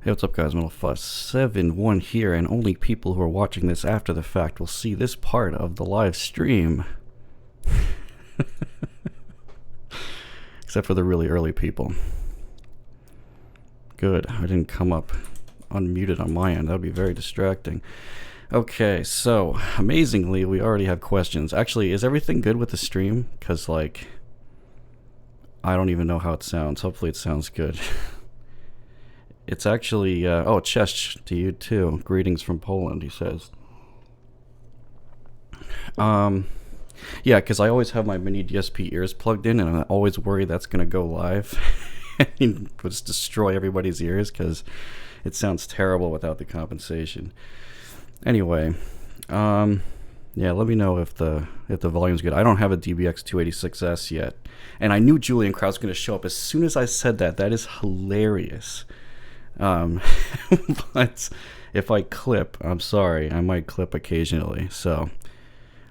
Hey, what's up guys, Metal571 here, and only people who are watching this after the fact will see this part of the live stream. Except for the really early people. Good, I didn't come up unmuted on my end, that would be very distracting. Okay, so, amazingly, we already have questions. Actually, is everything good with the stream? Because, like, I don't even know how it sounds. Hopefully it sounds good. It's actually, oh, Cześć to you too. Greetings from Poland, he says. Yeah, because I always have my mini DSP ears plugged in, and I always worry that's going to go live and just destroy everybody's ears because it sounds terrible without the compensation. Anyway, yeah, let me know if the volume's good. I don't have a DBX 286S yet, and I knew Julian Kraus was going to show up as soon as I said that. That is hilarious. But if I clip, I'm sorry, I might clip occasionally, so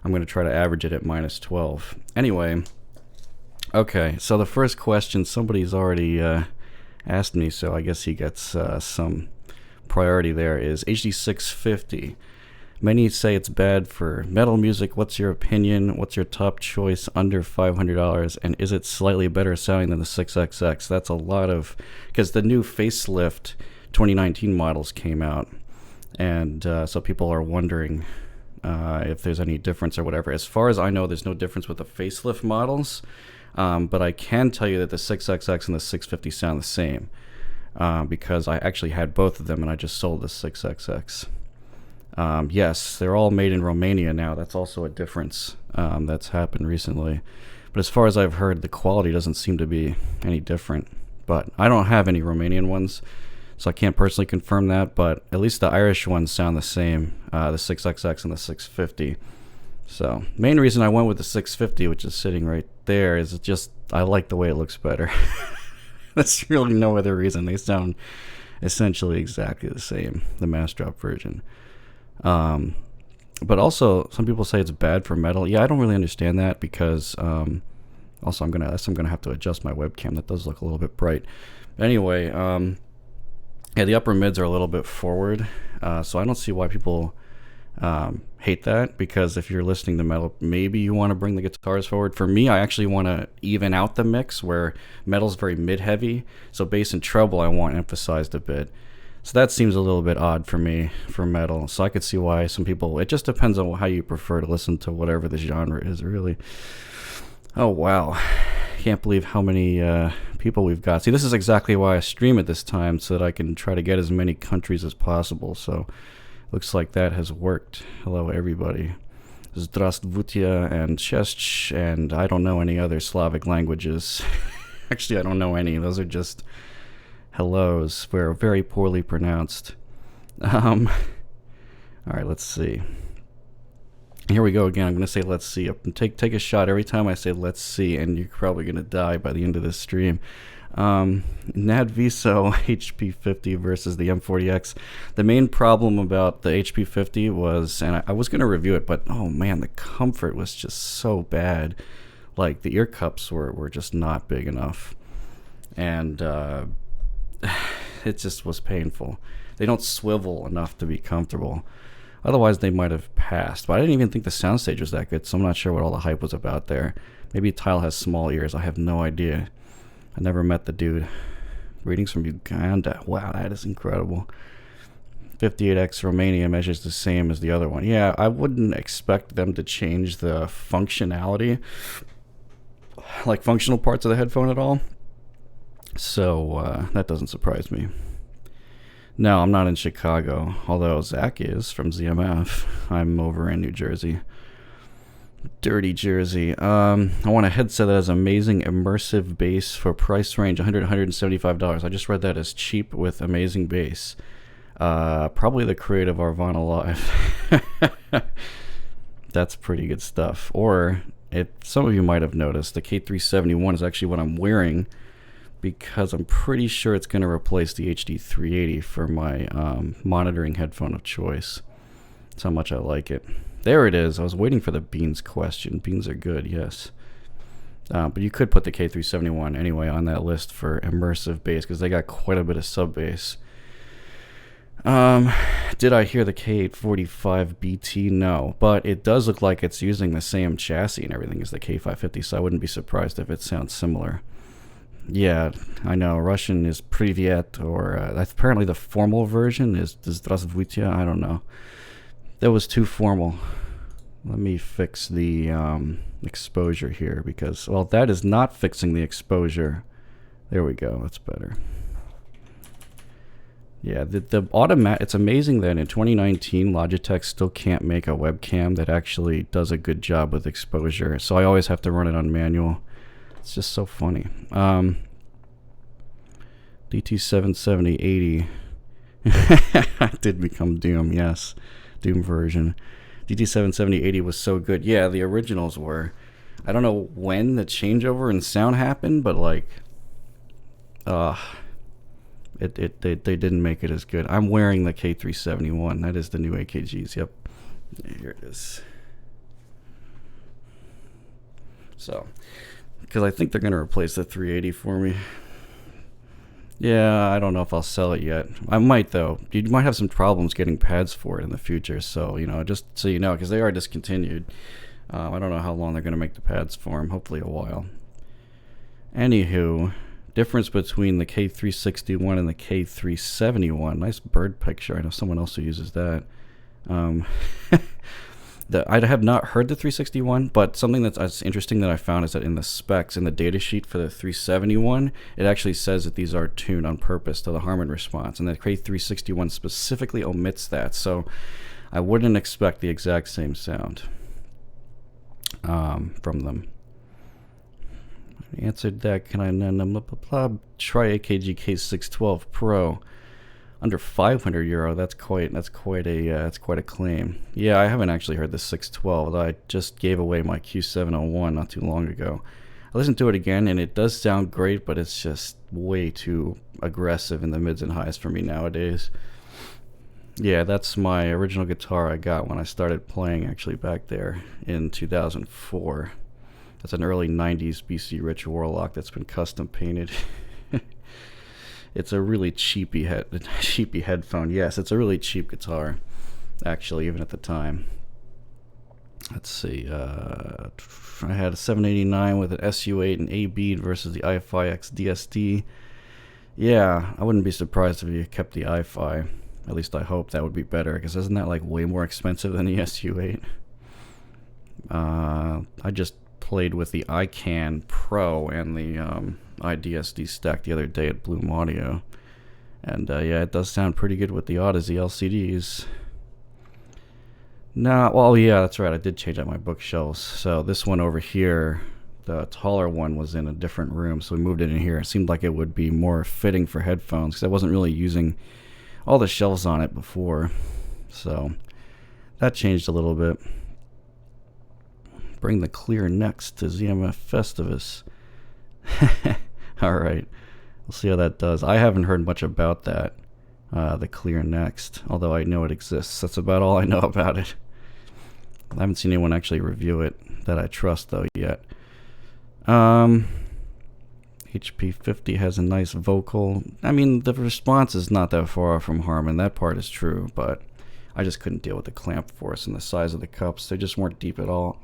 I'm going to try to average it at minus 12. Anyway, okay, so the first question, somebody's already asked me, so I guess he gets some priority there, is HD 650. Many say it's bad for metal music. What's your opinion? What's your top choice under $500? And is it slightly better sounding than the 6XX? That's a lot of... because the new facelift 2019 models came out. And so people are wondering if there's any difference or whatever. As far as I know, there's no difference with the facelift models. But I can tell you that the 6XX and the 650 sound the same. Because I actually had both of them and I just sold the 6XX. Yes, they're all made in Romania now. That's also a difference that's happened recently. But as far as I've heard, the quality doesn't seem to be any different. But I don't have any Romanian ones, so I can't personally confirm that. But at least the Irish ones sound the same, the 6XX and the 650. So main reason I went with the 650, which is sitting right there, is just I like the way it looks better. That's really no other reason. They sound essentially exactly the same, the mass drop version. But also some people say it's bad for metal. Yeah, I don't really understand that because also I'm gonna have to adjust my webcam. That does look a little bit bright. Anyway, yeah, the upper mids are a little bit forward, so I don't see why people hate that, because if you're listening to metal, maybe you want to bring the guitars forward. For me, I actually want to even out the mix where metal's very mid-heavy, so bass and treble I want emphasized a bit. So that seems a little bit odd for me for metal. So I could see why some people, it just depends on how you prefer to listen to whatever the genre is, really. Oh, wow. Can't believe how many people we've got. See, this is exactly why I stream at this time, so that I can try to get as many countries as possible. So looks like that has worked. Hello, everybody. Zdravstvuyte and Cześć, and I don't know any other Slavic languages. Actually, I don't know any. Those are just... hellos. We're very poorly pronounced. All right, let's see. Here we go again. I'm going to say let's see. Take a shot every time I say let's see, and you're probably going to die by the end of this stream. Nadviso HP50 versus the M40X. The main problem about the HP50 was, and I was going to review it, but oh man, the comfort was just so bad. Like the ear cups were just not big enough. And it just was painful. They don't swivel enough to be comfortable. Otherwise, they might have passed. But I didn't even think the soundstage was that good, so I'm not sure what all the hype was about there. Maybe Tile has small ears. I have no idea. I never met the dude. Greetings from Uganda. Wow, that is incredible. 58X Romania measures the same as the other one. Yeah, I wouldn't expect them to change the functionality, like functional parts of the headphone at all. So that doesn't surprise me. No, I'm not in Chicago, although Zach is from ZMF. I'm over in New Jersey. Dirty Jersey. I want a headset that has amazing immersive bass for price range $100-$175. I just read that as cheap with amazing bass. Probably the Creative Arvana Live. That's pretty good stuff. Or, some of you might have noticed, the K371 is actually what I'm wearing, because I'm pretty sure it's going to replace the HD 380 for my monitoring headphone of choice. That's how much I like it. There it is. I was waiting for the beans question. Beans are good, yes. But you could put the K371 anyway on that list for immersive bass, because they got quite a bit of sub bass. Um, did I hear the K845 BT? No, but it does look like it's using the same chassis and everything as the K550, so I wouldn't be surprised if it sounds similar. Yeah, I know. Russian is Privyet, or apparently the formal version is Здравствуйте. I don't know. That was too formal. Let me fix the exposure here because, well, that is not fixing the exposure. There we go. That's better. Yeah, the automatic. It's amazing that in 2019, Logitech still can't make a webcam that actually does a good job with exposure. So I always have to run it on manual. It's just so funny. DT77080 did become Doom. Yes, Doom version. DT77080 was so good. Yeah, the originals were. I don't know when the changeover in sound happened, but like, they didn't make it as good. I'm wearing the K371. That is the new AKGs. Yep, here it is. So, because I think they're gonna replace the 380 for me. Yeah, I don't know if I'll sell it yet. I might though. You might have some problems getting pads for it in the future. So just so you know, because they are discontinued. I don't know how long they're gonna make the pads for them. Hopefully a while. Anywho. Difference between the K361 and the K371. Nice bird picture. I know someone else who uses that. I have not heard the 361, but something that's interesting that I found is that in the specs, in the data sheet for the 371, it actually says that these are tuned on purpose to the Harman response, and the K361 specifically omits that, so I wouldn't expect the exact same sound from them. Answered that. Can I try AKG K612 Pro under 500 euro? That's quite a claim. Yeah, I haven't actually heard the 612. I just gave away my Q701 not too long ago. I listened to it again, and it does sound great, but it's just way too aggressive in the mids and highs for me nowadays. Yeah, that's my original guitar I got when I started playing, actually back there in 2004. That's an early 90s BC Rich Warlock that's been custom painted. It's a really cheapy headphone. Yes, it's a really cheap guitar, actually, even at the time. Let's see. I had a 789 with an SU8 and A bead versus the i-Fi X DSD. Yeah, I wouldn't be surprised if you kept the i-Fi. At least I hope that would be better, because isn't that like way more expensive than the SU8? I just played with the iCan Pro and the iDSD stack the other day at Bloom Audio, and yeah, it does sound pretty good with the Odyssey LCDs. Well, yeah, that's right, I did change out my bookshelves. So this one over here, the taller one, was in a different room, so we moved it in here. It seemed like it would be more fitting for headphones, because I wasn't really using all the shelves on it before, so that changed a little bit. Bring the clear next to ZMF Festivus. Alright, we'll see how that does. I haven't heard much about that, the clear next, although I know it exists. That's about all I know about it. I haven't seen anyone actually review it that I trust, though, yet. HP50 has a nice vocal. I mean, the response is not that far from Harman. That part is true, but I just couldn't deal with the clamp force and the size of the cups. They just weren't deep at all.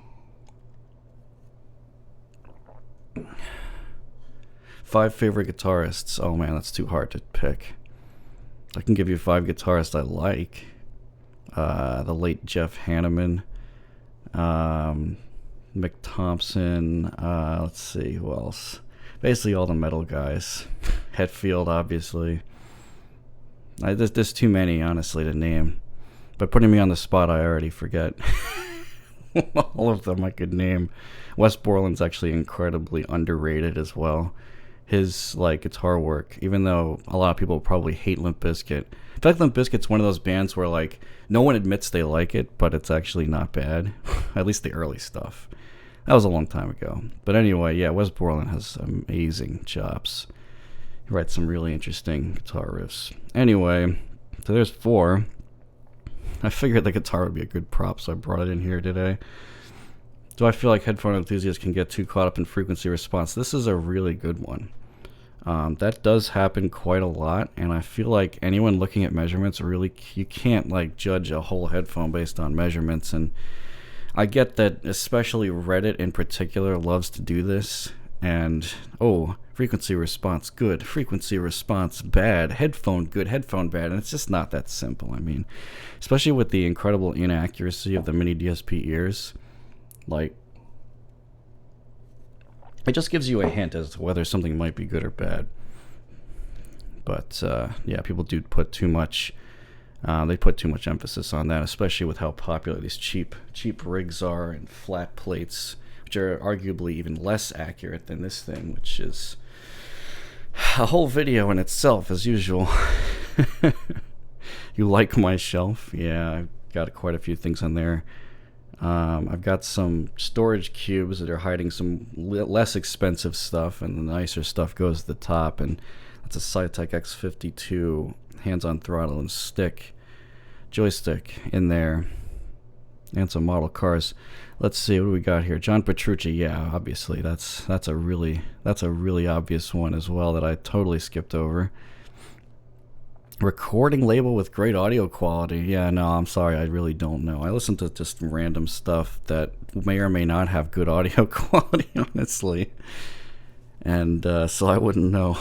5 favorite guitarists. Oh man, that's too hard to pick. I can give you 5 guitarists I like. The late Jeff Hanneman, Mick Thompson, let's see, who else? Basically all the metal guys. Hetfield, obviously. There's too many, honestly, to name. But putting me on the spot, I already forget. All of them I could name. Wes Borland's actually incredibly underrated as well. His guitar work, even though a lot of people probably hate Limp Bizkit. I feel like Limp Bizkit's one of those bands where no one admits they like it, but it's actually not bad. At least the early stuff. That was a long time ago. But anyway, yeah, Wes Borland has amazing chops. He writes some really interesting guitar riffs. Anyway, so there's 4. I figured the guitar would be a good prop, so I brought it in here today. Do I feel like headphone enthusiasts can get too caught up in frequency response? This is a really good one. That does happen quite a lot, and I feel like anyone looking at measurements, really, you can't like judge a whole headphone based on measurements. And I get that, especially Reddit in particular loves to do this. And oh, frequency response good, frequency response bad, headphone good, headphone bad, and it's just not that simple. I mean, especially with the incredible inaccuracy of the mini DSP ears, like, it just gives you a hint as to whether something might be good or bad. But yeah, people do put too much. They put too much emphasis on that, especially with how popular these cheap rigs are, and flat plates, which are arguably even less accurate than this thing, which is a whole video in itself, as usual. You like my shelf? Yeah, I've got quite a few things on there. I've got some storage cubes that are hiding some less expensive stuff, and the nicer stuff goes to the top, and that's a Cytec X52 hands-on throttle and stick joystick in there, and some model cars. Let's see, what do we got here? John Petrucci. Yeah, obviously that's a really obvious one as well that I totally skipped over. Recording label with great audio quality. Yeah, no, I'm sorry, I really don't know. I listen to just random stuff that may or may not have good audio quality, honestly, and so I wouldn't know.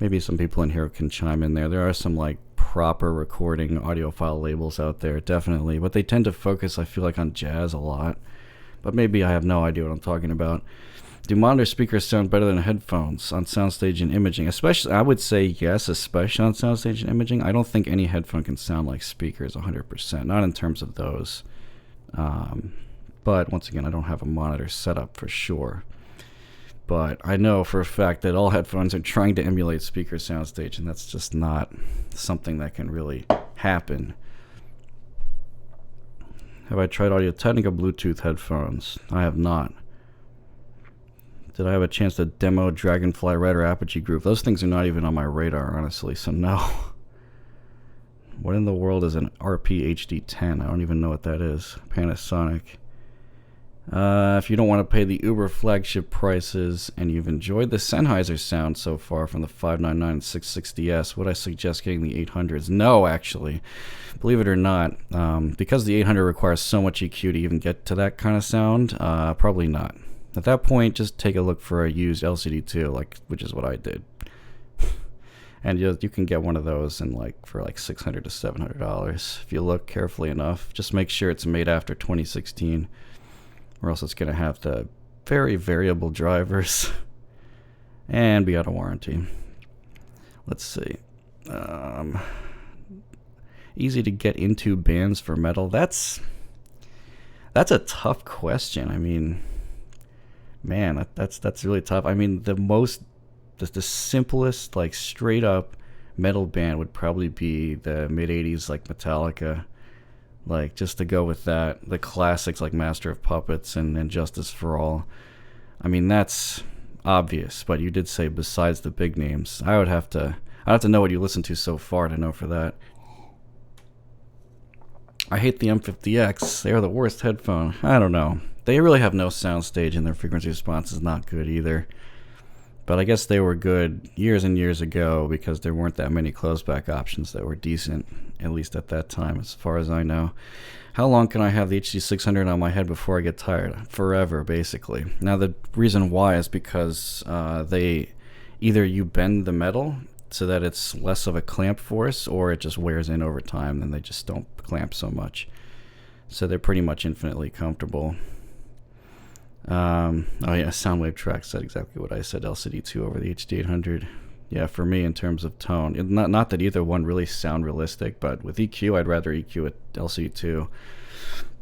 Maybe some people in here can chime in there. There are some like proper recording audiophile labels out there, definitely, but they tend to focus, I feel like, on jazz a lot. But maybe I have no idea what I'm talking about. Do monitor speakers sound better than headphones on soundstage and imaging? Especially, I would say yes, especially on soundstage and imaging. I don't think any headphone can sound like speakers 100%, not in terms of those. But once again, I don't have a monitor set up for sure. But I know for a fact that all headphones are trying to emulate speaker soundstage, and that's just not something that can really happen. Have I tried Audio-Technica Bluetooth headphones? I have not. Did I have a chance to demo Dragonfly Red or Apogee Groove? Those things are not even on my radar, honestly, so no. What in the world is an RP HD10? I don't even know what that is. Panasonic. If you don't want to pay the Uber flagship prices and you've enjoyed the Sennheiser sound so far from the 599 and 660S, would I suggest getting the 800s? No, actually. Believe it or not, because the 800 requires so much EQ to even get to that kind of sound, probably not. At that point, just take a look for a used LCD2, which is what I did. And you can get one of those for $600 to $700 if you look carefully enough. Just make sure it's made after 2016, or else it's going to have the very variable drivers and be out of warranty. Let's see. Easy to get into bands for metal. That's a tough question. I mean, man, that's really tough. I mean, the simplest, like, straight up metal band would probably be the mid 80s, like Metallica. Like, just to go with that, the classics like Master of Puppets and Justice for All. I mean, that's obvious, but you did say besides the big names. I'd have to know what you listened to so far to know for that. I hate the M50X. They are the worst headphone. I don't know. They really have no soundstage, and their frequency response is not good either. But I guess they were good years and years ago because there weren't that many closed-back options that were decent, at least at that time, as far as I know. How long can I have the HD600 on my head before I get tired? Forever, basically. Now, the reason why is because either you bend the metal so that it's less of a clamp force, or it just wears in over time, and they just don't clamp so much. So they're pretty much infinitely comfortable. Oh yeah, Soundwave Track said exactly what I said. LCD2 over the HD800. Yeah, for me in terms of tone, not that either one really sound realistic, but with EQ, I'd rather EQ at LCD2.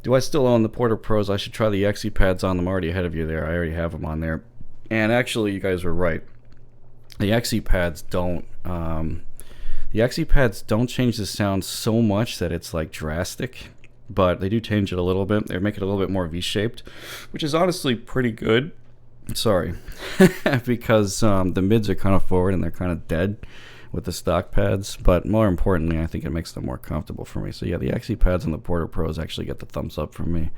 Do I still own the Porter Pros? I should try the XE pads on them. Already ahead of you there. I already have them on there. And actually, you guys were right. The XE pads don't. The XE pads don't change the sound so much that it's like drastic. But they do change it a little bit. They make it a little bit more V-shaped, which is honestly pretty good. Sorry. Because the mids are kind of forward and they're kind of dead with the stock pads. But more importantly, I think it makes them more comfortable for me. So yeah, the XE pads and the Porter Pros actually get the thumbs up from me.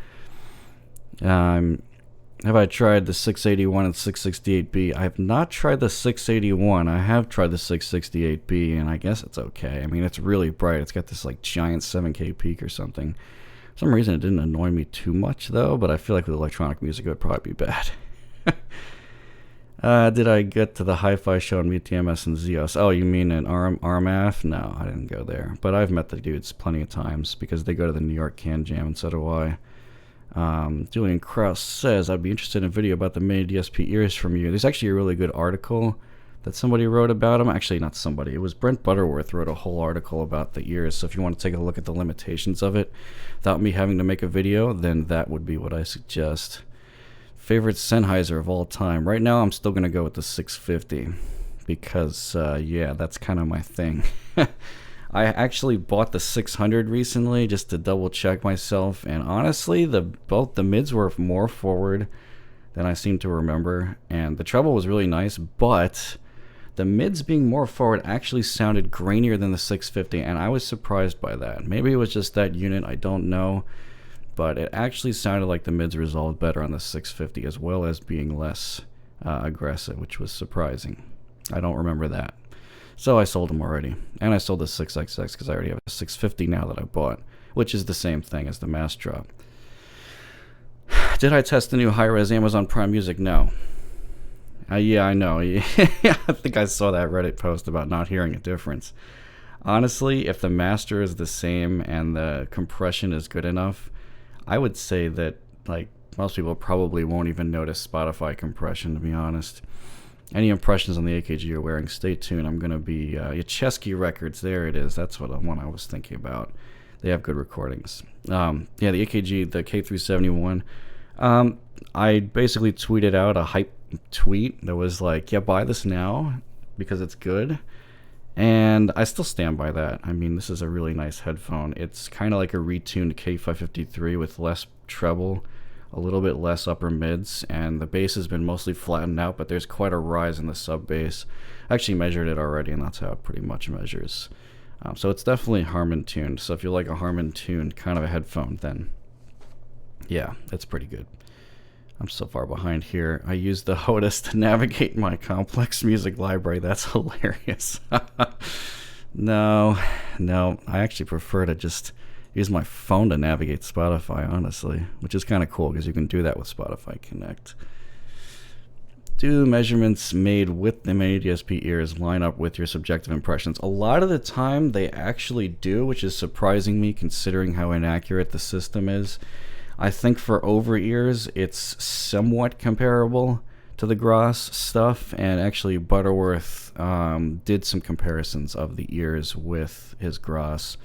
Have I tried the 681 and 668B? I have not tried the 681. I have tried the 668B, and I guess it's okay. I mean, it's really bright. It's got this like giant 7K peak or something. For some reason, it didn't annoy me too much, though, but I feel like with electronic music, it would probably be bad. Did I get to the Hi-Fi show in VTMS and Zeos? Oh, you mean in RMF? No, I didn't go there. But I've met the dudes plenty of times because they go to the New York Can Jam, and so do I. Julian Krause says, I'd be interested in a video about the mini DSP ears from you. There's actually a really good article that somebody wrote about them. Actually, not somebody. It was Brent Butterworth wrote a whole article about the ears. So if you want to take a look at the limitations of it without me having to make a video, then that would be what I suggest. Favorite Sennheiser of all time. Right now, I'm still going to go with the 650 because, yeah, that's kind of my thing. I actually bought the 600 recently just to double check myself, and honestly, both the mids were more forward than I seem to remember, and the treble was really nice, but the mids being more forward actually sounded grainier than the 650, and I was surprised by that. Maybe it was just that unit, I don't know, but it actually sounded like the mids resolved better on the 650 as well as being less aggressive, which was surprising. I don't remember that. So I sold them already. And I sold the 6XX because I already have a 650 now that I bought, which is the same thing as the Mass Drop. Did I test the new high-res Amazon Prime Music? No. Yeah, I know. I think I saw that Reddit post about not hearing a difference. Honestly, if the master is the same and the compression is good enough, I would say that like most people probably won't even notice Spotify compression, to be honest. Any impressions on the AKG you're wearing, stay tuned. I'm going to be Yachesky Records. There it is. That's what one I was thinking about. They have good recordings. Yeah, the AKG, the K371. I basically tweeted out a hype tweet that was like, yeah, buy this now because it's good. And I still stand by that. I mean, this is a really nice headphone. It's kind of like a retuned K553 with less treble, a little bit less upper mids, and the bass has been mostly flattened out, but there's quite a rise in the sub bass. I actually measured it already, and that's how it pretty much measures. So it's definitely Harman tuned. So if you like a Harman tuned kind of a headphone, then yeah, it's pretty good. I'm so far behind here. I use the HOTAS to navigate my complex music library. That's hilarious. No, I actually prefer to just use my phone to navigate Spotify, honestly, which is kind of cool because you can do that with Spotify Connect. Do measurements made with the mini DSP ears line up with your subjective impressions? A lot of the time they actually do, which is surprising me considering how inaccurate the system is. I think for over ears it's somewhat comparable to the Gross stuff, and actually Butterworth did some comparisons of the ears with his Gross,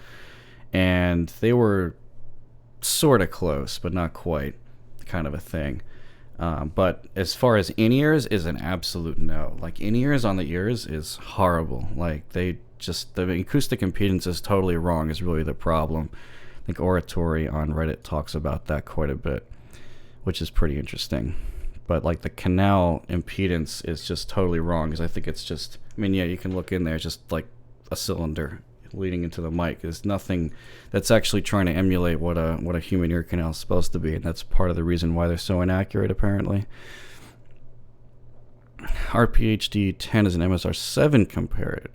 and they were sort of close, but not quite, kind of a thing. But as far as in-ears is an absolute no. Like, in-ears on the ears is horrible. Like, the acoustic impedance is totally wrong is really the problem. I think Oratory on Reddit talks about that quite a bit, which is pretty interesting. But like the canal impedance is just totally wrong because I think it's just, I mean, yeah, you can look in there, it's just like a cylinder leading into the mic. There's nothing that's actually trying to emulate what a human ear canal is supposed to be, and that's part of the reason why they're so inaccurate, apparently. RPHD 10 is an MSR7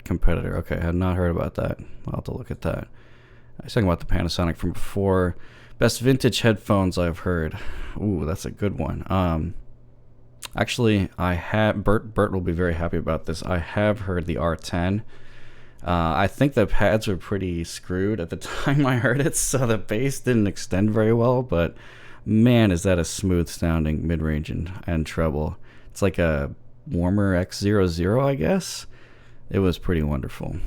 competitor. Okay, I had not heard about that. I'll have to look at that. I was talking about the Panasonic from before. Best vintage headphones I've heard. Ooh, that's a good one. Actually, I have Bert will be very happy about this. I have heard the R10. I think the pads were pretty screwed at the time I heard it, so the bass didn't extend very well, but man, is that a smooth sounding mid-range and treble. It's like a Warmer X00, I guess. It was pretty wonderful.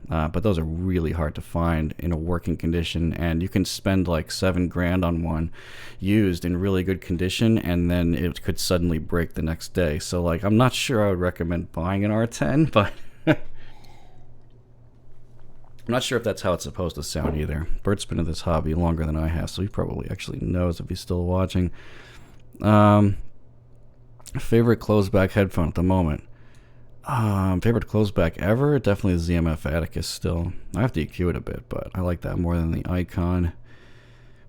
But those are really hard to find in a working condition, and you can spend like $7,000 on one used in really good condition, and then it could suddenly break the next day. So like, I'm not sure I would recommend buying an R10, but I'm not sure if that's how it's supposed to sound either. Bert's been in this hobby longer than I have, so he probably actually knows if he's still watching. Favorite closed-back headphone at the moment? Favorite closed-back ever? Definitely the ZMF Atticus still. I have to EQ it a bit, but I like that more than the Icon.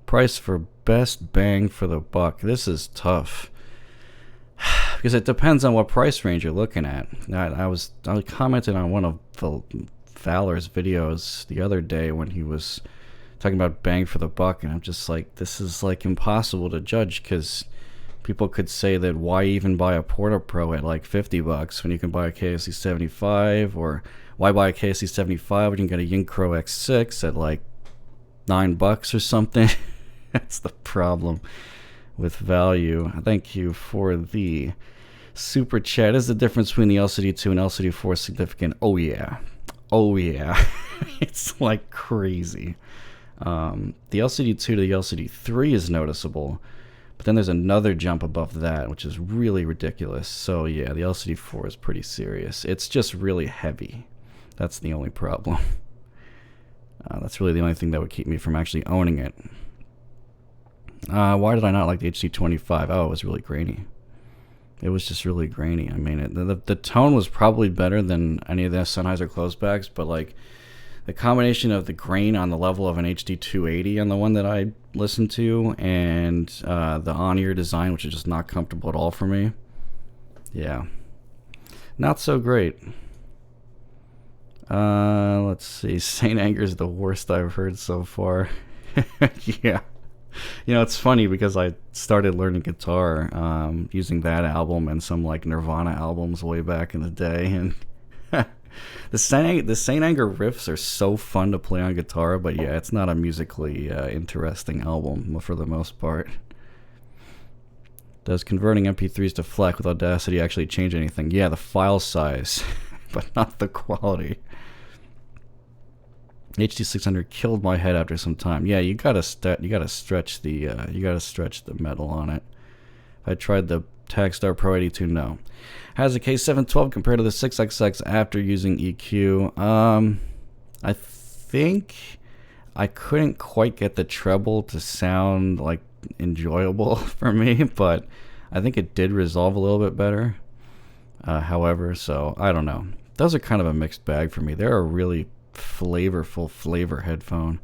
Price for best bang for the buck. This is tough. because it depends on what price range you're looking at. I commented on one of Fowler's videos the other day when he was talking about bang for the buck, and I'm just like, this is like impossible to judge, because people could say that why even buy a Porta Pro at like $50 when you can buy a KSC 75, or why buy a KSC 75 when you can get a Yincro X6 at like $9 or something. That's the problem with value. Thank you for the super chat. Is the difference between the LCD2 and LCD4 significant? Oh yeah. It's like crazy. The LCD2 to the LCD3 is noticeable, but then there's another jump above that, which is really ridiculous. So yeah, the LCD4 is pretty serious. It's just really heavy. That's the only problem. That's really the only thing that would keep me from actually owning it. Why did I not like the HD25? Oh, it was really grainy. It was just really grainy. I mean, the tone was probably better than any of the Sennheiser closebacks, but like the combination of the grain on the level of an HD 280 on the one that I listened to, and the on-ear design, which is just not comfortable at all for me. Yeah, not so great. Let's see. Saint Anger is the worst I've heard so far. Yeah. You know, it's funny because I started learning guitar using that album and some like Nirvana albums way back in the day, and the Saint Anger riffs are so fun to play on guitar, but yeah, it's not a musically interesting album for the most part. Does converting MP3s to FLAC with Audacity actually change anything? Yeah, the file size, but not the quality. HD600 killed my head after some time. Yeah, you gotta stretch the metal on it. I tried the Tagstar Pro 82. No. Has a K712 compared to the 6XX after using EQ. I think I couldn't quite get the treble to sound like enjoyable for me, but I think it did resolve a little bit better. However, so I don't know. Those are kind of a mixed bag for me. They're a really flavorful flavor headphone.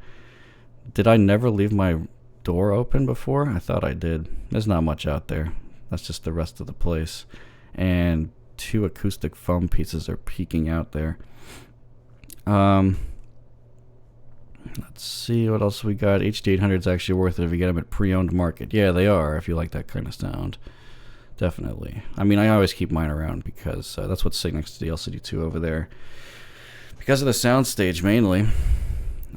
Did I never leave my door open before? I thought I did. There's not much out there. That's just the rest of the place. And 2 acoustic foam pieces are peeking out there. Let's see what else we got. HD800 is actually worth it if you get them at pre-owned market. Yeah, they are, if you like that kind of sound. Definitely. I mean, I always keep mine around because that's what's sitting next to the LCD2 over there. Because of the soundstage, mainly.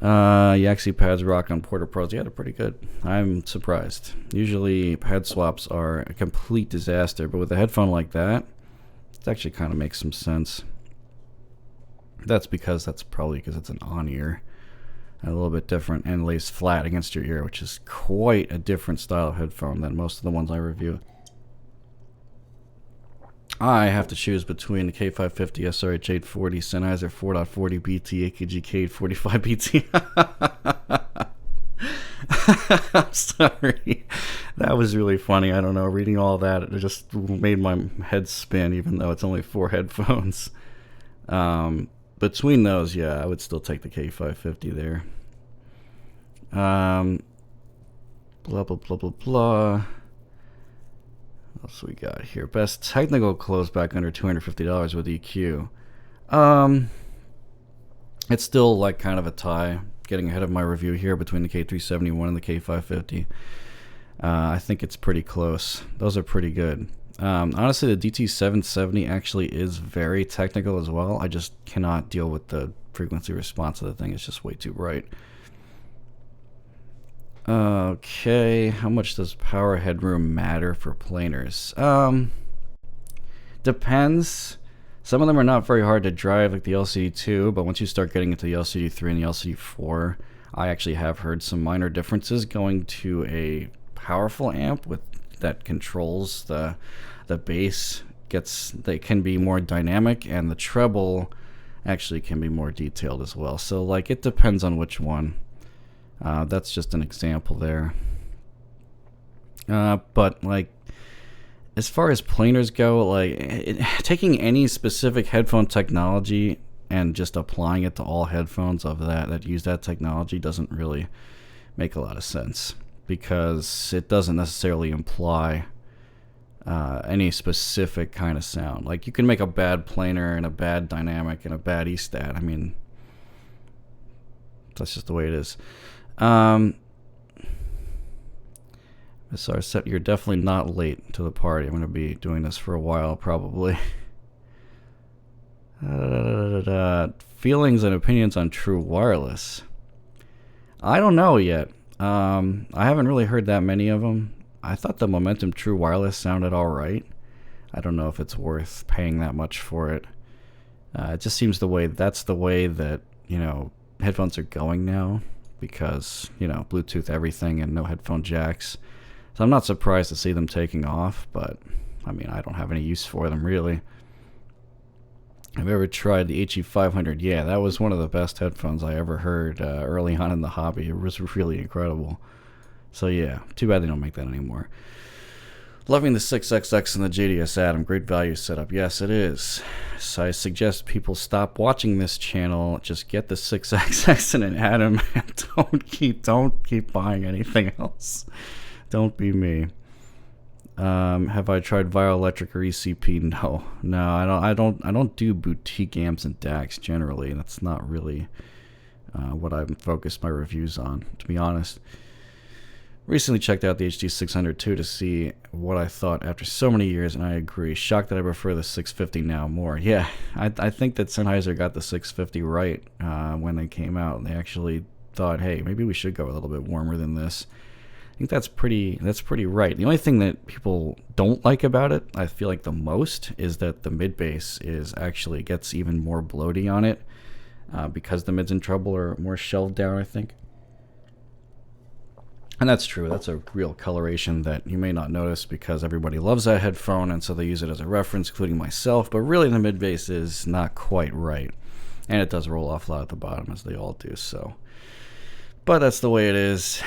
Yaxi pads rock on Porta Pros. Yeah, they're pretty good. I'm surprised. Usually, pad swaps are a complete disaster, but with a headphone like that, it actually kind of makes some sense. That's probably because it's an on-ear. A little bit different and lays flat against your ear, which is quite a different style of headphone than most of the ones I review. I have to choose between the K550 SRH 840, Sennheiser 4.40 BT, AKG K845 BT. I'm sorry. That was really funny. I don't know. Reading all that, it just made my head spin, even though it's only 4 headphones. Between those, yeah, I would still take the K550 there. Blah, blah, blah, blah, blah. What else we got here? Best technical closeback under $250 with EQ. It's still like kind of a tie. Getting ahead of my review here between the K371 and the K550. I think it's pretty close. Those are pretty good. Honestly, the DT770 actually is very technical as well. I just cannot deal with the frequency response of the thing. It's just way too bright. Okay, how much does power headroom matter for planers? Depends. Some of them are not very hard to drive, like the LCD2, but once you start getting into the LCD3 and the LCD4, I actually have heard some minor differences going to a powerful amp with that controls the bass. They can be more dynamic, and the treble actually can be more detailed as well. So like it depends on which one. That's just an example there. But like, as far as planers go, like taking any specific headphone technology and just applying it to all headphones of that use that technology doesn't really make a lot of sense, because it doesn't necessarily imply any specific kind of sound. Like, you can make a bad planar and a bad dynamic and a bad E-stat. I mean, that's just the way it is. So you're definitely not late to the party. I'm going to be doing this for a while, probably. Feelings and opinions on True Wireless. I don't know yet. I haven't really heard that many of them. I thought the Momentum True Wireless sounded alright. I don't know if it's worth paying that much for it. It just seems that's the way that, headphones are going now, because, Bluetooth everything and no headphone jacks. So I'm not surprised to see them taking off, but, I mean, I don't have any use for them, really. Have you ever tried the HE500? Yeah, that was one of the best headphones I ever heard early on in the hobby. It was really incredible. So yeah, too bad they don't make that anymore. Loving the 6XX and the JDS Atom. Great value setup. Yes, it is. So I suggest people stop watching this channel. Just get the 6XX and an Atom, and don't keep buying anything else. Don't be me. Have I tried Bioelectric or ECP? No, I don't do boutique amps and DACs generally. That's not really what I'm focused my reviews on, to be honest. Recently checked out the HD600 too to see what I thought after so many years, and I agree. Shocked that I prefer the 650 now more. Yeah, I think that Sennheiser got the 650 right when they came out. They actually thought, hey, maybe we should go a little bit warmer than this. I think that's pretty right. The only thing that people don't like about it, I feel like the most, is that the mid bass gets even more bloaty on it because the mids in treble are more shelved down, I think. And that's true. That's a real coloration that you may not notice because everybody loves that headphone, and so they use it as a reference, including myself. But really, the mid bass is not quite right, and it does roll off loud at the bottom, as they all do. So, but that's the way it is.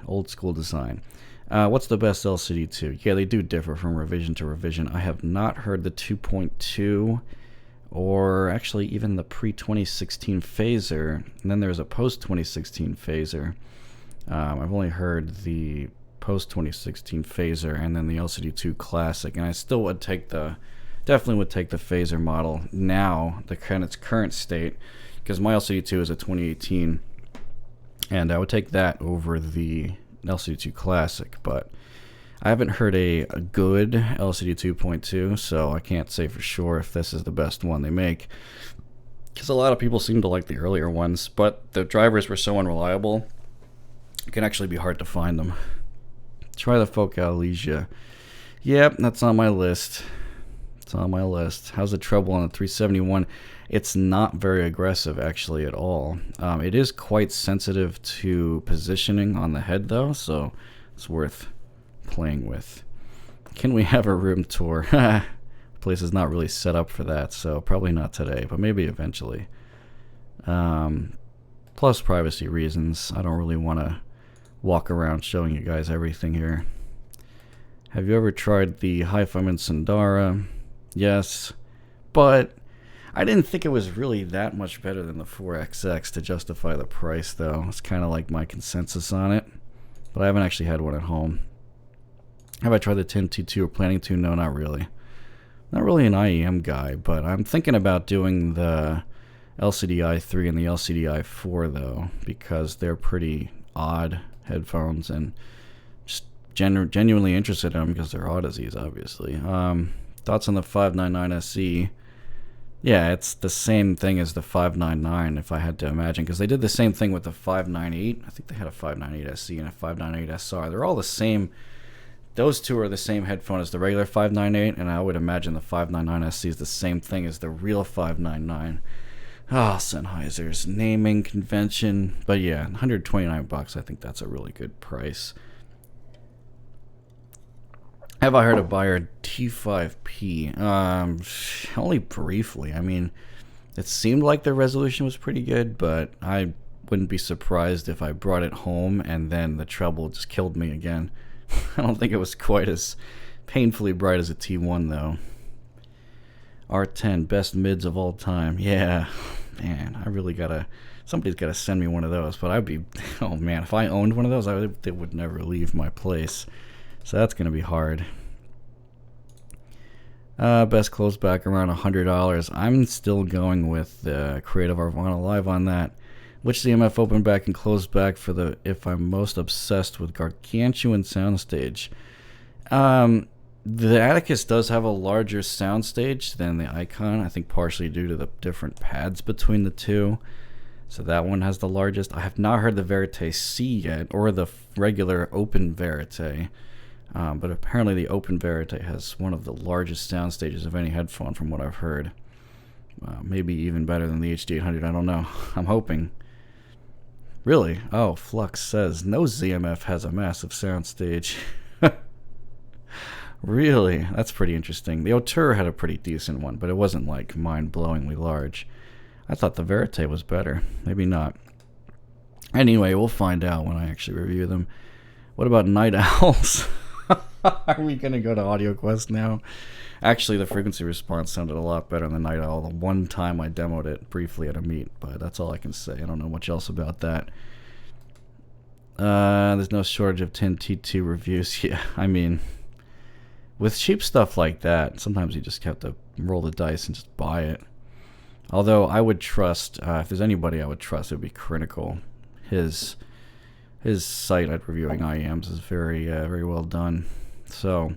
Old school design. What's the best LCD2? Yeah, they do differ from revision to revision. I have not heard the 2.2 or actually even the pre-2016 phaser. And then there's a post-2016 phaser. I've only heard the post-2016 phaser and then the LCD2 Classic. And I still definitely would take the phaser model now, its current state, because my LCD2 is a 2018. And I would take that over the LCD2 Classic, but I haven't heard a good LCD 2.2, so I can't say for sure if this is the best one they make, because a lot of people seem to like the earlier ones, but the drivers were so unreliable, it can actually be hard to find them. Try the Focalisia. Yep, that's on my list. It's on my list. How's the treble on the 371? It's not very aggressive, actually, at all. It is quite sensitive to positioning on the head, though, so it's worth playing with. Can we have a room tour? The place is not really set up for that, so probably not today, but maybe eventually. Plus privacy reasons. I don't really want to walk around showing you guys everything here. Have you ever tried the Hi-Fi Sundara? Yes, but I didn't think it was really that much better than the 4XX to justify the price, though. It's kind of like my consensus on it, but I haven't actually had one at home. Have I tried the 10T2 or planning to? No, not really. Not really an IEM guy, but I'm thinking about doing the LCD i3 and the LCD i4, though, because they're pretty odd headphones, and just genuinely interested in them because they're oddities, obviously. Thoughts on the 599 SE? Yeah, it's the same thing as the 599, if I had to imagine, because they did the same thing with the 598. I think they had a 598 SE and a 598 SR. They're all the same. Those two are the same headphone as the regular 598, and I would imagine the 599 SE is the same thing as the real 599. Ah, Sennheiser's naming convention. But yeah, $129. I think that's a really good price. Have I heard of Bayer T5P? Only briefly. I mean, it seemed like the resolution was pretty good, but I wouldn't be surprised if I brought it home and then the treble just killed me again. I don't think it was quite as painfully bright as a T1, though. R10, best mids of all time. Yeah, man, I really gotta... Somebody's gotta send me one of those, but I'd be... Oh, man, if I owned one of those, they would never leave my place. So that's gonna be hard. Best close back around $100. I'm still going with Creative Arvana Live on that. Which ZMF open back and closed back for the if I'm most obsessed with gargantuan soundstage? The Atticus does have a larger soundstage than the Icon, I think partially due to the different pads between the two. So that one has the largest. I have not heard the Verite C yet, or the regular open Verite. But apparently the open Verite has one of the largest sound stages of any headphone from what I've heard. Maybe even better than the HD800, I don't know. I'm hoping. Really? Oh, Flux says no ZMF has a massive sound stage. Really? That's pretty interesting. The Auteur had a pretty decent one, but it wasn't like mind-blowingly large. I thought the Verite was better. Maybe not. Anyway, we'll find out when I actually review them. What about Night Owls? Are we going to go to AudioQuest now? Actually, the frequency response sounded a lot better than the Night Owl the one time I demoed it briefly at a meet, but that's all I can say. I don't know much else about that. There's no shortage of 10T2 reviews. Yeah, I mean, with cheap stuff like that, sometimes you just have to roll the dice and just buy it. Although I would trust, if there's anybody I would trust, it would be Critical. His site at reviewing IEMs is very well done. So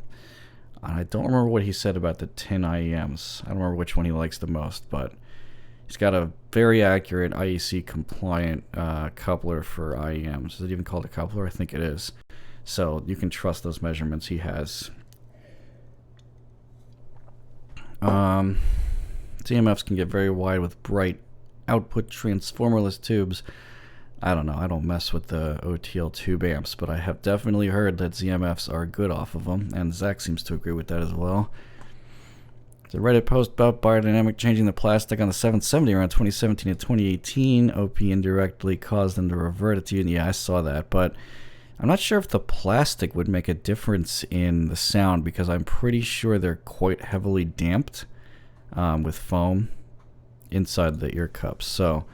I don't remember what he said about the 10 IEMs. I don't remember which one he likes the most, but he's got a very accurate IEC compliant coupler for IEMs. Is it even called a coupler? I think it is. So you can trust those measurements he has. ZMFs can get very wide with bright output transformerless tubes. I don't know. I don't mess with the OTL tube amps, but I have definitely heard that ZMFs are good off of them, and Zach seems to agree with that as well. The Reddit post about Biodynamic changing the plastic on the 770 around 2017 and 2018. OP indirectly caused them to revert it to you. And yeah, I saw that, but I'm not sure if the plastic would make a difference in the sound because I'm pretty sure they're quite heavily damped with foam inside the ear cups. So,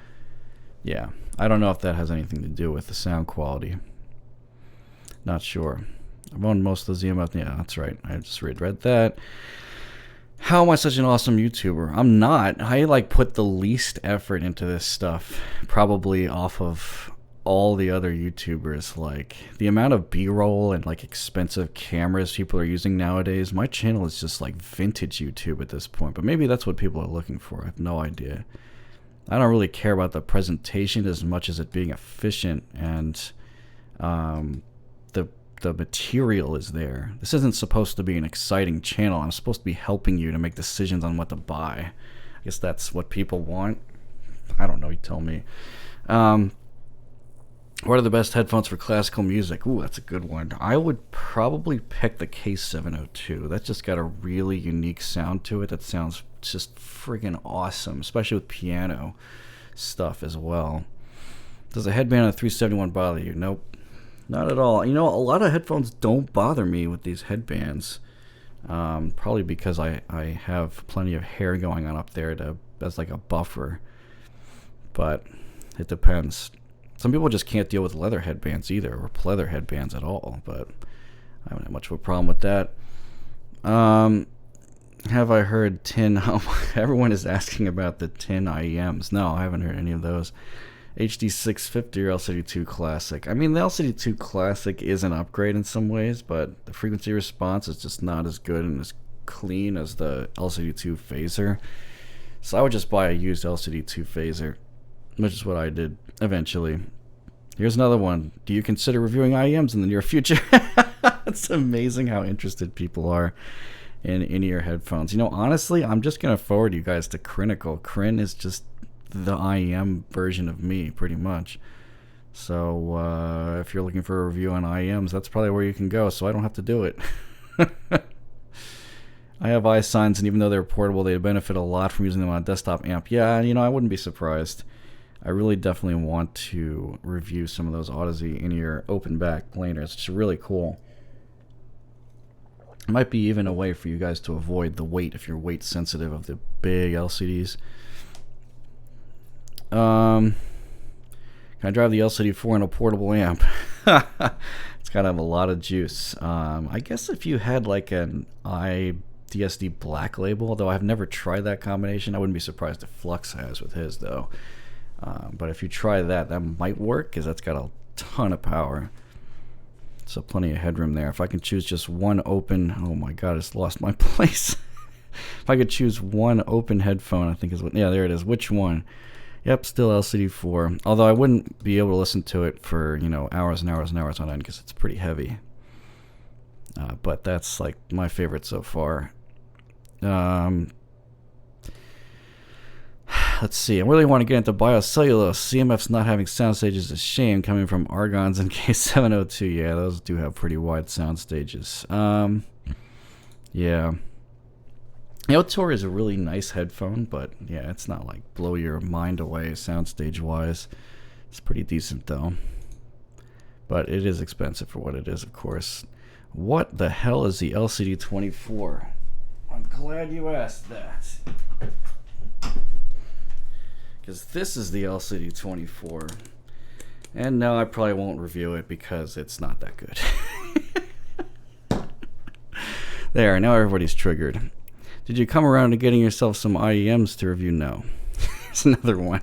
yeah. I don't know if that has anything to do with the sound quality. Not sure. I've owned most of the ZMF. Yeah, that's right. I just read that. How am I such an awesome YouTuber? I'm not. I put the least effort into this stuff, probably off of all the other YouTubers. Like the amount of B-roll and expensive cameras people are using nowadays. My channel is just like vintage YouTube at this point. But maybe that's what people are looking for. I have no idea. I don't really care about the presentation as much as it being efficient and the material is there. This isn't supposed to be an exciting channel. I'm supposed to be helping you to make decisions on what to buy. I guess that's what people want. I don't know. You tell me. What are the best headphones for classical music? Ooh, that's a good one. I would probably pick the K702. That's just got a really unique sound to it that sounds just friggin' awesome, especially with piano stuff as well. Does a headband on a 371 bother you? Nope, not at all. You know, a lot of headphones don't bother me with these headbands. Probably because I have plenty of hair going on up there as like a buffer. But it depends. Some people just can't deal with leather headbands either, or pleather headbands at all, but I haven't had much of a problem with that. Have I heard 10? Everyone is asking about the 10 IEMs. No, I haven't heard any of those. HD650 or LCD2 Classic. I mean, the LCD2 Classic is an upgrade in some ways, but the frequency response is just not as good and as clean as the LCD2 Phaser. So I would just buy a used LCD2 Phaser, which is what I did eventually. Here's another one. Do you consider reviewing IEMs in the near future? It's amazing how interested people are in in-ear headphones. You know, honestly, I'm just going to forward you guys to Critical. Crin is just the IEM version of me, pretty much. So if you're looking for a review on IEMs, that's probably where you can go, so I don't have to do it. I have iSigns, and even though they're portable, they benefit a lot from using them on a desktop amp. Yeah, you know, I wouldn't be surprised. I really definitely want to review some of those Audeze in-ear open-back planers. It's really cool. It might be even a way for you guys to avoid the weight if you're weight sensitive of the big LCDs. Can I drive the LCD4 in a portable amp? It's got to have a lot of juice. I guess if you had like an DSD Black Label, although I've never tried that combination. I wouldn't be surprised if Flux has with his, though. But if you try that, that might work, because that's got a ton of power. So plenty of headroom there. If I can choose just one open... Oh my god, I just lost my place. If I could choose one open headphone, I think is what... Yeah, there it is. Which one? Yep, still LCD4. Although I wouldn't be able to listen to it for, you know, hours and hours and hours on end, because it's pretty heavy. But that's, like, my favorite so far. Let's see. I really want to get into biocellulose. CMF's not having sound stages is a shame, coming from Argons and K702. Yeah, those do have pretty wide sound stages. Yeah. The Audiphile is a really nice headphone, but yeah, it's not like blow your mind away soundstage wise. It's pretty decent though. But it is expensive for what it is, of course. What the hell is the LCD24? I'm glad you asked that. Because this is the LCD24. And no, I probably won't review it because it's not that good. There, now everybody's triggered. Did you come around to getting yourself some IEMs to review? No. It's another one.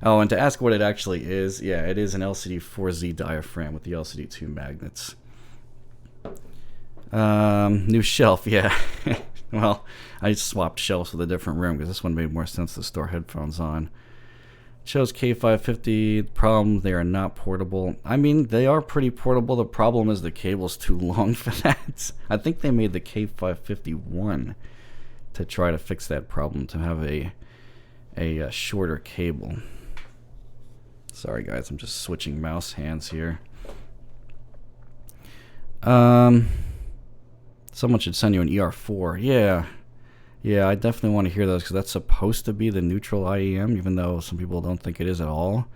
Oh, and to ask what it actually is, yeah, it is an LCD4Z diaphragm with the LCD2 magnets. New shelf, yeah. Well, I swapped shelves with a different room because this one made more sense to store headphones on. Chose K550. Problem, they are not portable. I mean, they are pretty portable. The problem is the cable's too long for that. I think they made the K551 to try to fix that problem, to have a shorter cable. Sorry guys, I'm just switching mouse hands here. Someone should send you an ER4. Yeah, I definitely want to hear those, because that's supposed to be the neutral IEM, even though some people don't think it is at all.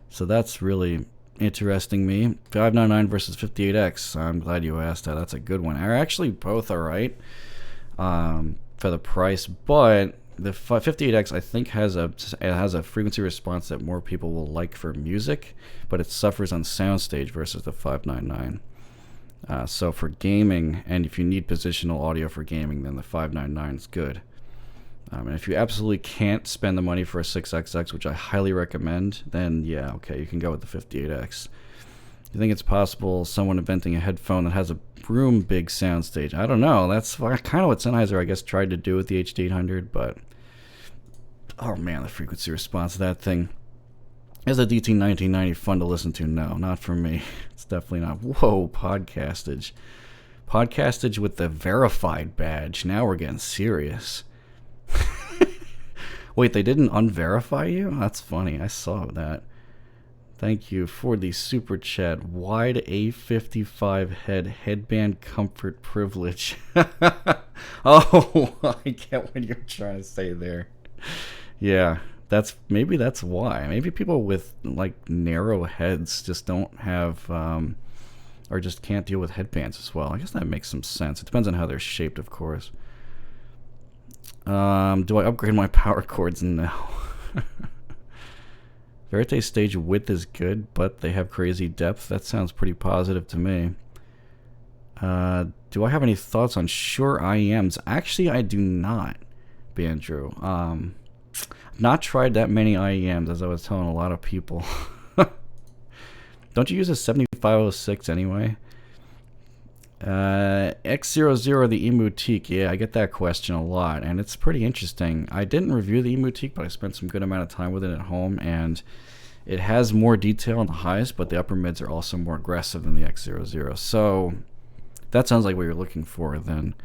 So that's really interesting me. 599 versus 58X. I'm glad you asked that. That's a good one. They're actually both alright for the price, but the 58X I think has a frequency response that more people will like for music, but it suffers on soundstage versus the 599. So for gaming, and if you need positional audio for gaming, then the 599 is good. And if you absolutely can't spend the money for a 6XX, which I highly recommend, then yeah, okay, you can go with the 58X. You think it's possible someone inventing a headphone that has a room big soundstage? I don't know. That's kind of what Sennheiser, I guess, tried to do with the HD800, but oh man, the frequency response of that thing. Is a DT1990 fun to listen to? No, not for me. It's definitely not. Whoa, podcastage. Podcastage with the verified badge. Now we're getting serious. Wait, they didn't unverify you? That's funny. I saw that. Thank you for the super chat. Wide A55 headband comfort privilege. Oh, I get what you're trying to say there. Yeah. Maybe that's why. Maybe people with like narrow heads just don't have or just can't deal with headbands as well. I guess that makes some sense. It depends on how they're shaped, of course. Do I upgrade my power cords? No. Verite stage width is good, but they have crazy depth. That sounds pretty positive to me. Do I have any thoughts on Shure IEMs? Actually, I do not, Bandrew. Not tried that many IEMs, as I was telling a lot of people. Don't you use a 7506 anyway? X00, the Emutique. Yeah, I get that question a lot, and it's pretty interesting. I didn't review the Emutique, but I spent some good amount of time with it at home, and it has more detail on the highs, but the upper mids are also more aggressive than the X00. So that sounds like what you're looking for, then.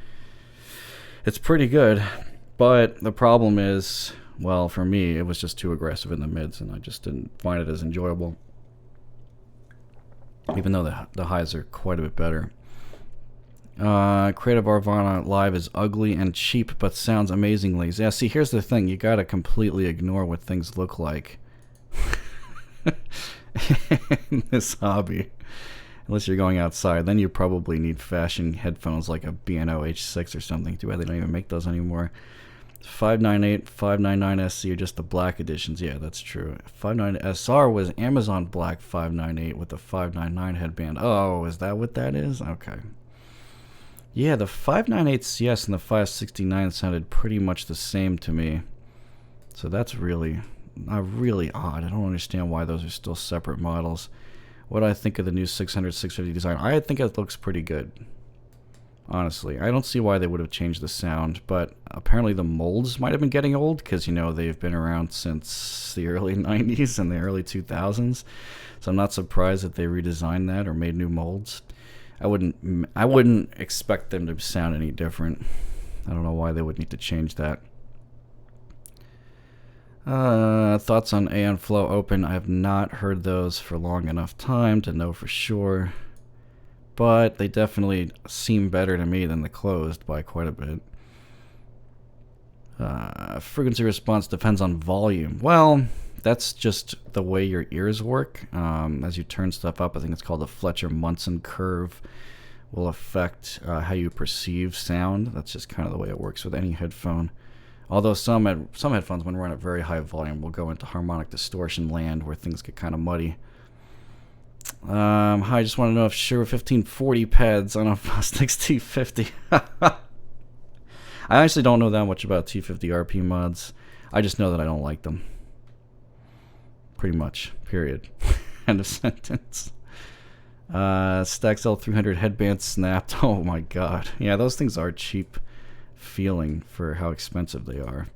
It's pretty good, but the problem is, well, for me, it was just too aggressive in the mids, and I just didn't find it as enjoyable. Even though the highs are quite a bit better. Creative Arvana Live is ugly and cheap, but sounds amazingly. Yeah, see, here's the thing. You gotta completely ignore what things look like in this hobby. Unless you're going outside. Then you probably need fashion headphones like a B&O H6 or something. Too bad they don't even make those anymore. 598, 599 SC are just the black editions. Yeah, that's true. 599 SR was Amazon Black 598 with the 599 headband. Oh, is that what that is? Okay. Yeah, the 598CS and the 569 sounded pretty much the same to me. So that's really odd. I don't understand why those are still separate models. What do I think of the new 600, 650 design? I think it looks pretty good. Honestly, I don't see why they would have changed the sound, but apparently the molds might have been getting old because, you know, they've been around since the early 90s and the early 2000s. So I'm not surprised that they redesigned that or made new molds. I wouldn't expect them to sound any different. I don't know why they would need to change that. Thoughts on Aeon Flow Open? I have not heard those for long enough time to know for sure. But they definitely seem better to me than the closed by quite a bit. Frequency response depends on volume. Well, that's just the way your ears work. As you turn stuff up, I think it's called the Fletcher-Munson curve, will affect how you perceive sound. That's just kind of the way it works with any headphone. Although some headphones, when run at very high volume, will go into harmonic distortion land where things get kind of muddy. Hi, I just want to know if Shure 1540 pads on a Fostix T50. I actually don't know that much about T50 RP mods. I just know that I don't like them. Pretty much. Period. End of sentence. Stax L300 headband snapped. Oh my god. Yeah, those things are cheap feeling for how expensive they are.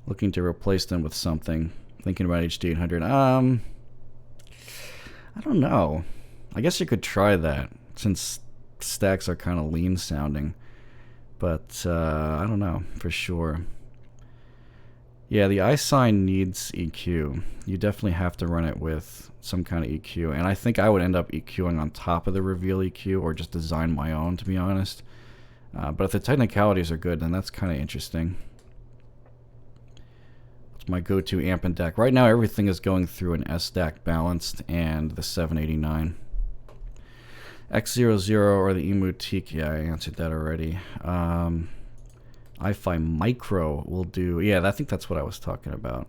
Looking to replace them with something. Thinking about HD 800. I don't know. I guess you could try that since stacks are kind of lean sounding. But I don't know for sure. Yeah, the iSign needs EQ. You definitely have to run it with some kind of EQ. And I think I would end up EQing on top of the Reveal EQ or just design my own, to be honest. But if the technicalities are good, then that's kind of interesting. My go-to amp and DAC. Right now everything is going through an S-DAC balanced and the 789. X00 or the Emutique. Yeah, I answered that already. iFi Micro will do. Yeah, I think that's what I was talking about.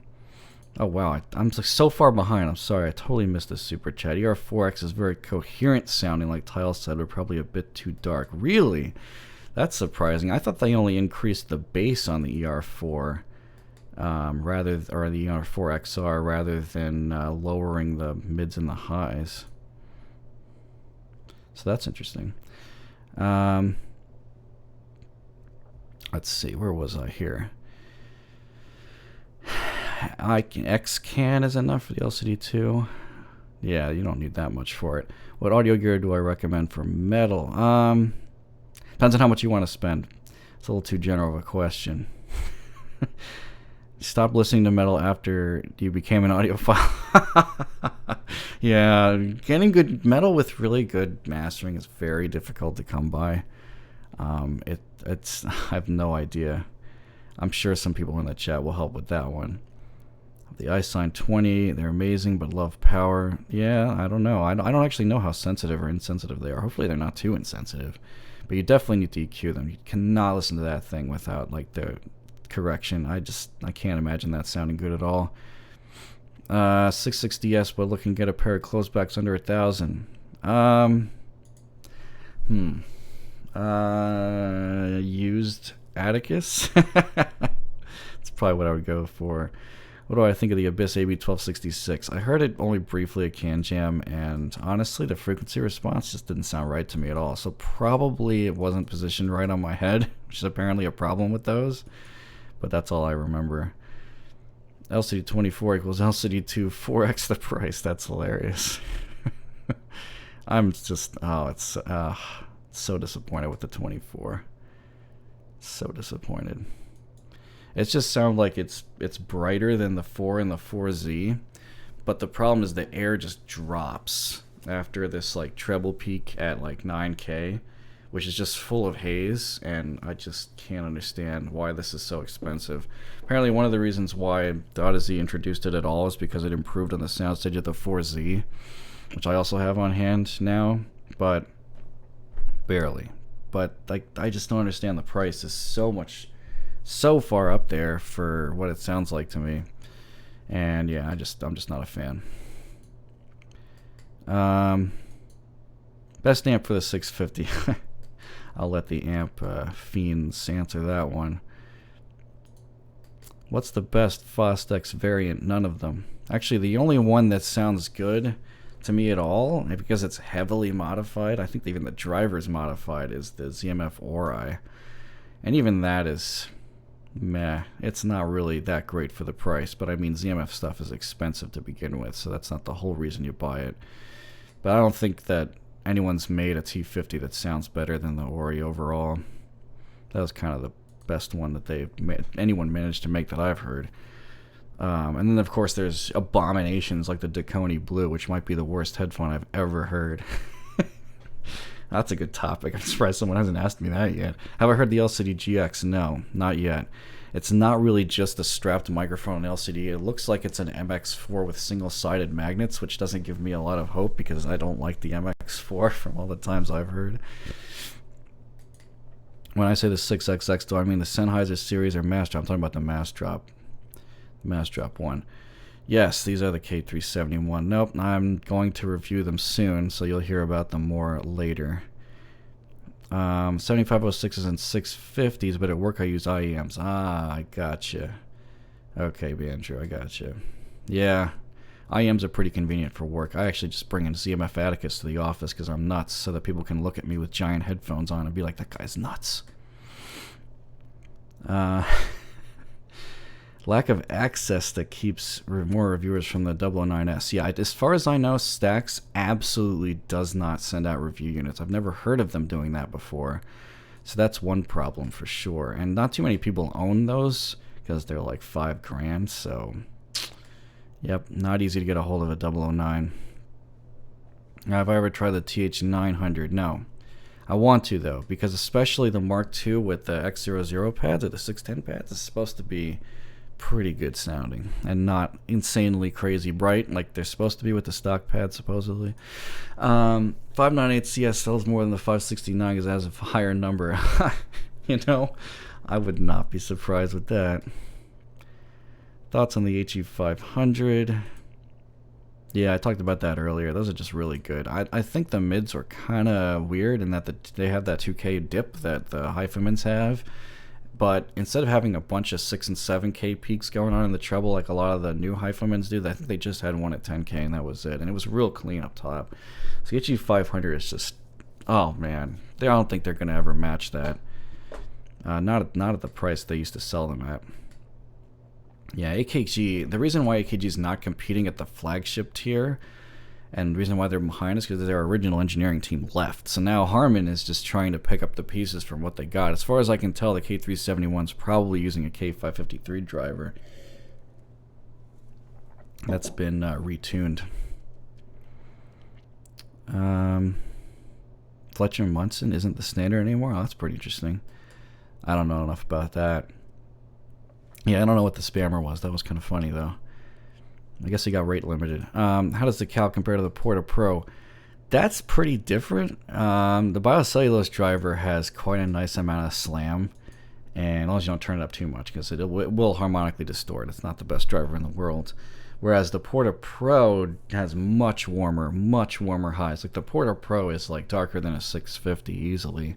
Oh wow, I'm so far behind. I'm sorry, I totally missed the super chat. ER4X is very coherent sounding, like Tile said, but probably a bit too dark. Really? That's surprising. I thought they only increased the bass on the ER4. The ER4XR rather than lowering the mids and the highs. So that's interesting. Let's see, where was I here? X-Can is enough for the LCD2. Yeah, you don't need that much for it. What audio gear do I recommend for metal? Depends on how much you want to spend. It's a little too general of a question. Stop listening to metal after you became an audiophile. Yeah, getting good metal with really good mastering is very difficult to come by. I have no idea. I'm sure some people in the chat will help with that one. The iSign 20, they're amazing, but love power. Yeah, I don't know. I don't actually know how sensitive or insensitive they are. Hopefully they're not too insensitive. But you definitely need to EQ them. You cannot listen to that thing without like the correction. I can't imagine that sounding good at all. 660S, but looking to get a pair of closebacks under 1,000. Used Atticus. That's probably what I would go for. What do I think of the Abyss AB1266? I heard it only briefly at Can Jam, and honestly, the frequency response just didn't sound right to me at all. So probably it wasn't positioned right on my head, which is apparently a problem with those. But that's all I remember. LCD24 equals LCD2 4x the price. That's hilarious. I'm just, it's so disappointed with the 24. So disappointed. It just sounds like it's brighter than the 4 and the 4Z, but the problem is the air just drops after this like treble peak at like 9K, which is just full of haze, and I just can't understand why this is so expensive. Apparently one of the reasons why the Odyssey introduced it at all is because it improved on the soundstage of the 4Z, which I also have on hand now, but barely. But like, I just don't understand the price is so far up there for what it sounds like to me. And yeah, I'm just not a fan. Best amp for the 650. I'll let the amp fiends answer that one. What's the best Fostex variant? None of them. Actually, the only one that sounds good to me at all, because it's heavily modified, I think even the driver's modified, is the ZMF Ori. And even that is meh. It's not really that great for the price, but I mean, ZMF stuff is expensive to begin with, so that's not the whole reason you buy it. But I don't think that anyone's made a T50 that sounds better than the Ori overall. That was kind of the best one that anyone managed to make that I've heard. And then of course there's abominations like the Dakoni Blue, which might be the worst headphone I've ever heard. That's a good topic. I'm surprised someone hasn't asked me that yet. Have I heard the LCD GX? No, not yet. It's not really just a strapped microphone and LCD. It looks like it's an MX4 with single-sided magnets, which doesn't give me a lot of hope because I don't like the MX4 from all the times I've heard. When I say the 6XX, do I mean the Sennheiser series or Mass Drop? I'm talking about the Mass Drop. The Mass Drop one. Yes, these are the K371. Nope, I'm going to review them soon, so you'll hear about them more later. 7506s and 650s, but at work I use IEMs. Ah, I gotcha. Okay, Andrew, I gotcha. Yeah, IEMs are pretty convenient for work. I actually just bring in ZMF Atticus to the office because I'm nuts, so that people can look at me with giant headphones on and be like, that guy's nuts. Lack of access that keeps more reviewers from the 009S. Yeah, as far as I know, Stax absolutely does not send out review units. I've never heard of them doing that before. So that's one problem for sure. And not too many people own those because they're like $5,000. So, yep, not easy to get a hold of a 009. Have I ever tried the TH900? No. I want to, though, because especially the Mark II with the X00 pads or the 610 pads is supposed to be pretty good sounding and not insanely crazy bright like they're supposed to be with the stock pad supposedly. 598 CS sells more than the 569 because it has a higher number. You know, I would not be surprised with that. Thoughts on the HE500? Yeah, I talked about that earlier. Those are just really good. I think the mids were kind of weird in that they have that 2K dip that the Hyphemans have. But instead of having a bunch of 6 and 7K peaks going on in the treble like a lot of the new Hyphemans do, I think they just had one at 10K and that was it. And it was real clean up top. So the HE500 is just, oh man, I don't think they're going to ever match that. Not at the price they used to sell them at. Yeah, AKG, the reason why AKG is not competing at the flagship tier, and the reason why they're behind is because their original engineering team left. So now Harman is just trying to pick up the pieces from what they got. As far as I can tell, the K371's probably using a K553 driver that's been retuned. Fletcher Munson isn't the standard anymore? Oh, that's pretty interesting. I don't know enough about that. Yeah, I don't know what the spammer was. That was kind of funny, though. I guess he got rate limited. How does the Cal compare to the Porta Pro? That's pretty different. The Biocellulose driver has quite a nice amount of slam, and as long as you don't turn it up too much, because it will harmonically distort. It's not the best driver in the world. Whereas the Porta Pro has much warmer highs. Like the Porta Pro is like darker than a 650 easily.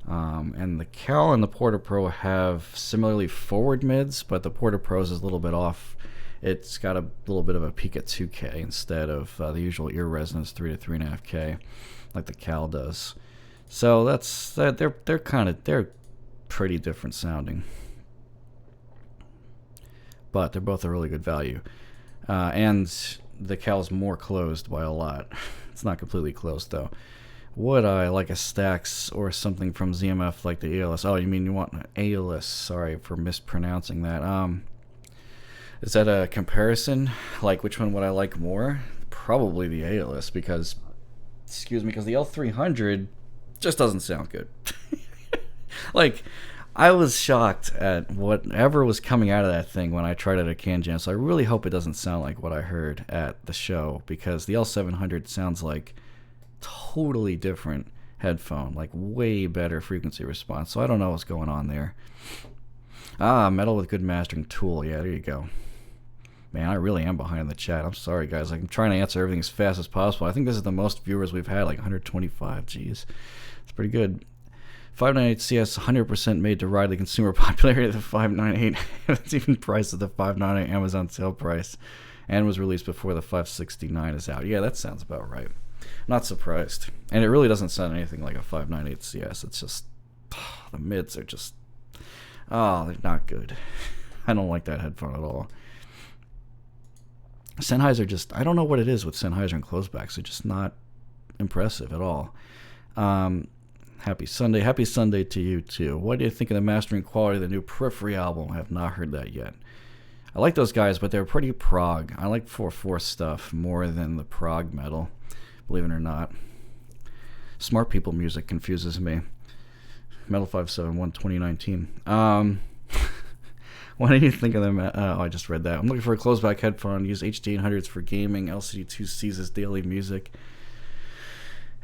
And the Cal and the Porta Pro have similarly forward mids, but the Porta Pro's is a little bit off. It's got a little bit of a peak at 2K instead of the usual ear resonance 3 to 3.5K, like the Cal does. So they're pretty different sounding, but they're both a really good value. And the Cal's more closed by a lot. It's not completely closed though. Would I like a Stax or something from ZMF like the ALS? Oh, you mean you want an ALS? Sorry for mispronouncing that. Is that a comparison? Like, which one would I like more? Probably the ALS because the L300 just doesn't sound good. Like, I was shocked at whatever was coming out of that thing when I tried it at CanJam, so I really hope it doesn't sound like what I heard at the show, because the L700 sounds like totally different headphone, like way better frequency response, so I don't know what's going on there. Metal with good mastering tool. Yeah, there you go. Man, I really am behind in the chat. I'm sorry, guys. I'm trying to answer everything as fast as possible. I think this is the most viewers we've had, like 125. Jeez. It's pretty good. 598CS 100% made to ride the consumer popularity of the 598. It's even priced at the 598 Amazon sale price and was released before the 569 is out. Yeah, that sounds about right. Not surprised. And it really doesn't sound anything like a 598CS. It's just, the mids are just, they're not good. I don't like that headphone at all. Sennheiser just, I don't know what it is with Sennheiser and closebacks. They're just not impressive at all. Happy Sunday. Happy Sunday to you, too. What do you think of the mastering quality of the new Periphery album? I have not heard that yet. I like those guys, but they're pretty prog. I like 4/4 stuff more than the prog metal, believe it or not. Smart People music confuses me. Metal 571 2019. What do you think of them? I just read that. I'm looking for a closeback headphone. Use HD800s for gaming. LCD2Cs as daily music.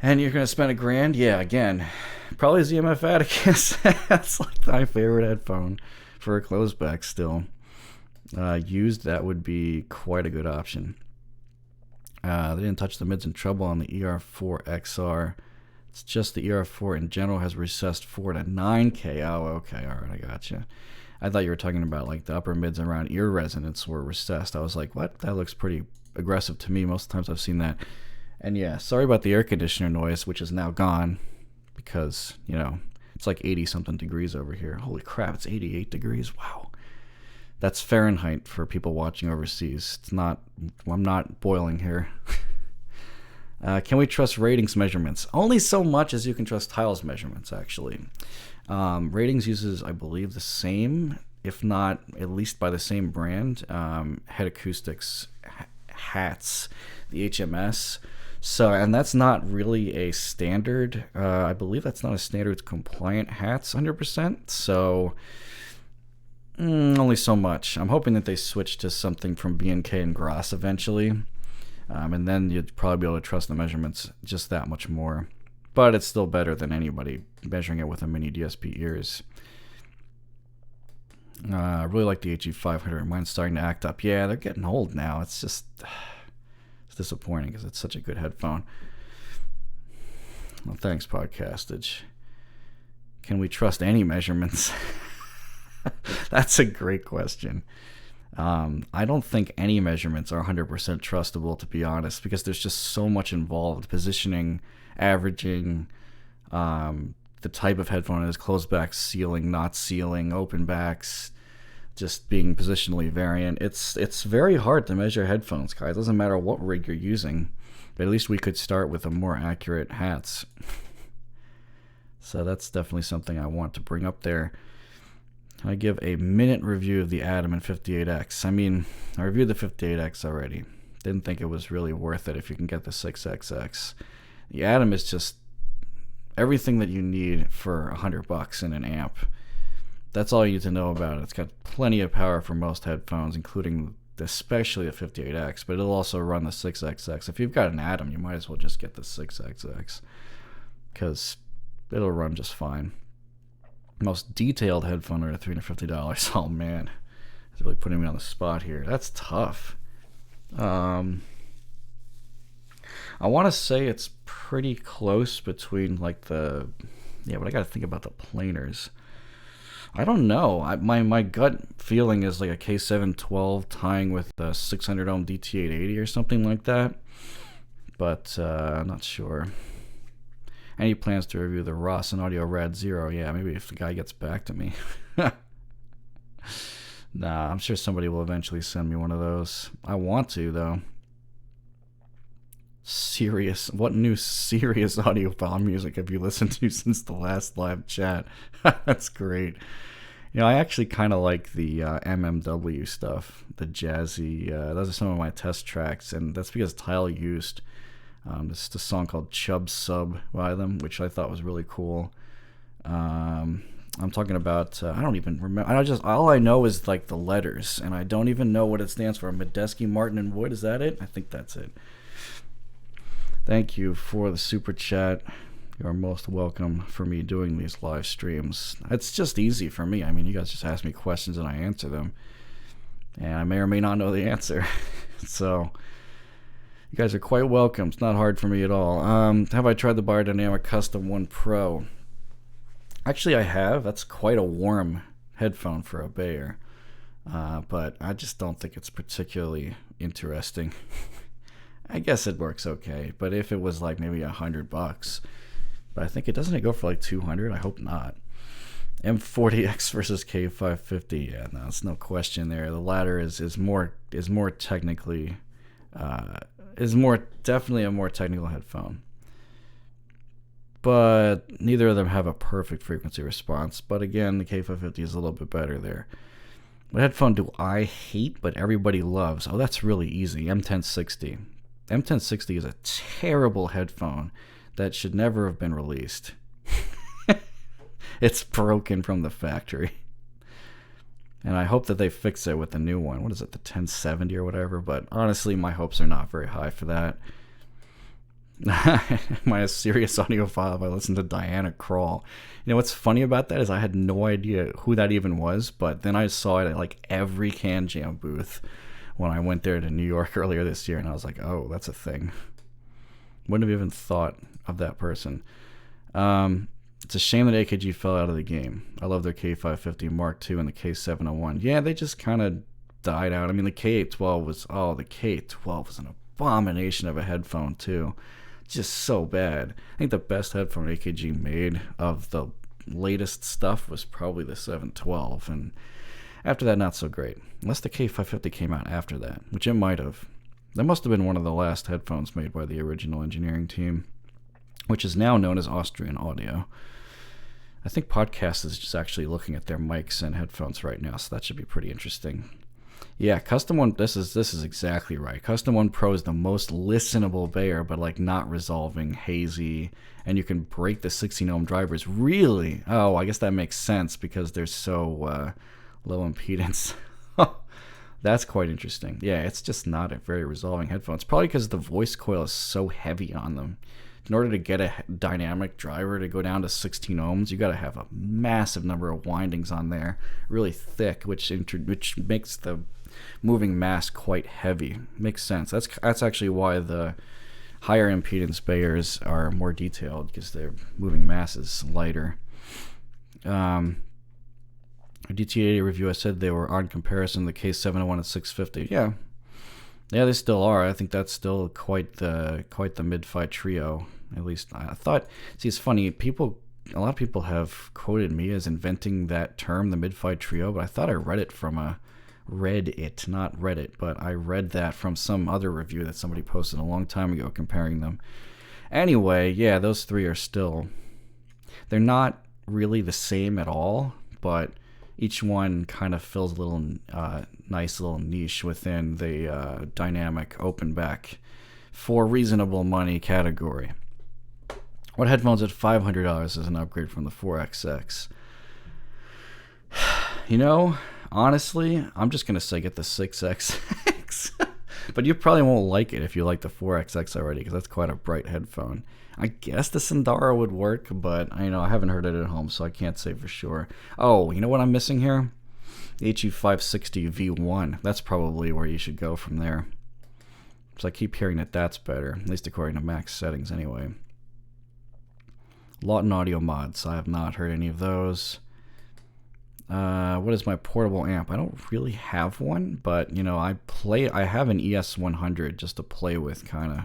And you're going to spend $1,000? Yeah, again, probably ZMF Atticus. That's like my favorite headphone for a closeback still. Used, that would be quite a good option. They didn't touch the mids in trouble on the ER4 XR. It's just the ER4 in general has recessed 4 to 9K. Oh, okay, all right, I gotcha. I thought you were talking about like the upper mids around ear resonance were recessed. I was like, what? That looks pretty aggressive to me. Most of the times I've seen that. And yeah, sorry about the air conditioner noise, which is now gone because, you know, it's like 80-something degrees over here. Holy crap, it's 88 degrees. Wow. That's Fahrenheit for people watching overseas. It's not, I'm not boiling here. Can we trust ratings measurements? Only so much as you can trust Tiles measurements, actually. Ratings uses, I believe, the same, if not at least by the same brand, Head Acoustics hats, the HMS. So, and that's not really a standard. I believe that's not a standards compliant hats 100%. So, only so much. I'm hoping that they switch to something from B&K and Gross eventually. And then you'd probably be able to trust the measurements just that much more. But it's still better than anybody measuring it with a mini DSP ears. I really like the HE500. Mine's starting to act up. Yeah, they're getting old now. It's just, it's disappointing because it's such a good headphone. Well, thanks, Podcastage. Can we trust any measurements? That's a great question. I don't think any measurements are 100% trustable, to be honest, because there's just so much involved. Positioning, averaging, the type of headphone it is, closed backs, sealing, not sealing, open backs, just being positionally variant. It's very hard to measure headphones, guys. It doesn't matter what rig you're using, but at least we could start with a more accurate hats. So that's definitely something I want to bring up there. I give a minute review of the Atom and 58X. I mean, I reviewed the 58X already. Didn't think it was really worth it if you can get the 6XX. The Atom is just everything that you need for $100 in an amp. That's all you need to know about it. It's got plenty of power for most headphones, including especially the 58X, but it'll also run the 6XX. If you've got an Atom, you might as well just get the 6XX because it'll run just fine. Most detailed headphone are $350. Oh man, it's really putting me on the spot here. That's tough. I want to say it's pretty close between like the, yeah, but I got to think about the planers. I don't know. My gut feeling is like a K712 tying with a 600 ohm DT880 or something like that, but I'm not sure. Any plans to review the Ross and Audio Rad Zero? Yeah, maybe if the guy gets back to me. Nah, I'm sure somebody will eventually send me one of those. I want to, though. Serious. What new serious audiophile music have you listened to since the last live chat? That's great. You know, I actually kind of like the MMW stuff, the jazzy. Those are some of my test tracks, and that's because Tile used this is a song called Chub Sub by them, which I thought was really cool. I'm talking about, I don't even remember. All I know is like the letters, and I don't even know what it stands for. Medeski, Martin, and Wood. Is that it? I think that's it. Thank you for the super chat. You are most welcome for me doing these live streams. It's just easy for me. I mean, you guys just ask me questions and I answer them. And I may or may not know the answer. So, you guys are quite welcome. It's not hard for me at all. Have I tried the Biodynamic Custom 1 Pro? Actually, I have. That's quite a warm headphone for a Bayer. But I just don't think it's particularly interesting. I guess it works okay, but if it was like maybe $100, but I think it doesn't go for like 200. I hope not. M40X versus K550. Yeah, no, it's no question there. The latter is more technically definitely a more technical headphone. But neither of them have a perfect frequency response. But again, the K550 is a little bit better there. What headphone do I hate but everybody loves? Oh, that's really easy. M1060. M1060 is a terrible headphone that should never have been released. It's broken from the factory. And I hope that they fix it with the new one. What is it, the 1070 or whatever? But honestly, my hopes are not very high for that. Am I a serious audiophile if I listen to Diana Krall? You know what's funny about that is I had no idea who that even was, but then I saw it at like every Can Jam booth when I went there to New York earlier this year, and I was like, oh, that's a thing. Wouldn't have even thought of that person. It's a shame that AKG fell out of the game. I love their K550 Mark II and the K701. Yeah, they just kind of died out. I mean, the K812 was an abomination of a headphone too. Just so bad. I think the best headphone AKG made of the latest stuff was probably the 712, and after that, not so great. Unless the K550 came out after that, which it might have. That must have been one of the last headphones made by the original engineering team, which is now known as Austrian Audio. I think Podcast is just actually looking at their mics and headphones right now, so that should be pretty interesting. Yeah, Custom One, this is exactly right. Custom One Pro is the most listenable Bayer, but like not resolving, hazy, and you can break the 16 ohm drivers. Really? Oh, I guess that makes sense because they're so low impedance. That's quite interesting. Yeah, it's just not a very resolving headphone. It's probably because the voice coil is so heavy on them. In order to get a dynamic driver to go down to 16 ohms, you got to have a massive number of windings on there, really thick, which makes the moving mass quite heavy. Makes sense. That's actually why the higher impedance Bayers are more detailed, because their moving mass is lighter. A DT80 review, I said they were on comparison to the K701 and 650. Yeah, they still are. I think that's still quite the mid-fight trio. At least I thought. See, it's funny. A lot of people have quoted me as inventing that term, the mid-fight trio, but I thought I read it, not Reddit, but I read that from some other review that somebody posted a long time ago comparing them. Anyway, yeah, those three are still. They're not really the same at all, but each one kind of fills a little nice little niche within the dynamic open back for reasonable money category. What headphones at $500 is an upgrade from the 4XX? You know, honestly, I'm just going to say get the 6XX. But you probably won't like it if you like the 4XX already, because that's quite a bright headphone. I guess the Sandara would work, but I haven't heard it at home, so I can't say for sure. Oh, you know what I'm missing here? The HE560 V1. That's probably where you should go from there. So I keep hearing that that's better, at least according to max settings anyway. Lawton Audio Mods. I have not heard any of those. What is my portable amp? I don't really have one, but I have an ES100 just to play with, kind of.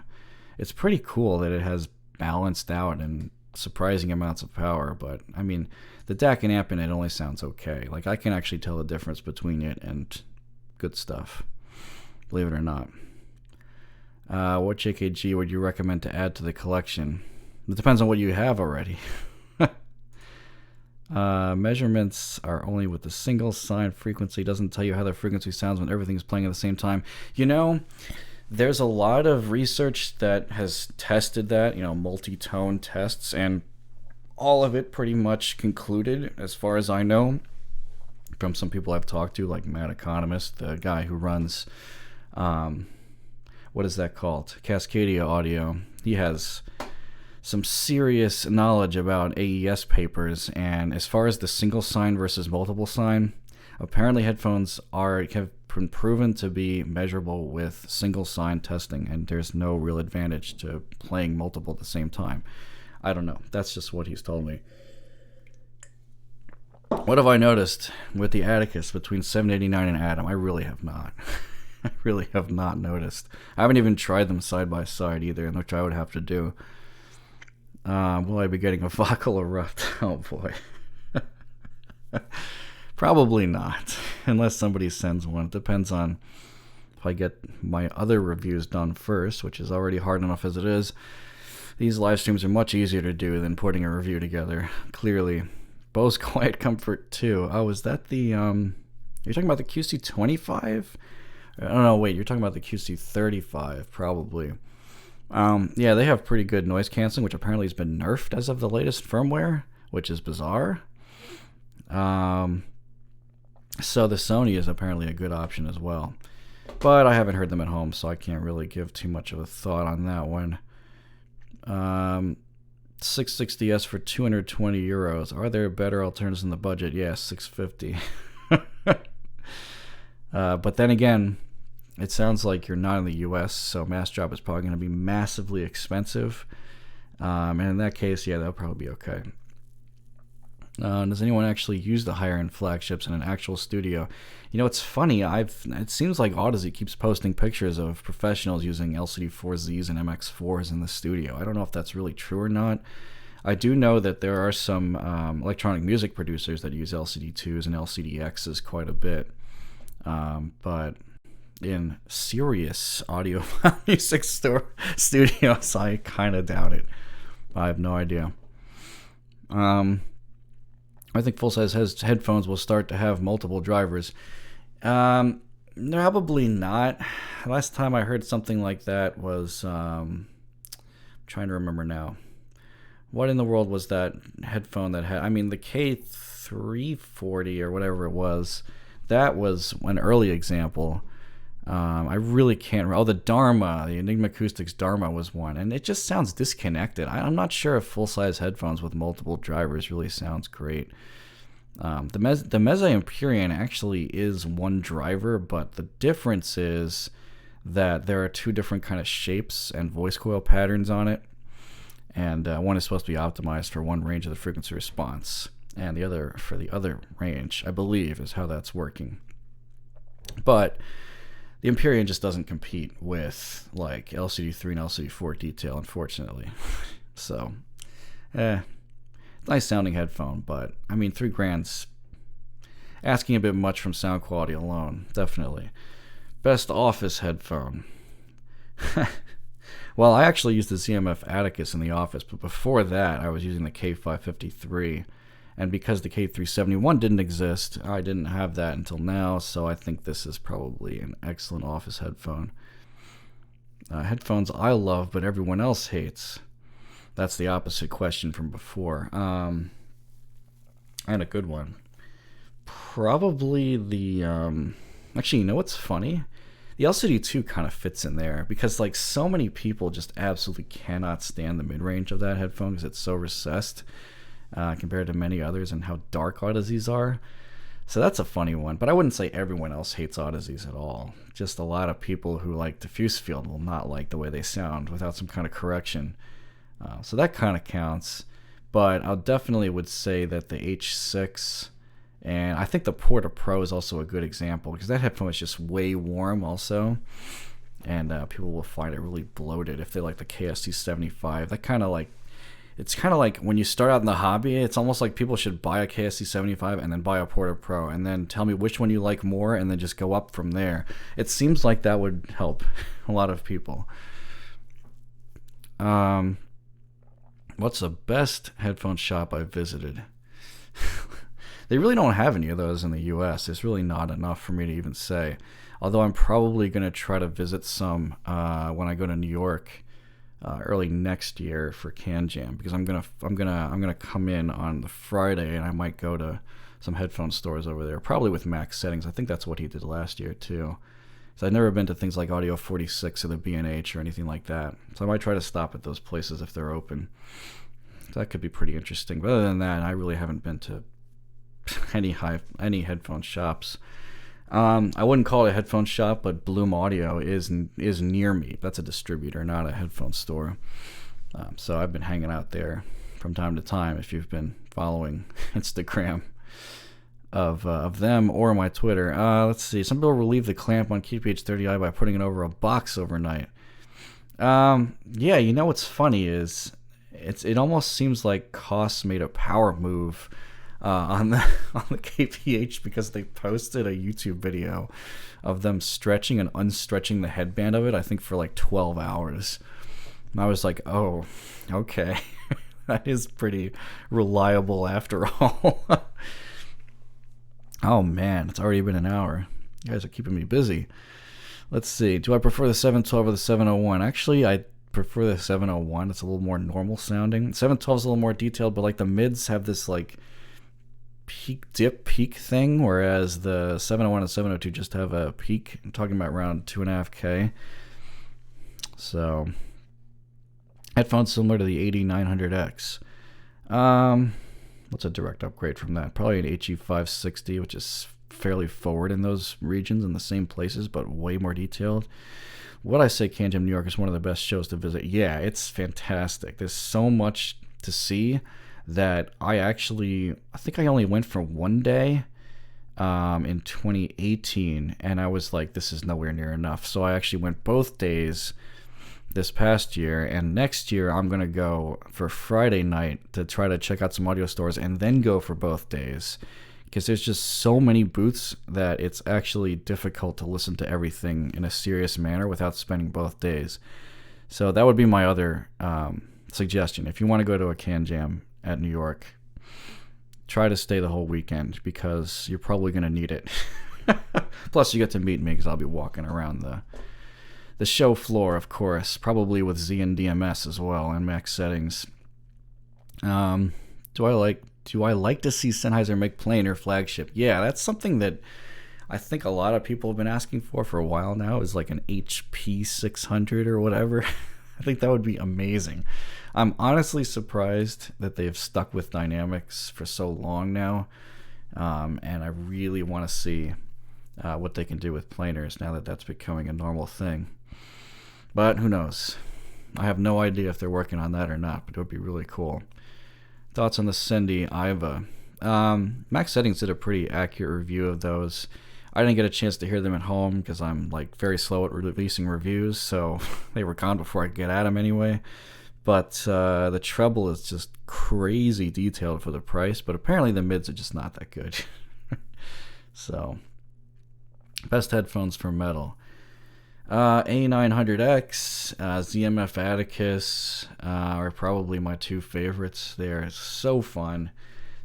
It's pretty cool that it has balanced out and surprising amounts of power, but I mean, the DAC and amp in it only sounds okay. Like, I can actually tell the difference between it and good stuff, believe it or not. What JKG would you recommend to add to the collection? It depends on what you have already. Measurements are only with the single sign frequency. Doesn't tell you how the frequency sounds when everything's playing at the same time. There's a lot of research that has tested that, multi-tone tests, and all of it pretty much concluded, as far as I know, from some people I've talked to, like Mad Economist, the guy who runs, what is that called? Cascadia Audio. He has some serious knowledge about AES papers, and as far as the single sign versus multiple sign, apparently headphones have been proven to be measurable with single sign testing, and there's no real advantage to playing multiple at the same time. I don't know. That's just what he's told me. What have I noticed with the Atticus between 789 and Atom? I really have not. I really have not noticed. I haven't even tried them side by side either, which I would have to do. Will I be getting a vocal erupt? Oh boy. Probably not, unless somebody sends one. It depends on if I get my other reviews done first, which is already hard enough as it is. These live streams are much easier to do than putting a review together, clearly. Bose Quiet Comfort 2. Oh, is that the, you're talking about the QC25? I don't know, wait, you're talking about the QC35, probably. Yeah, they have pretty good noise canceling, which apparently has been nerfed as of the latest firmware, which is bizarre. So the Sony is apparently a good option as well. But I haven't heard them at home, so I can't really give too much of a thought on that one. 660S for 220 euros. Are there better alternatives in the budget? Yes, 650. But then again, it sounds like you're not in the US, so mass drop is probably going to be massively expensive. And in that case, yeah, that'll probably be okay. Does anyone actually use the higher-end flagships in an actual studio? You know, it's funny. It seems like Odyssey keeps posting pictures of professionals using LCD4Zs and MX4s in the studio. I don't know if that's really true or not. I do know that there are some electronic music producers that use LCD2s and LCDXs quite a bit. But in serious audio music studios, I kind of doubt it. I have no idea. I think full-size headphones will start to have multiple drivers. Probably not. Last time I heard something like that was... I'm trying to remember now. What in the world was that headphone that had... I mean, the K340 or whatever it was, that was an early example. I really can't remember. Oh, the Dharma, the Enigma Acoustics Dharma was one, and it just sounds disconnected. I'm not sure if full-size headphones with multiple drivers really sounds great. The Meze Empyrean actually is one driver, but the difference is that there are two different kind of shapes and voice coil patterns on it, and one is supposed to be optimized for one range of the frequency response, and the other for the other range, I believe, is how that's working. But the Empyrean just doesn't compete with like LCD3 and LCD4 detail, unfortunately. So, nice sounding headphone, but I mean, $3,000's asking a bit much from sound quality alone, definitely. Best office headphone. Well, I actually used the ZMF Atticus in the office, but before that, I was using the K553. And because the K371 didn't exist, I didn't have that until now, so I think this is probably an excellent office headphone. Headphones I love, but everyone else hates. That's the opposite question from before. And a good one. Probably the... Actually, you know what's funny? The LCD2 kind of fits in there, because like so many people just absolutely cannot stand the mid-range of that headphone because it's so recessed. Compared to many others and how dark Odysseys are. So that's a funny one, but I wouldn't say everyone else hates Odysseys at all. Just a lot of people who like diffuse field will not like the way they sound without some kind of correction. So that kind of counts, but I definitely would say that the H6, and I think the Porta Pro is also a good example, because that headphone is just way warm also, and people will find it really bloated if they like the KST75. That kind of like, it's kind of like when you start out in the hobby, it's almost like people should buy a KST75 and then buy a Porta Pro and then tell me which one you like more and then just go up from there. It seems like that would help a lot of people. What's the best headphone shop I've visited? They really don't have any of those in the US. It's really not enough for me to even say. Although I'm probably going to try to visit some when I go to New York. Early next year for CanJam, because I'm gonna come in on the Friday, and I might go to some headphone stores over there, probably with max settings. I think that's what he did last year too. So I've never been to things like Audio 46 or the B&H or anything like that. So I might try to stop at those places if they're open. So that could be pretty interesting. But other than that, I really haven't been to any headphone shops. I wouldn't call it a headphone shop, but Bloom Audio is near me. That's a distributor, not a headphone store. So I've been hanging out there from time to time if you've been following Instagram. of them or my Twitter. Let's see. Some people relieve the clamp on KPH30i by putting it over a box overnight. Yeah, you know what's funny is it almost seems like Koss made a power move on the KPH, because they posted a YouTube video of them stretching and unstretching the headband of it, I think for like 12 hours. And I was like, oh, okay. That is pretty reliable after all. Oh man, it's already been an hour. You guys are keeping me busy. Let's see. Do I prefer the 712 or the 701? Actually, I prefer the 701. It's a little more normal sounding. 712 is a little more detailed, but like the mids have this like peak thing, whereas the 701 and 702 just have a peak. I'm talking about around 2.5K. So, headphones similar to the 8900X. What's a direct upgrade from that? Probably an HE560, which is fairly forward in those regions in the same places, but way more detailed. What I say, Can Jam New York is one of the best shows to visit. Yeah, it's fantastic. There's so much to see that I think I only went for one day in 2018, and I was like, this is nowhere near enough. So I actually went both days this past year, and next year I'm going to go for Friday night to try to check out some audio stores and then go for both days, because there's just so many booths that it's actually difficult to listen to everything in a serious manner without spending both days. So that would be my other suggestion. If you want to go to a Can Jam at New York, try to stay the whole weekend, because you're probably going to need it. Plus you get to meet me, because I'll be walking around the show floor, of course, probably with Z and DMS as well, and max settings. Do I like to see Sennheiser make planar flagship? Yeah, that's something that I think a lot of people have been asking for a while now, is like an HP 600 or whatever. I think that would be amazing. I'm honestly surprised that they've stuck with dynamics for so long now, and I really want to see what they can do with planars now that that's becoming a normal thing. But who knows? I have no idea if they're working on that or not, but it would be really cool. Thoughts on the Sendy Iva? Max Settings did a pretty accurate review of those. I didn't get a chance to hear them at home because I'm like very slow at releasing reviews, so they were gone before I could get at them anyway. But the treble is just crazy detailed for the price, but apparently the mids are just not that good. So, best headphones for metal. A900X, ZMF Atticus are probably my two favorites. They're so fun.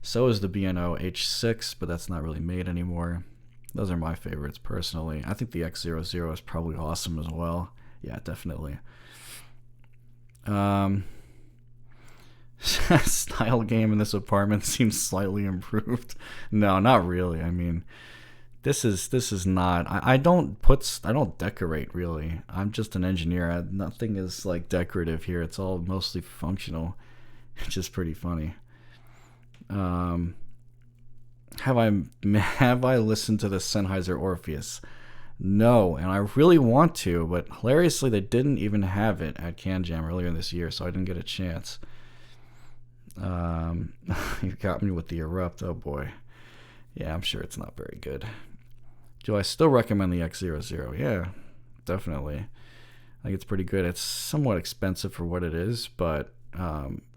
So is the B&O H6, but that's not really made anymore. Those are my favorites personally. I think the X00 is probably awesome as well. Yeah, definitely. Style game in this apartment seems slightly improved. No, not really. I mean, This is not. I don't decorate really. I'm just an engineer. Nothing is like decorative here. It's all mostly functional, which is pretty funny. Have I listened to the Sennheiser Orpheus? No, and I really want to, but hilariously they didn't even have it at Can Jam earlier this year, so I didn't get a chance. You got me with the Erupt. Oh boy. Yeah, I'm sure it's not very good. Do I still recommend the X00? Yeah, definitely. I think it's pretty good. It's somewhat expensive for what it is, but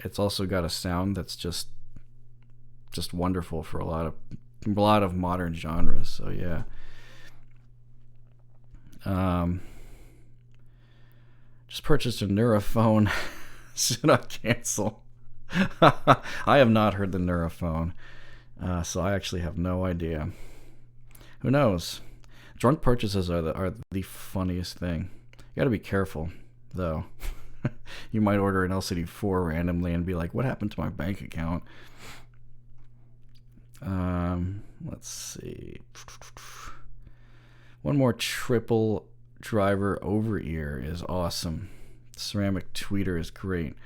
it's also got a sound that's just wonderful for a lot of modern genres. So yeah. Just purchased a Neurophone. Should I cancel? I have not heard the Neurophone, so I actually have no idea. Who knows? Drunk purchases are the funniest thing. You gotta be careful, though. You might order an LCD4 randomly and be like, what happened to my bank account? Let's see. One more triple driver over ear is awesome. Ceramic tweeter is great.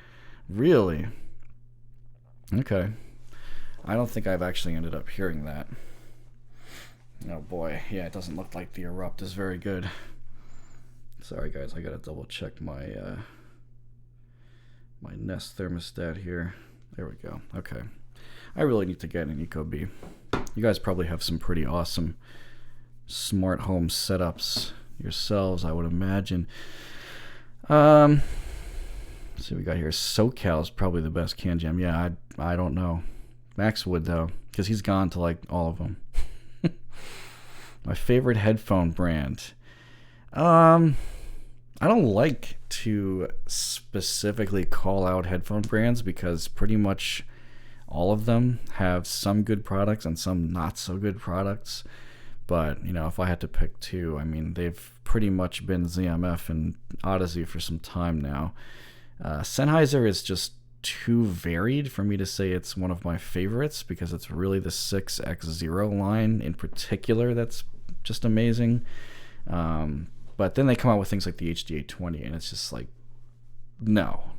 Really? Okay. I don't think I've actually ended up hearing that. Oh boy, yeah, it doesn't look like the Erupt is very good. Sorry guys, I gotta double check my my Nest thermostat here. There we go. Okay. I really need to get an Ecobee. You guys probably have some pretty awesome smart home setups yourselves, I would imagine. Let's see what we got here. SoCal is probably the best can jam. Yeah, I don't know. Max would, though, because he's gone to like all of them. My favorite headphone brand. I don't like to specifically call out headphone brands because pretty much all of them have some good products and some not so good products. But, you know, if I had to pick two, I mean, they've pretty much been ZMF and Odyssey for some time now. Sennheiser is just too varied for me to say it's one of my favorites because it's really the 6X0 line in particular that's just amazing. But then they come out with things like the HD820, and it's just like, no.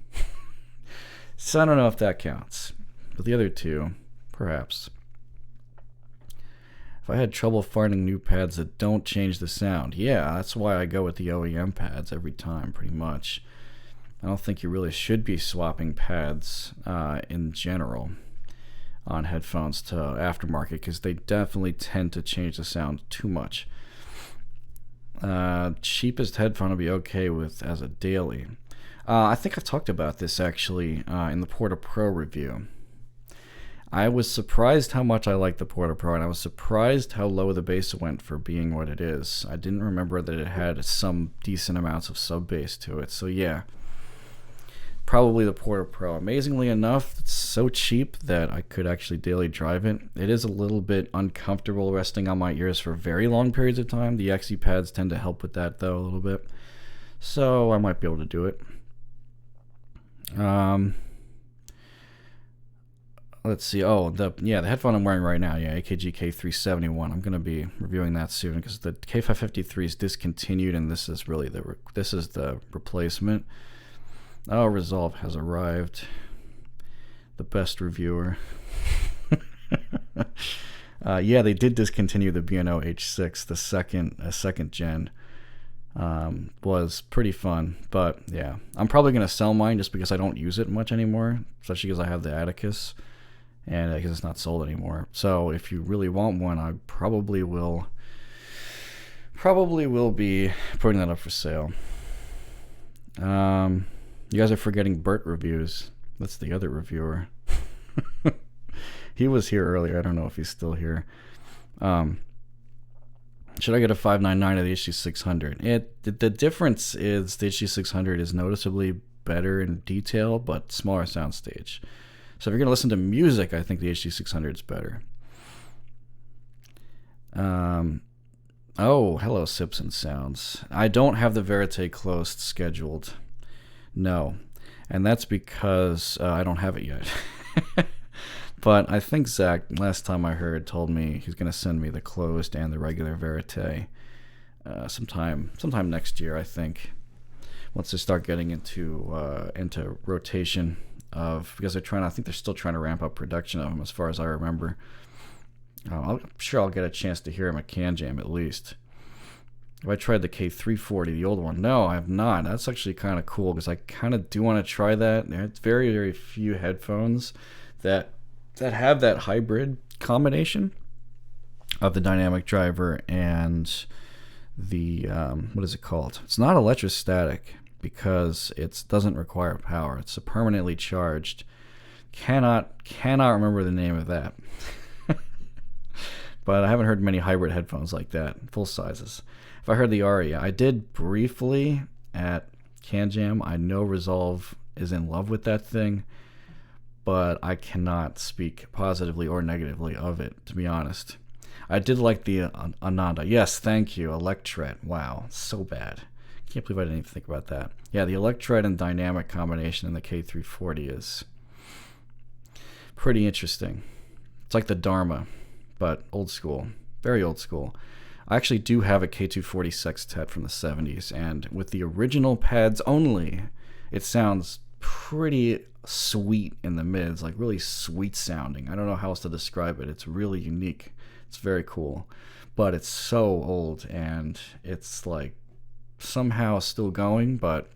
So I don't know if that counts. But the other two, perhaps. If I had trouble finding new pads that don't change the sound, yeah, that's why I go with the OEM pads every time, pretty much. I don't think you really should be swapping pads in general on headphones to aftermarket because they definitely tend to change the sound too much. Cheapest headphone I'll be okay with as a daily. I think I've talked about this actually in the Porta Pro review. I was surprised how much I liked the Porta Pro, and I was surprised how low the bass went for being what it is. I didn't remember that it had some decent amounts of sub bass to it, so yeah. Probably the Porta Pro. Amazingly enough, it's so cheap that I could actually daily drive it. It is a little bit uncomfortable resting on my ears for very long periods of time. The XE pads tend to help with that, though, a little bit. So I might be able to do it. Let's see. Oh, the headphone I'm wearing right now, AKG K371. I'm going to be reviewing that soon because the K553 is discontinued, and this is really the replacement. Oh, Resolve has arrived. The best reviewer. Yeah, they did discontinue the B&O H6. The second gen was pretty fun, but yeah, I'm probably gonna sell mine just because I don't use it much anymore, especially because I have the Atticus, and because it's not sold anymore. So if you really want one, I probably will be putting that up for sale. You guys are forgetting Bert reviews. That's the other reviewer. He was here earlier. I don't know if he's still here. Should I get a 599 or the HD600? The difference is the HD600 is noticeably better in detail, but smaller soundstage. So if you're going to listen to music, I think the HD600 is better. Oh, hello, Sips and Sounds. I don't have the Verite Closed scheduled. No, and that's because I don't have it yet. But I think Zach, last time I heard, told me he's going to send me the closed and the regular Verite sometime next year, I think. Once they start getting into rotation because I think they're still trying to ramp up production of them, as far as I remember. I'm sure I'll get a chance to hear them at Can Jam at least. Have I tried the K340, the old one? No, I have not. That's actually kind of cool because I kind of do want to try that. It's very, very few headphones that have that hybrid combination of the dynamic driver and the, what is it called? It's not electrostatic because it doesn't require power. It's a permanently charged. Cannot remember the name of that. But I haven't heard many hybrid headphones like that, full sizes. If I heard the Aria, I did briefly at Can Jam. I know Resolve is in love with that thing, but I cannot speak positively or negatively of it, to be honest. I did like the Ananda. Yes, thank you. Electret. Wow, so bad. Can't believe I didn't even think about that. Yeah, the Electret and dynamic combination in the K340 is pretty interesting. It's like the Dharma, but old school. Very old school. I actually do have a K240 Sextet from the 70s, and with the original pads only, it sounds pretty sweet in the mids, like really sweet sounding. I don't know how else to describe it. It's really unique. It's very cool, but it's so old, and it's like somehow still going, but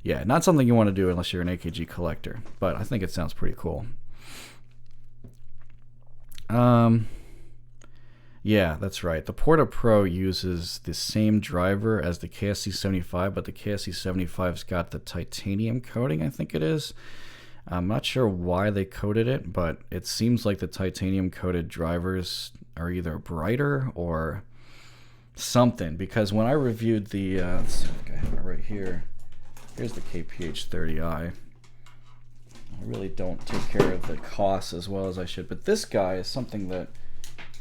yeah, not something you want to do unless you're an AKG collector, but I think it sounds pretty cool. Yeah, that's right. The Porta Pro uses the same driver as the KSC75, but the KSC75's got the titanium coating, I think it is. I'm not sure why they coated it, but it seems like the titanium coated drivers are either brighter or something, because when I reviewed the let's see if I have it right here. Here's the KPH30i. I really don't take care of the costs as well as I should, but this guy is something that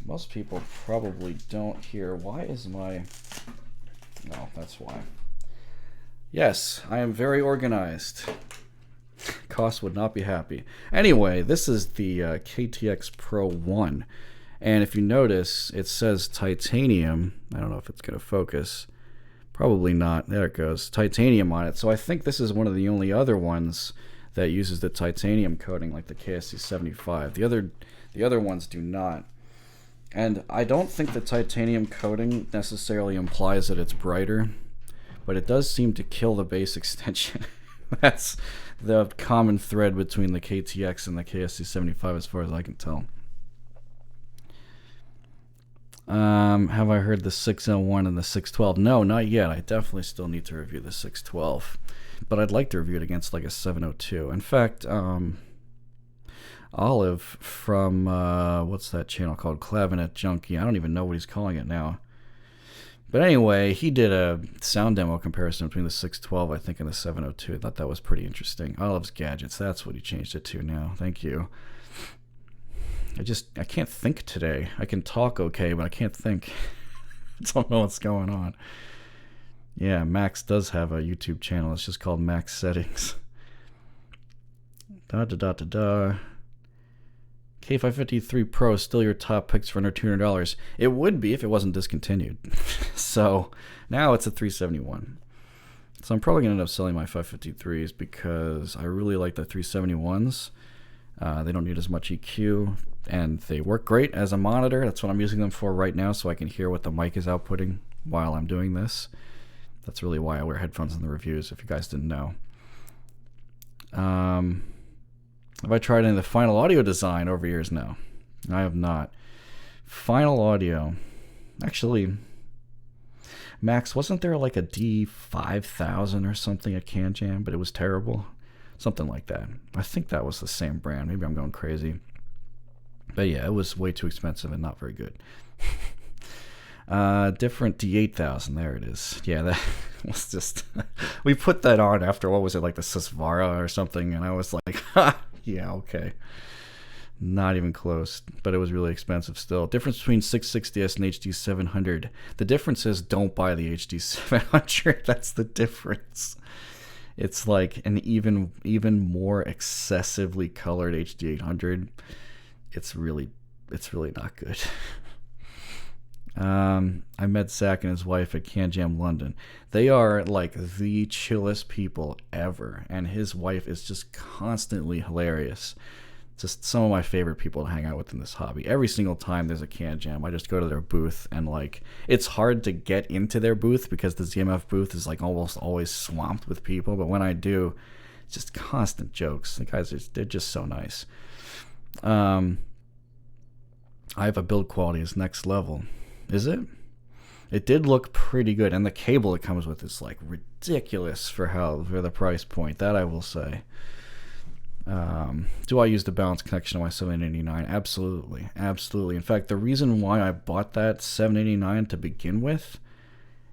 most people probably don't hear. Why is my... No, that's why. Yes, I am very organized. Cost would not be happy. Anyway, this is the KTX Pro 1. And if you notice, it says titanium. I don't know if it's going to focus. Probably not. There it goes. Titanium on it. So I think this is one of the only other ones that uses the titanium coating like the KSC75. The other ones do not. And I don't think the titanium coating necessarily implies that it's brighter, but it does seem to kill the bass extension. That's the common thread between the KTX and the KSC75 as far as I can tell. Have I heard the 601 and the 612? No, not yet. I definitely still need to review the 612. But I'd like to review it against like a 702. In fact, Olive from, what's that channel called? Clavinet Junkie. I don't even know what he's calling it now. But anyway, he did a sound demo comparison between the 612, I think, and the 702. I thought that was pretty interesting. Olive's Gadgets, that's what he changed it to now. Thank you. I can't think today. I can talk okay, but I can't think. I don't know what's going on. Yeah, Max does have a YouTube channel. It's just called Max Settings. K553 Pro is still your top picks for under $200. It would be if it wasn't discontinued. So now it's a 371. So I'm probably going to end up selling my 553s because I really like the 371s. They don't need as much EQ, and they work great as a monitor. That's what I'm using them for right now, so I can hear what the mic is outputting while I'm doing this. That's really why I wear headphones in the reviews, if you guys didn't know. Have I tried any of the Final Audio design over years? No, I have not. Final Audio. Actually, Max, wasn't there like a D5000 or something at CanJam, but it was terrible? Something like that. I think that was the same brand. Maybe I'm going crazy. But yeah, it was way too expensive and not very good. Different D8000. There it is. Yeah, that was just... we put that on after, what was it, like the Susvara or something, and I was like, ha! Yeah, okay. Not even close, but it was really expensive still. Difference between 660S and HD700. The difference is don't buy the HD700. That's the difference. It's like an even more excessively colored HD800. It's really not good. I met Zach and his wife at CanJam London. They are like the chillest people ever, and his wife is just constantly hilarious. Just some of my favorite people to hang out with in this hobby. Every single time there's a CanJam, I just go to their booth, and like it's hard to get into their booth because the ZMF booth is like almost always swamped with people. But when I do, it's just constant jokes. The guys they're just so nice. I have a build quality is next level. Is it? It did look pretty good, and the cable it comes with is like ridiculous for the price point. That I will say. Do I use the balanced connection on my 789? Absolutely, absolutely. In fact, the reason why I bought that 789 to begin with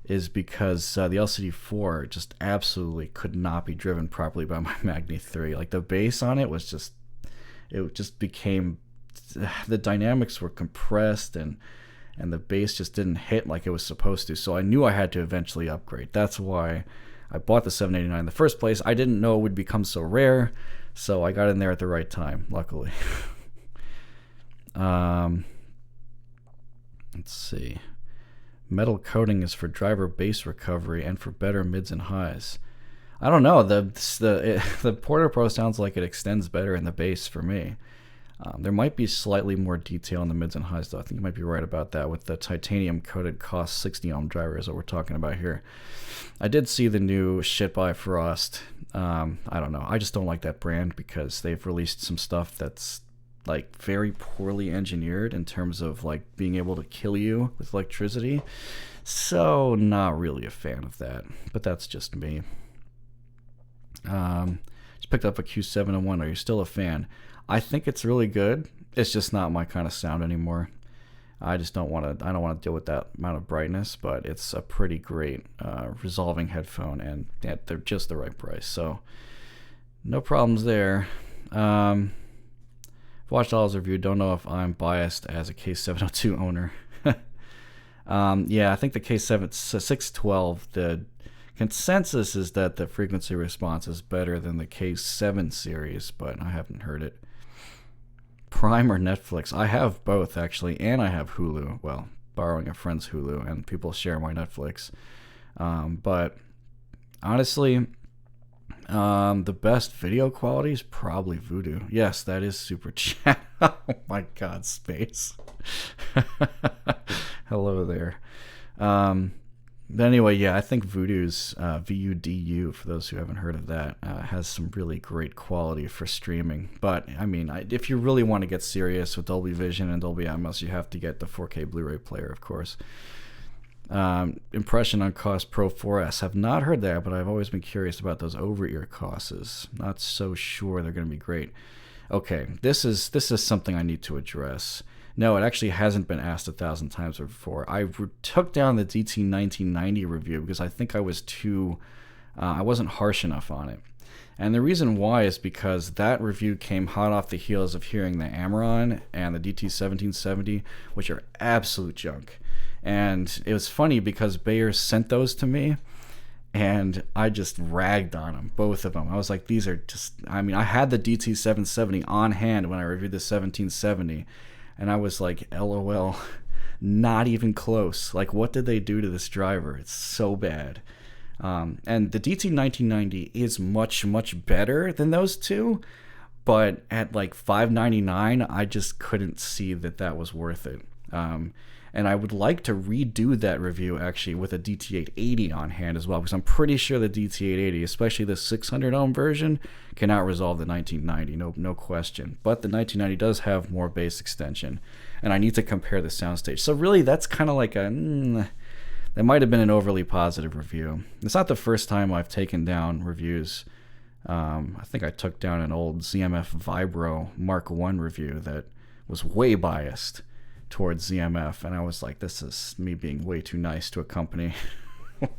is because the LCD4 just absolutely could not be driven properly by my Magni 3. Like the bass on it was just, it just became, the dynamics were compressed and the bass just didn't hit like it was supposed to. So I knew I had to eventually upgrade. That's why I bought the 789 in the first place. I didn't know it would become so rare, so I got in there at the right time, luckily. Let's see. Metal coating is for driver bass recovery and for better mids and highs. I don't know. The Porta Pro sounds like it extends better in the bass for me. There might be slightly more detail in the mids and highs, though. I think you might be right about that with the titanium coated COS 60 ohm drivers that we're talking about here. I did see the new Shit by Frost. I don't know. I just don't like that brand because they've released some stuff that's like very poorly engineered in terms of like being able to kill you with electricity. So not really a fan of that, but that's just me. Just picked up a Q701. Are you still a fan? I think it's really good. It's just not my kind of sound anymore. I just don't want to. I don't want to deal with that amount of brightness. But it's a pretty great resolving headphone, and they're just the right price. So no problems there. Watched all his review. Don't know if I'm biased as a K702 owner. Yeah, I think the K612. The consensus is that the frequency response is better than the K7 series, but I haven't heard it. Prime or Netflix? I have both, actually, and I have Hulu. Well, borrowing a friend's Hulu, and people share my Netflix. But honestly, the best video quality is probably Voodoo. Yes, that is super chat. Oh my god, Space. Hello there. But anyway, yeah, I think Voodoo's VUDU, for those who haven't heard of that, has some really great quality for streaming. But, I mean, if you really want to get serious with Dolby Vision and Dolby Atmos, you have to get the 4K Blu-ray player, of course. Impression on Cost Pro 4S. Have not heard that, but I've always been curious about those over-ear costs. Not so sure they're going to be great. Okay, this is something I need to address. No, it actually hasn't been asked 1,000 times before. I took down the DT 1990 review because I think I was I wasn't harsh enough on it. And the reason why is because that review came hot off the heels of hearing the Amaron and the DT 1770, which are absolute junk. And it was funny because Bayer sent those to me, and I just ragged on them, both of them. I was like, these are just, I mean, I had the DT 770 on hand when I reviewed the 1770, and I was like, LOL, not even close. Like, what did they do to this driver? It's so bad. And the DT 1990 is much, much better than those two, but at like $599, I just couldn't see that was worth it. And I would like to redo that review actually with a DT880 on hand as well, because I'm pretty sure the DT880, especially the 600 ohm version, can outresolve the 1990, no question. But the 1990 does have more bass extension, and I need to compare the soundstage. So really, that's kind of like that might have been an overly positive review. It's not the first time I've taken down reviews. I think I took down an old ZMF Vibro Mark I review that was way biased towards ZMF, and I was like, this is me being way too nice to a company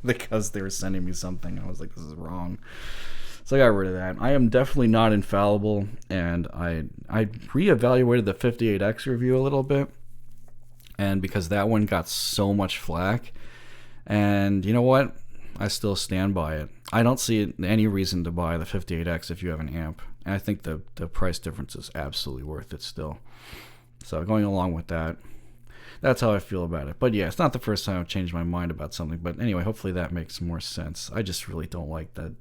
because they were sending me something. I was like, this is wrong. So I got rid of that. I am definitely not infallible, and I reevaluated the 58X review a little bit, and because that one got so much flack, and you know what? I still stand by it. I don't see any reason to buy the 58X if you have an amp, and I think the price difference is absolutely worth it still. So going along with that, that's how I feel about it. But yeah, it's not the first time I've changed my mind about something. But anyway, hopefully that makes more sense. I just really don't like that.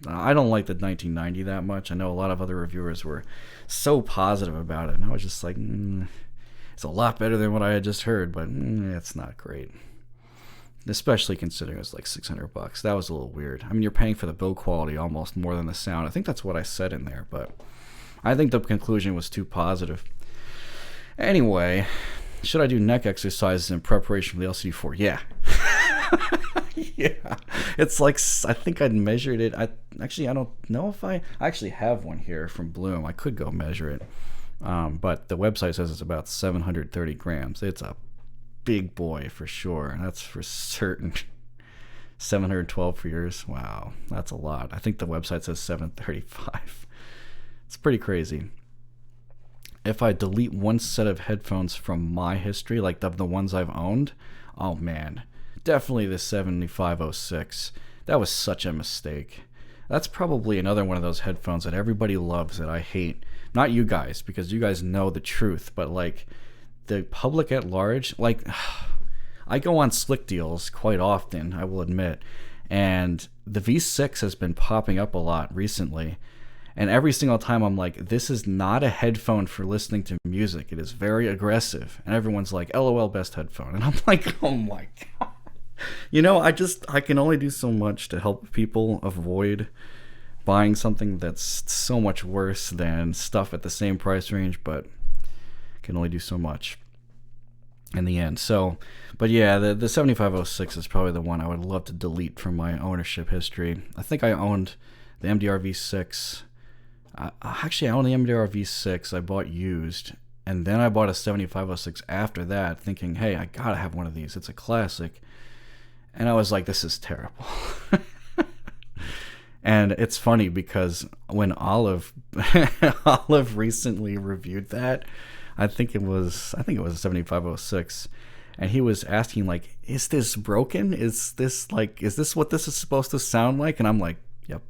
I don't like the 1990 that much. I know a lot of other reviewers were so positive about it, and I was just like, it's a lot better than what I had just heard, but it's not great. Especially considering it was like $600. That was a little weird. I mean, you're paying for the build quality almost more than the sound. I think that's what I said in there, but I think the conclusion was too positive. Anyway, should I do neck exercises in preparation for the LCD4? Yeah. Yeah. It's like, I think I'd measured it. I don't know if I actually have one here from Bloom. I could go measure it. But the website says it's about 730 grams. It's a big boy for sure. That's for certain. 712 for yours? Wow, that's a lot. I think the website says 735. It's pretty crazy. If I delete one set of headphones from my history, like the ones I've owned, oh man, definitely the 7506. That was such a mistake. That's probably another one of those headphones that everybody loves that I hate. Not you guys, because you guys know the truth, but like the public at large, like I go on Slick Deals quite often, I will admit, and the V6 has been popping up a lot recently. And every single time I'm like, this is not a headphone for listening to music. It is very aggressive. And everyone's like, LOL, best headphone. And I'm like, oh my God. You know, I can only do so much to help people avoid buying something that's so much worse than stuff at the same price range. But can only do so much in the end. So, but yeah, the 7506 is probably the one I would love to delete from my ownership history. I think I owned the MDR V6. Actually, I owned the MDR V6. I bought used, and then I bought a 7506 after that, thinking, hey, I gotta have one of these. It's a classic. And I was like, this is terrible. And it's funny because when Olive recently reviewed that, I think it was a 7506, and he was asking like, is this broken? Is this what this is supposed to sound like? And I'm like, yep.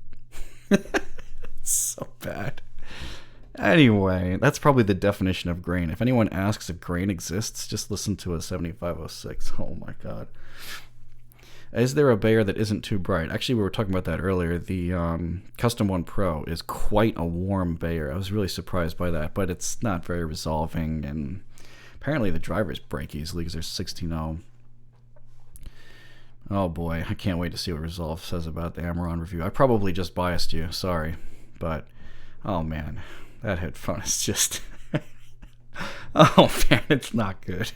It's so bad. Anyway, that's probably the definition of grain. If anyone asks if grain exists, just listen to a 7506. Oh my god. Is there a Bayer that isn't too bright? Actually, we were talking about that earlier. The Custom 1 Pro is quite a warm Bayer. I was really surprised by that, but it's not very resolving, and apparently the drivers break easily because they're 16.0. Oh boy, I can't wait to see what Resolve says about the Amaron review. I probably just biased you, sorry. But, oh man, that headphone is just... oh man, it's not good.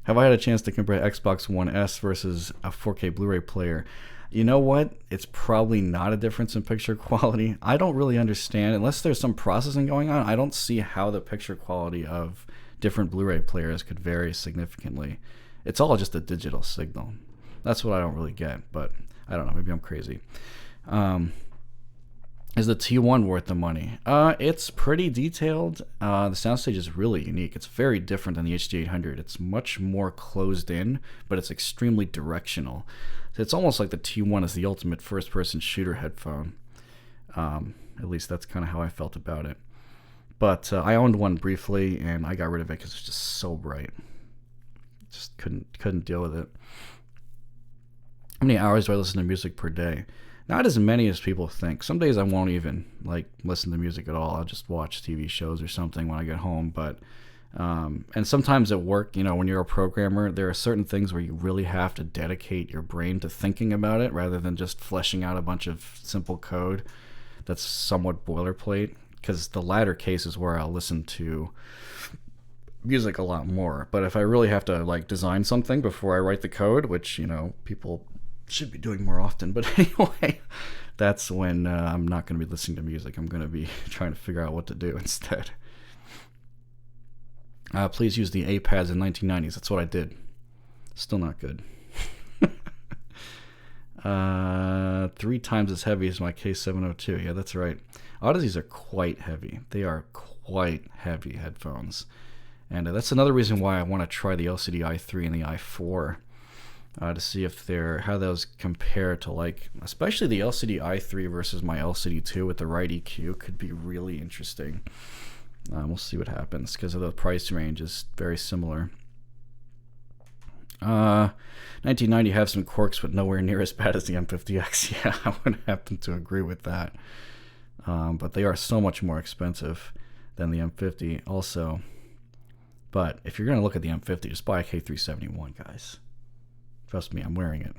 Have I had a chance to compare Xbox One S versus a 4K Blu-ray player? You know what? It's probably not a difference in picture quality. I don't really understand. Unless there's some processing going on, I don't see how the picture quality of different Blu-ray players could vary significantly. It's all just a digital signal. That's what I don't really get, but I don't know. Maybe I'm crazy. Is the T1 worth the money? It's pretty detailed. The soundstage is really unique. It's very different than the HD800. It's much more closed in, but it's extremely directional. So it's almost like the T1 is the ultimate first-person shooter headphone. At least that's kind of how I felt about it. But I owned one briefly, and I got rid of it because it's just so bright. Just couldn't deal with it. How many hours do I listen to music per day? Not as many as people think. Some days I won't even listen to music at all. I'll just watch TV shows or something when I get home. But and sometimes at work, when you're a programmer, there are certain things where you really have to dedicate your brain to thinking about it rather than just fleshing out a bunch of simple code that's somewhat boilerplate. Because the latter case is where I'll listen to music a lot more. But if I really have to design something before I write the code, which people should be doing more often, but anyway, that's when I'm not going to be listening to music. I'm going to be trying to figure out what to do instead. Please use the A-pads in 1990s. That's what I did. Still not good. 3 times as heavy as my K702. Yeah, that's right. Odysseys are quite heavy. They are quite heavy headphones. And that's another reason why I want to try the LCD i3 and the i4. To see how those compare to especially the LCD i3 versus my LCD 2 with the right EQ could be really interesting. We'll see what happens because of the price range is very similar. 1990 have some quirks, but nowhere near as bad as the M50X. Yeah, I would happen to agree with that. But they are so much more expensive than the M50 also. But if you're going to look at the M50, just buy a K371, guys. Trust me, I'm wearing it.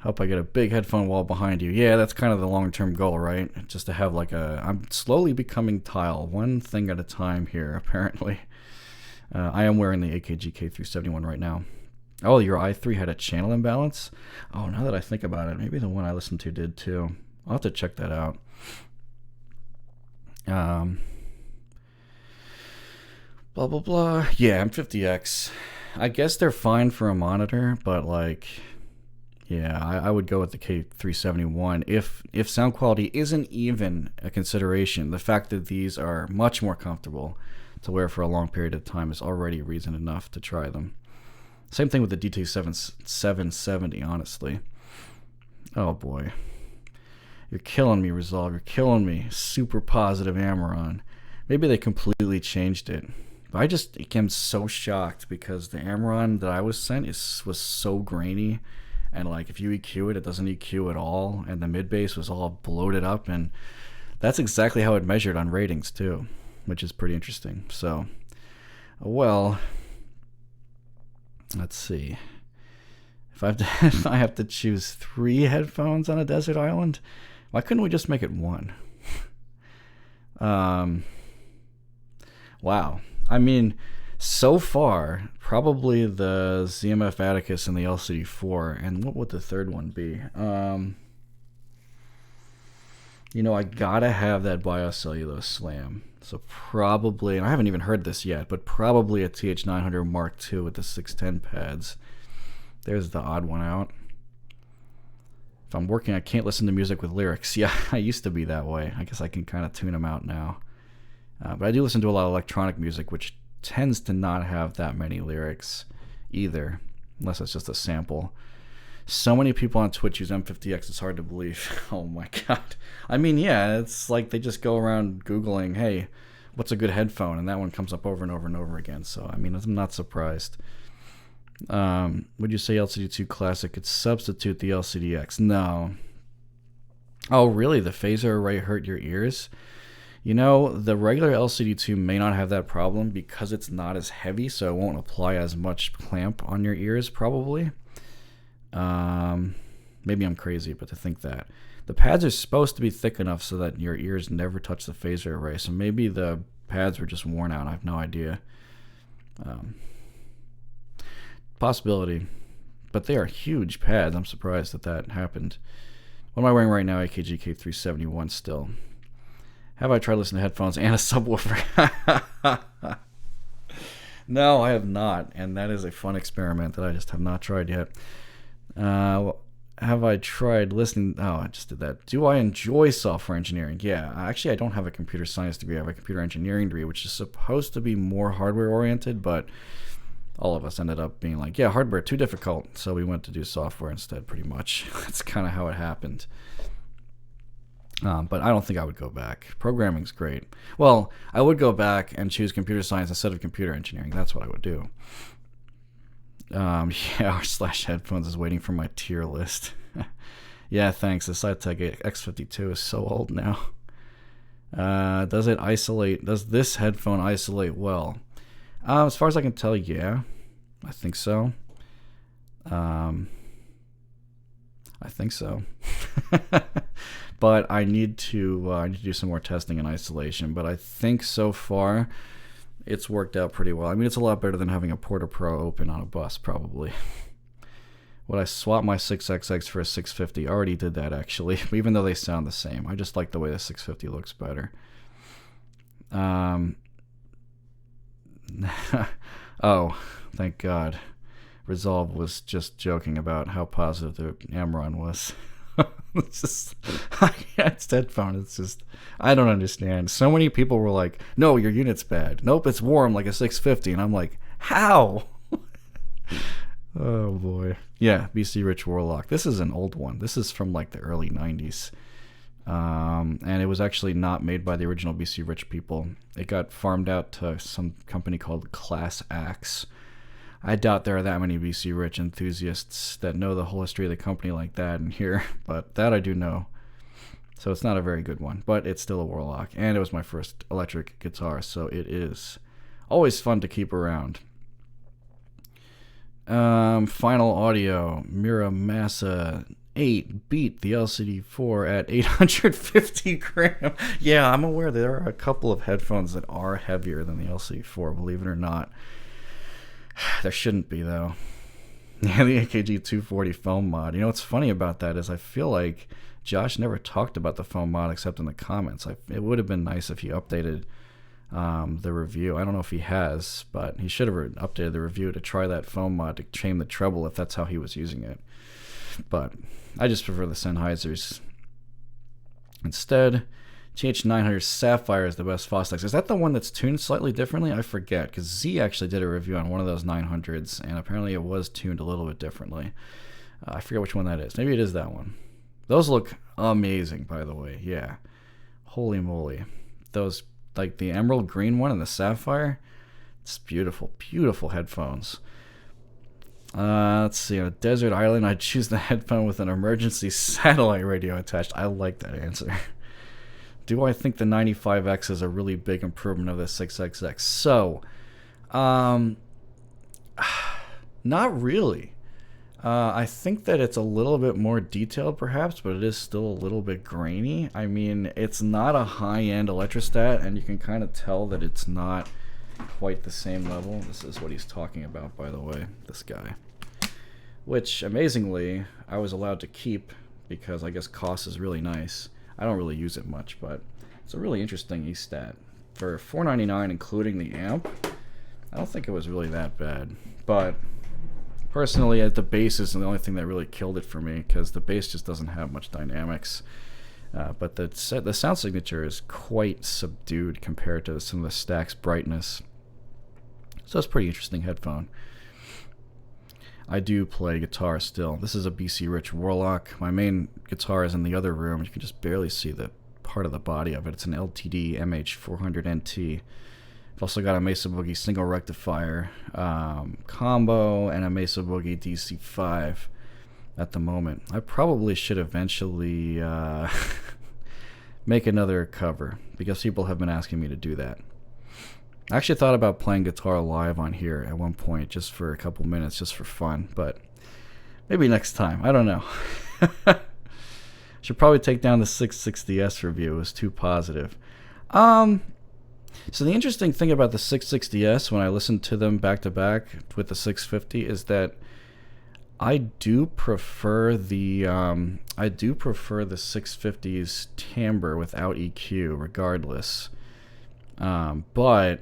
Hope I get a big headphone wall behind you. Yeah, that's kind of the long-term goal, right? Just to have I'm slowly becoming Tile, one thing at a time here, apparently. I am wearing the AKG K371 right now. Oh, your i3 had a channel imbalance? Oh, now that I think about it, maybe the one I listened to did too. I'll have to check that out. Blah, blah, blah. Yeah, M50X. I guess they're fine for a monitor, but yeah, I would go with the K371 if sound quality isn't even a consideration. The fact that these are much more comfortable to wear for a long period of time is already reason enough to try them. Same thing with the DT770, honestly. Oh boy. You're killing me, Resolve. You're killing me. Super positive Amaron. Maybe they completely changed it. I just am so shocked because the Amaron that I was sent was so grainy, and if you EQ it, it doesn't EQ at all, and the mid bass was all bloated up, and that's exactly how it measured on ratings too, which is pretty interesting. So, well, let's see. If I have to choose 3 headphones on a desert island, why couldn't we just make it 1? Um, wow. I mean, so far, probably the ZMF Atticus and the LCD4. And what would the third one be? I gotta have that Biocellulose Slam. So probably, and I haven't even heard this yet, but probably a TH900 Mark II with the 610 pads. There's the odd one out. If I'm working, I can't listen to music with lyrics. Yeah, I used to be that way. I guess I can kind of tune them out now. But I do listen to a lot of electronic music, which tends to not have that many lyrics either, unless it's just a sample. So many people on Twitch use M50X, it's hard to believe. Oh my god. I mean, yeah, it's like they just go around Googling, hey, what's a good headphone? And that one comes up over and over and over again. So, I mean, I'm not surprised. Would you say LCD2 Classic could substitute the LCDX? No. Oh, really? The phaser array hurt your ears? The regular LCD2 may not have that problem because it's not as heavy, so it won't apply as much clamp on your ears, probably. Maybe I'm crazy, but to think that. The pads are supposed to be thick enough so that your ears never touch the phaser array, so maybe the pads were just worn out. I have no idea. Possibility. But they are huge pads. I'm surprised that happened. What am I wearing right now? AKG K371 still. Have I tried listening to headphones and a subwoofer? No, I have not, and that is a fun experiment that I just have not tried yet. Have I tried listening? Oh, I just did that. Do I enjoy software engineering? Yeah, actually, I don't have a computer science degree. I have a computer engineering degree, which is supposed to be more hardware oriented, but all of us ended up being like, yeah, hardware too difficult, so we went to do software instead, pretty much. That's kind of how it happened. But I don't think I would go back. Programming's great. Well, I would go back and choose computer science instead of computer engineering. That's what I would do. Yeah, r/headphones is waiting for my tier list. Yeah, thanks. The Cytec X52 is so old now. Does this headphone isolate well? As far as I can tell, yeah. I think so. I think so. But I need to do some more testing and isolation. But I think so far it's worked out pretty well. I mean, it's a lot better than having a Porta Pro open on a bus, probably. Would I swap my 6XX for a 650? I already did that, actually, even though they sound the same. I just like the way the 650 looks better. Oh, thank God. Resolve was just joking about how positive the Amron was. It's just, it's headphone. It's just, I don't understand. So many people were like, no, your unit's bad. Nope, it's warm like a 650. And I'm like, how? Oh, boy. Yeah, BC Rich Warlock. This is an old one. This is from like the early 90s. And it was actually not made by the original BC Rich people. It got farmed out to some company called Class Axe. I doubt there are that many BC Rich enthusiasts that know the whole history of the company like that in here, but that I do know. So it's not a very good one, but it's still a Warlock, and it was my first electric guitar, so it is always fun to keep around. Final Audio, Miramasa 8 beat the LCD4 at 850 grams. Yeah, I'm aware there are a couple of headphones that are heavier than the LCD4, believe it or not. There shouldn't be, though. Yeah, the AKG 240 foam mod. What's funny about that is I feel like Josh never talked about the foam mod except in the comments. It would have been nice if he updated the review. I don't know if he has, but he should have updated the review to try that foam mod to tame the treble if that's how he was using it. But I just prefer the Sennheisers. Instead, TH900 Sapphire is the best Fostex. Is that the one that's tuned slightly differently? I forget, because Z actually did a review on one of those 900s, and apparently it was tuned a little bit differently. I forget which one that is. Maybe it is that one. Those look amazing, by the way. Yeah. Holy moly. Those, like the emerald green one and the sapphire, it's beautiful, beautiful headphones. Let's see. On a desert island, I'd choose the headphone with an emergency satellite radio attached. I like that answer. Do I think the 95X is a really big improvement of the 6XX? So, not really. I think that it's a little bit more detailed, perhaps, but it is still a little bit grainy. I mean, it's not a high-end electrostat, and you can kind of tell that it's not quite the same level. This is what he's talking about, by the way, this guy. Which, amazingly, I was allowed to keep because I guess cost is really nice. I don't really use it much, but it's a really interesting e-stat. For $4.99, including the amp, I don't think it was really that bad, but personally, the bass is the only thing that really killed it for me because the bass just doesn't have much dynamics. But the sound signature is quite subdued compared to some of the Stack's brightness. So it's a pretty interesting headphone. I do play guitar still. This is a BC Rich Warlock. My main guitar is in the other room. You can just barely see the part of the body of it. It's an LTD MH400NT. I've also got a Mesa Boogie single rectifier combo and a Mesa Boogie DC5 at the moment. I probably should eventually make another cover because people have been asking me to do that. I actually thought about playing guitar live on here at one point just for a couple minutes just for fun, but maybe next time. I don't know. Should probably take down the 660S review. It was too positive. So the interesting thing about the 660S when I listen to them back to back with the 650 is that I do prefer the 650's timbre without EQ regardless. But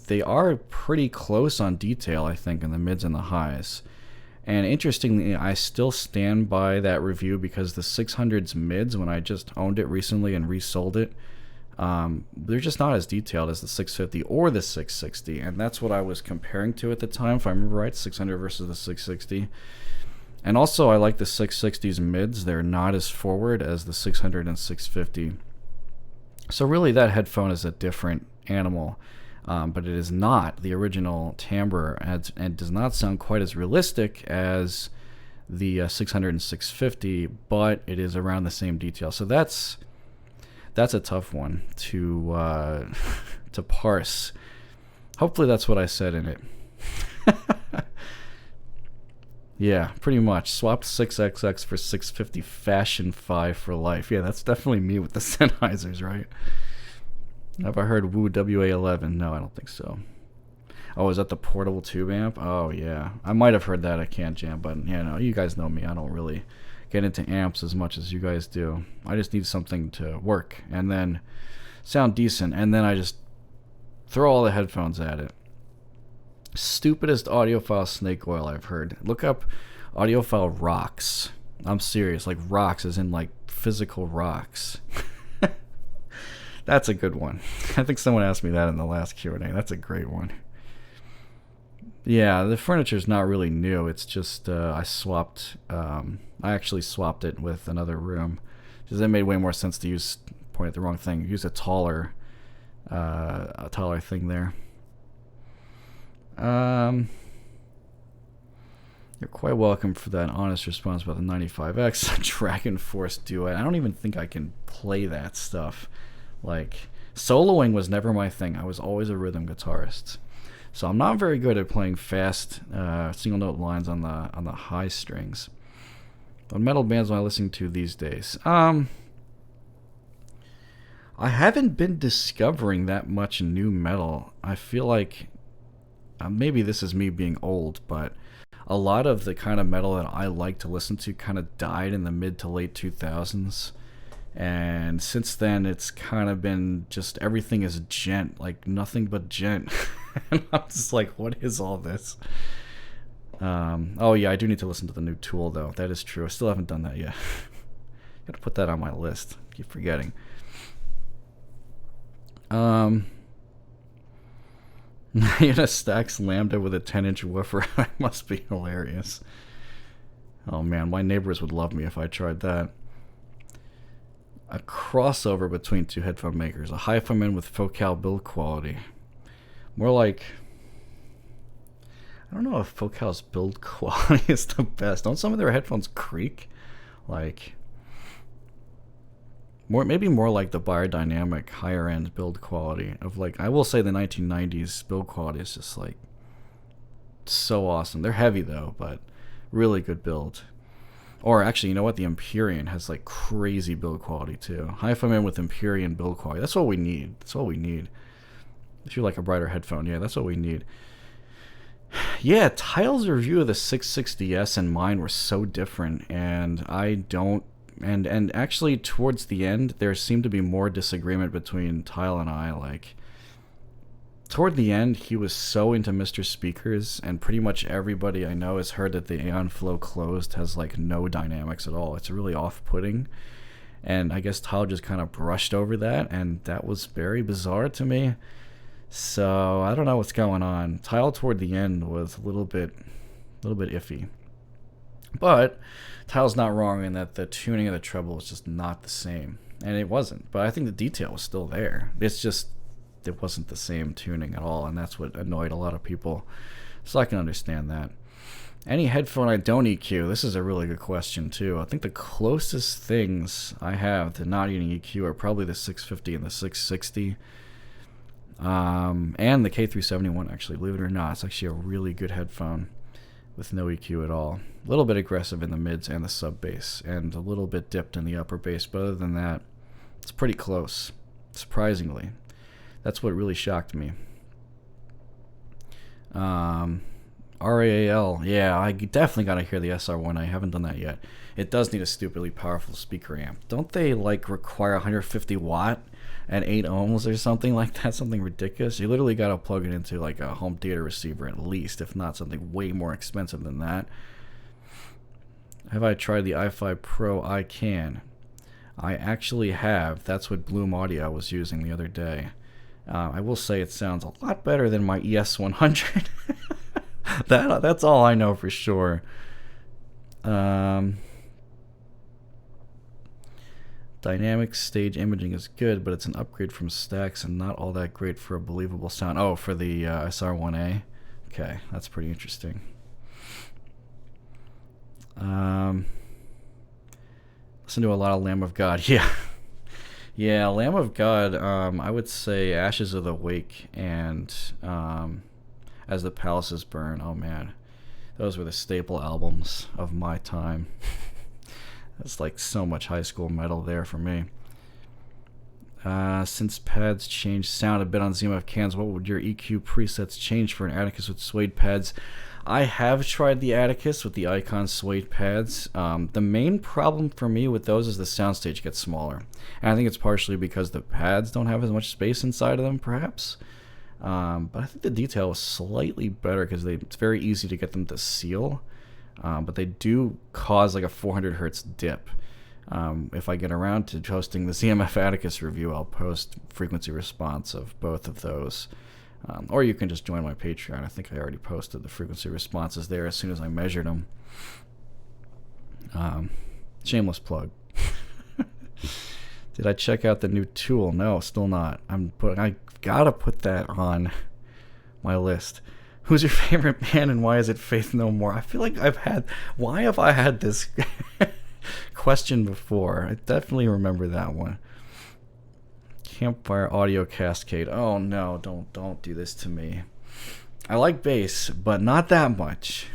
they are pretty close on detail, I think, in the mids and the highs. And interestingly, I still stand by that review because the 600's mids, when I just owned it recently and resold it, they're just not as detailed as the 650 or the 660, and that's what I was comparing to at the time, if I remember right, 600 versus the 660. And also, I like the 660's mids. They're not as forward as the 600 and 650. So really, that headphone is a different animal, but it is not the original timbre and does not sound quite as realistic as the 600 and 650, but it is around the same detail. So that's a tough one to to parse. Hopefully that's what I said in it. Yeah, pretty much. Swapped 6XX for 650 Fashion 5 for life. Yeah, that's definitely me with the Sennheisers, right? Have I heard Woo WA11? No, I don't think so. Oh, is that the portable tube amp? Oh, yeah. I might have heard that at Can Jam, but you know, you guys know me. I don't really get into amps as much as you guys do. I just need something to work and then sound decent, and then I just throw all the headphones at it. Stupidest audiophile snake oil I've heard. Look up audiophile rocks. I'm serious, like rocks as in like physical rocks. That's a good one. I think someone asked me that in the last Q&A. That's a great one. Yeah, the furniture's not really new. It's just I actually swapped it with another room because it made way more sense to point at the wrong thing. Use a taller thing there. You're quite welcome for that honest response about the 95X Dragon Force duet. I don't even think I can play that stuff. Like, soloing was never my thing. I was always a rhythm guitarist. So I'm not very good at playing fast single note lines on the high strings. What metal bands am I listening to these days? I haven't been discovering that much new metal. I feel like maybe this is me being old, but a lot of the kind of metal that I like to listen to kind of died in the mid to late 2000s. And since then, it's kind of been just everything is gent, like nothing but gent. And I'm just like, what is all this? Oh yeah, I do need to listen to the new Tool though. That is true. I still haven't done that yet. Gotta put that on my list. Keep forgetting. Nina stacks Lambda with a 10-inch woofer. That must be hilarious. Oh man, my neighbors would love me if I tried that. A crossover between two headphone makers. A hi-fi with Focal build quality. More like, I don't know if Focal's build quality is the best. Don't some of their headphones creak? Like, maybe more like the Biodynamic higher end build quality of, like, I will say the 1990s build quality is just like so awesome. They're heavy though, but Really good build. Or actually, you know what? The Empyrean has like crazy build quality too. Hi-Fi Man with Empyrean build quality. That's what we need. That's all we need. If you like a brighter headphone, yeah, that's what we need. Yeah, Tile's review of the 660S and mine were so different, and I don't. And actually, towards the end, there seemed to be more disagreement between Tile and I. Like, toward the end, he was so into Mr. Speakers, and pretty much everybody I know has heard that the Aeon Flow Closed has like no dynamics at all. It's really off-putting, and I guess Tile just kind of brushed over that, and that was very bizarre to me. So I don't know what's going on. Tile toward the end was a little bit iffy, but Tile's not wrong in that the tuning of the treble was just not the same, and it wasn't. But I think the detail was still there. It's just it wasn't the same tuning at all, and that's what annoyed a lot of people. So I can understand that. Any headphone I don't EQ? This is a really good question too. I think the closest things I have to not needing EQ are probably the 650 and the 660. And the K371, actually, believe it or not. It's actually a really good headphone with no EQ at all. A little bit aggressive in the mids and the sub bass, and a little bit dipped in the upper bass, but other than that, it's pretty close, surprisingly. That's what really shocked me. RAAL, yeah, I definitely gotta hear the SR1. I haven't done that yet. It does need a stupidly powerful speaker amp. Don't they like require 150 watt at 8 ohms or something like that? Something ridiculous. You literally gotta plug it into like a home theater receiver at least, if not something way more expensive than that. Have I tried the i5 Pro? I can. I actually have. That's what Bloom Audio was using the other day. I will say it sounds a lot better than my ES100. That's all I know for sure. Dynamic stage imaging is good, but it's an upgrade from Stax and not all that great for a believable sound. Oh, for the SR1A? Okay, that's pretty interesting. Listen to a lot of Lamb of God. Yeah. Yeah, Lamb of God, I would say Ashes of the Wake and As the Palaces Burn. Oh man, those were the staple albums of my time. That's like so much high school metal there for me. Since pads changed sound a bit on ZMF cans, what would your EQ presets change for an Atticus with suede pads? I have tried the Atticus with the Icon suede pads. The main problem for me with those is the soundstage gets smaller. And I think it's partially because the pads don't have as much space inside of them, perhaps. But I think the detail is slightly better because it's very easy to get them to seal. But they do cause like a 400 hertz dip. If I get around to posting the ZMF Atticus review, I'll post frequency response of both of those. Or you can just join my Patreon. I think I already posted the frequency responses there as soon as I measured them. Shameless plug. Did I check out the new Tool? No, still not. I gotta put that on my list. Who's your favorite band and why is it Faith No More? I feel like why have I had this question before? I definitely remember that one. Campfire Audio Cascade. Oh no, don't do this to me. I like bass, but not that much.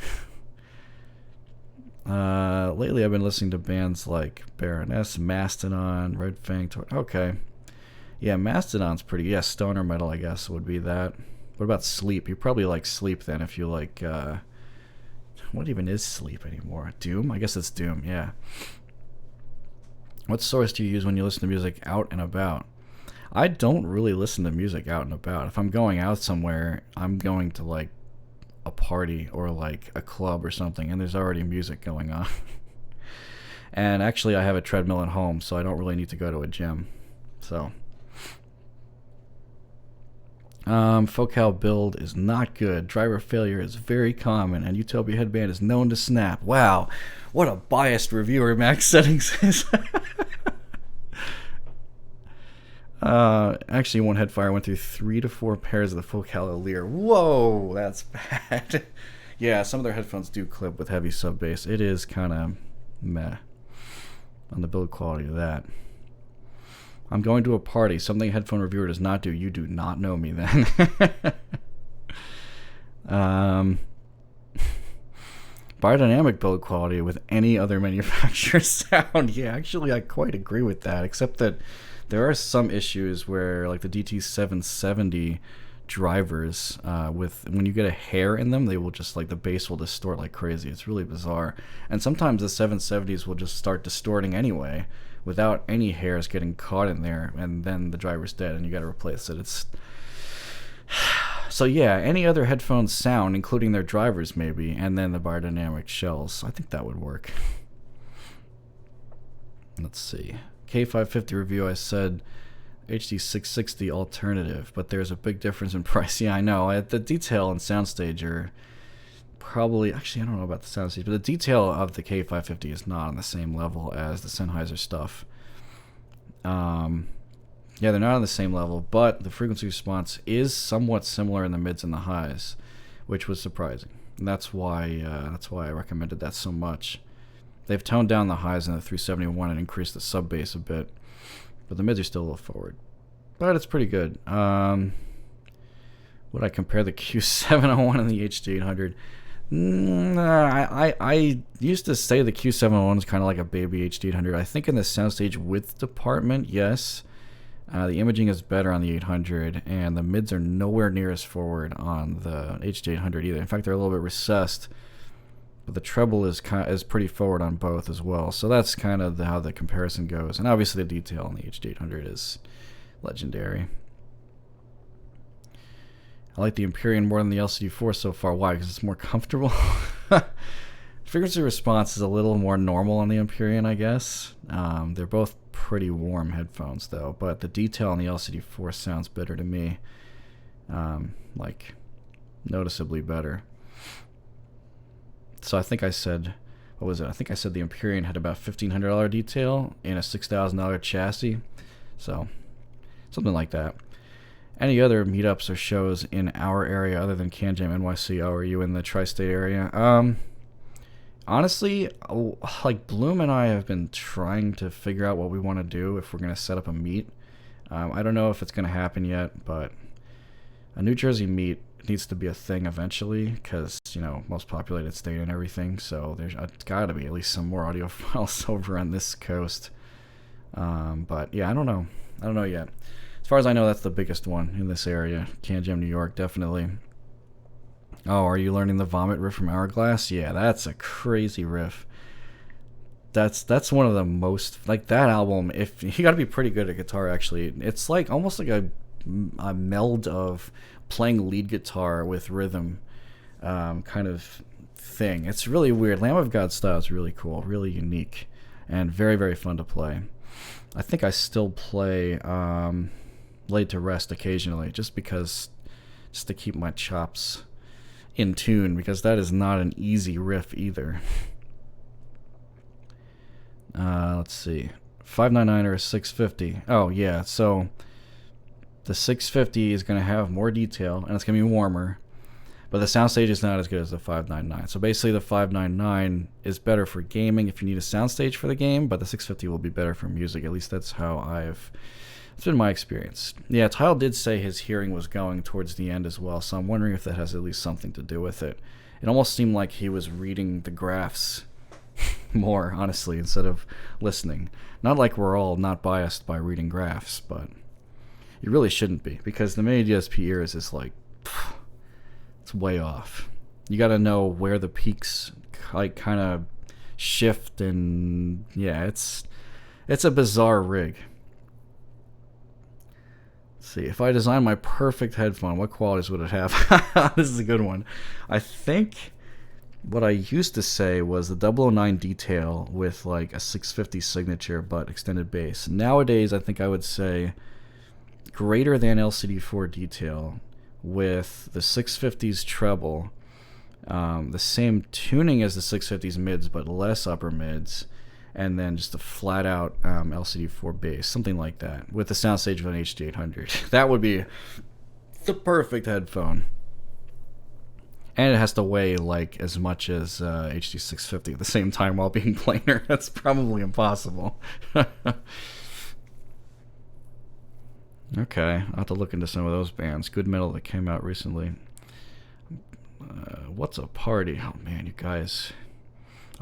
Lately I've been listening to bands like Baroness, Mastodon, Red Fang. Okay. Yeah, Mastodon's pretty, yeah, stoner metal I guess would be that. What about Sleep? You probably like Sleep then if you like, what even is Sleep anymore? Doom? I guess it's Doom, yeah. What source do you use when you listen to music out and about? I don't really listen to music out and about. If I'm going out somewhere, I'm going to like a party or like a club or something, and there's already music going on. And actually, I have a treadmill at home, so I don't really need to go to a gym. So, Focal build is not good. Driver failure is very common, and Utopia headband is known to snap. Wow, what a biased reviewer Max Settings is. Actually, one Headfire went through 3 to 4 pairs of the Focal Lear. Whoa, that's bad. Yeah, some of their headphones do clip with heavy sub bass. It is kind of meh on the build quality of that. I'm going to a party. Something a headphone reviewer does not do. You do not know me then. biodynamic build quality with any other manufacturer's sound. Yeah, actually, I quite agree with that, except that there are some issues where, like the DT770 drivers, with when you get a hair in them, they will just, like, the bass will distort like crazy. It's really bizarre. And sometimes the 770s will just start distorting anyway without any hairs getting caught in there, and then the driver's dead and you got to replace it. It's so yeah, any other headphones sound, including their drivers maybe, and then the biodynamic shells. I think that would work. Let's see. K550 review, I said HD660 alternative, but there's a big difference in price. Yeah, I know. The detail and soundstage are probably, actually I don't know about the soundstage, but the detail of the K550 is not on the same level as the Sennheiser stuff. Yeah, they're not on the same level, but the frequency response is somewhat similar in the mids and the highs, which was surprising. And that's why I recommended that so much. They've toned down the highs in the 371 and increased the sub bass a bit, but the mids are still a little forward. But it's pretty good. Would I compare the Q701 and the HD800? I used to say the Q701 is kind of like a baby HD800. I think in the soundstage width department, yes. The imaging is better on the 800, and the mids are nowhere near as forward on the HD800 either. In fact, they're a little bit recessed, but the treble is pretty forward on both as well. So that's kind of how the comparison goes. And obviously the detail on the HD800 is legendary. I like the Empyrean more than the LCD4 so far. Why? Because it's more comfortable? Frequency response is a little more normal on the Empyrean, I guess. They're both pretty warm headphones, though, but the detail on the LCD4 sounds better to me. Like, noticeably better. So I think I said, what was it? I think I said the Empyrean had about $1,500 detail in a $6,000 chassis. So, something like that. Any other meetups or shows in our area other than CanJam NYC? Oh, are you in the tri-state area? Honestly, like Bloom and I have been trying to figure out what we want to do if we're going to set up a meet. I don't know if it's going to happen yet, but a New Jersey meet needs to be a thing eventually because, you know, most populated state and everything. So there's got to be at least some more audiophiles over on this coast. But yeah, I don't know. I don't know yet. As far as I know, that's the biggest one in this area. CanJam New York, definitely. Oh, are you learning the Vomit riff from Hourglass? Yeah, that's a crazy riff. That's one of the most, like, that album, if you got to be pretty good at guitar, actually. It's like almost like a meld of playing lead guitar with rhythm, kind of thing. It's really weird. Lamb of God style is really cool, really unique, and very, very fun to play. I think I still play Laid to Rest occasionally, just to keep my chops in tune, because that is not an easy riff either. Let's see, 599 or a 650. Oh yeah, so the 650 is going to have more detail and it's going to be warmer, but the soundstage is not as good as the 599. So basically the 599 is better for gaming if you need a soundstage for the game, but the 650 will be better for music. At least that's how it's been my experience. Yeah, Tile did say his hearing was going towards the end as well, so I'm wondering if that has at least something to do with it. It almost seemed like he was reading the graphs more, honestly, instead of listening. Not like we're all not biased by reading graphs, but you really shouldn't be, because the mini DSP ears is like, it's way off. You got to know where the peaks like kind of shift, and yeah, it's a bizarre rig. Let's see, if I design my perfect headphone, what qualities would it have? This is a good one. I think what I used to say was the 009 detail with like a 650 signature but extended bass. Nowadays, I think I would say greater than LCD4 detail with the 650's treble, the same tuning as the 650's mids but less upper mids, and then just a flat out LCD4 bass, something like that, with the soundstage of an HD800. That would be the perfect headphone. And it has to weigh like as much as HD650 at the same time while being planar. That's probably impossible. Okay, I'll have to look into some of those bands. Good metal that came out recently. What's a Party? Oh man, you guys,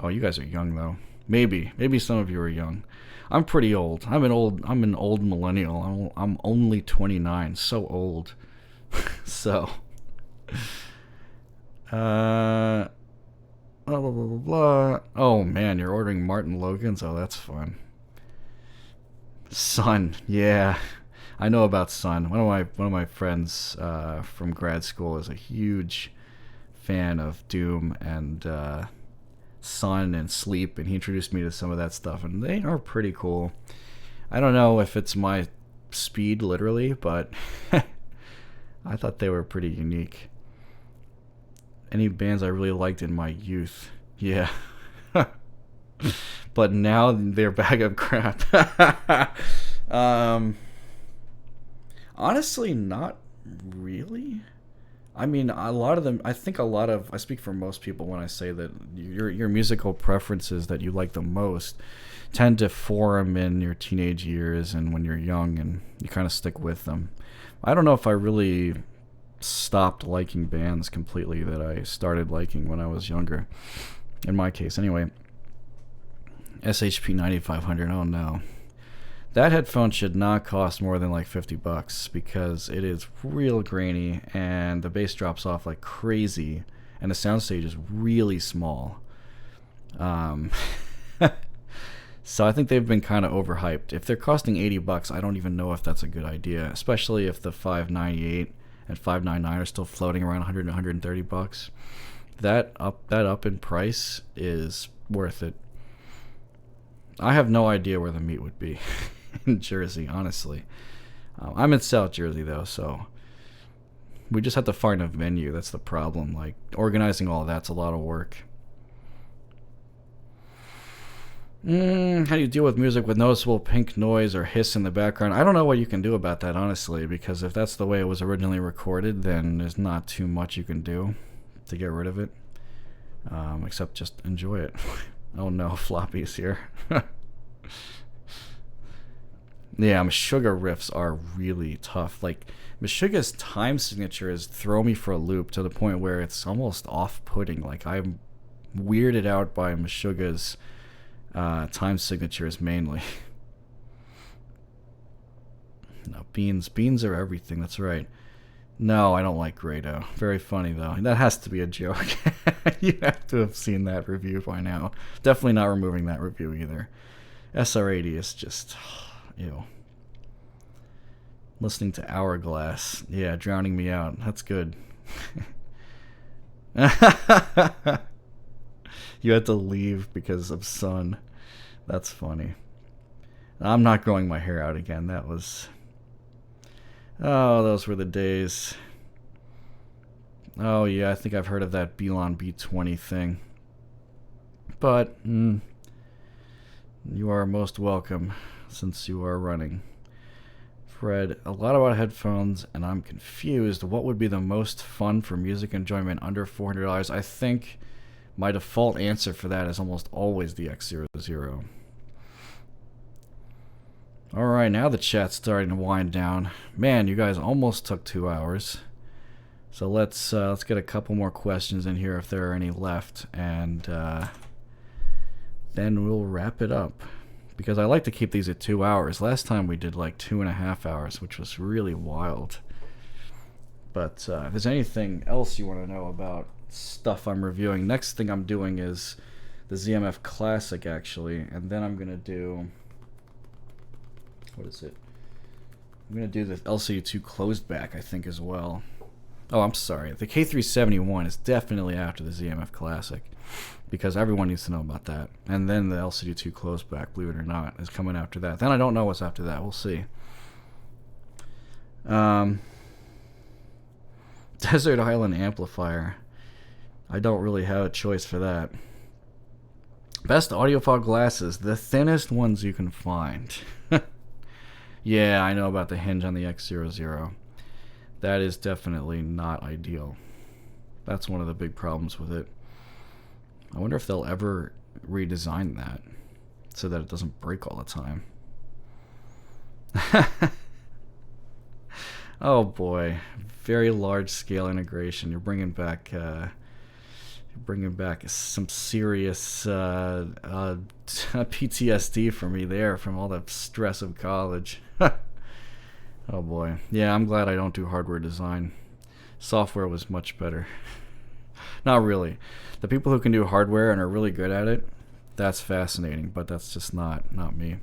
Oh, you guys are young though. Maybe some of you are young. I'm pretty old. I'm an old millennial. I'm only 29. So old. So, blah, blah, blah, blah, blah. Oh man, you're ordering Martin Logan's. Oh, that's fun. Sun, yeah, I know about Sun. One of my friends from grad school is a huge fan of Doom and Sun and Sleep, and he introduced me to some of that stuff, and they are pretty cool. I don't know if it's my speed literally, but I thought they were pretty unique. Any bands I really liked in my youth, yeah. But now they're a bag of crap. Honestly, not really. I mean, a lot of them. I speak for most people when I say that your musical preferences that you like the most tend to form in your teenage years and when you're young, and you kind of stick with them. I don't know if I really stopped liking bands completely that I started liking when I was younger. In my case, anyway. SHP 9500. Oh no. That headphone should not cost more than like $50 because it is real grainy and the bass drops off like crazy and the soundstage is really small. So I think they've been kind of overhyped. If they're costing $80, I don't even know if that's a good idea, especially if the 598 and 599 are still floating around 100 to $130. That up in price is worth it. I have no idea where the meet would be in Jersey, honestly. I'm in South Jersey, though, so we just have to find a venue. That's the problem. Like, organizing all of that's a lot of work. How do you deal with music with noticeable pink noise or hiss in the background? I don't know what you can do about that, honestly, because if that's the way it was originally recorded, then there's not too much you can do to get rid of it, except just enjoy it. Oh no, Floppy's here. Yeah, Meshuggah riffs are really tough. Like, Meshuggah's time signatures throw me for a loop to the point where it's almost off-putting. Like, I'm weirded out by Meshuggah's time signatures mainly. No, beans are everything, that's right. No, I don't like Grado. Very funny, though. That has to be a joke. You have to have seen that review by now. Definitely not removing that review either. SR80 is just... ew. Listening to Hourglass. Yeah, drowning me out. That's good. You had to leave because of Sun. That's funny. I'm not growing my hair out again. That was... oh, those were the days. Oh, yeah, I think I've heard of that Belon B20 thing. But, you are most welcome, since you are running. Fred, a lot about headphones, and I'm confused. What would be the most fun for music enjoyment under $400? I think my default answer for that is almost always the X00. Alright, now the chat's starting to wind down. Man, you guys almost took 2 hours. So let's get a couple more questions in here if there are any left, and then we'll wrap it up. Because I like to keep these at 2 hours. Last time we did like 2.5 hours, which was really wild. But if there's anything else you want to know about stuff I'm reviewing, next thing I'm doing is the ZMF Classic, actually, and then I'm going to do... what is it? I'm going to do the LCD2 closed back, I think, as well. Oh, I'm sorry. The K371 is definitely after the ZMF Classic, because everyone needs to know about that. And then the LCD2 closed back, believe it or not, is coming after that. Then I don't know what's after that. We'll see. Desert Island Amplifier. I don't really have a choice for that. Best audiophile glasses. The thinnest ones you can find. Yeah, I know about the hinge on the X00. That is definitely not ideal. That's one of the big problems with it. I wonder if they'll ever redesign that so that it doesn't break all the time. Oh boy, very large scale integration. You're bringing back bringing back some serious PTSD for me there from all the stress of college. Oh boy. Yeah, I'm glad I don't do hardware design. Software was much better. Not really. The people who can do hardware and are really good at it, that's fascinating, but that's just not me.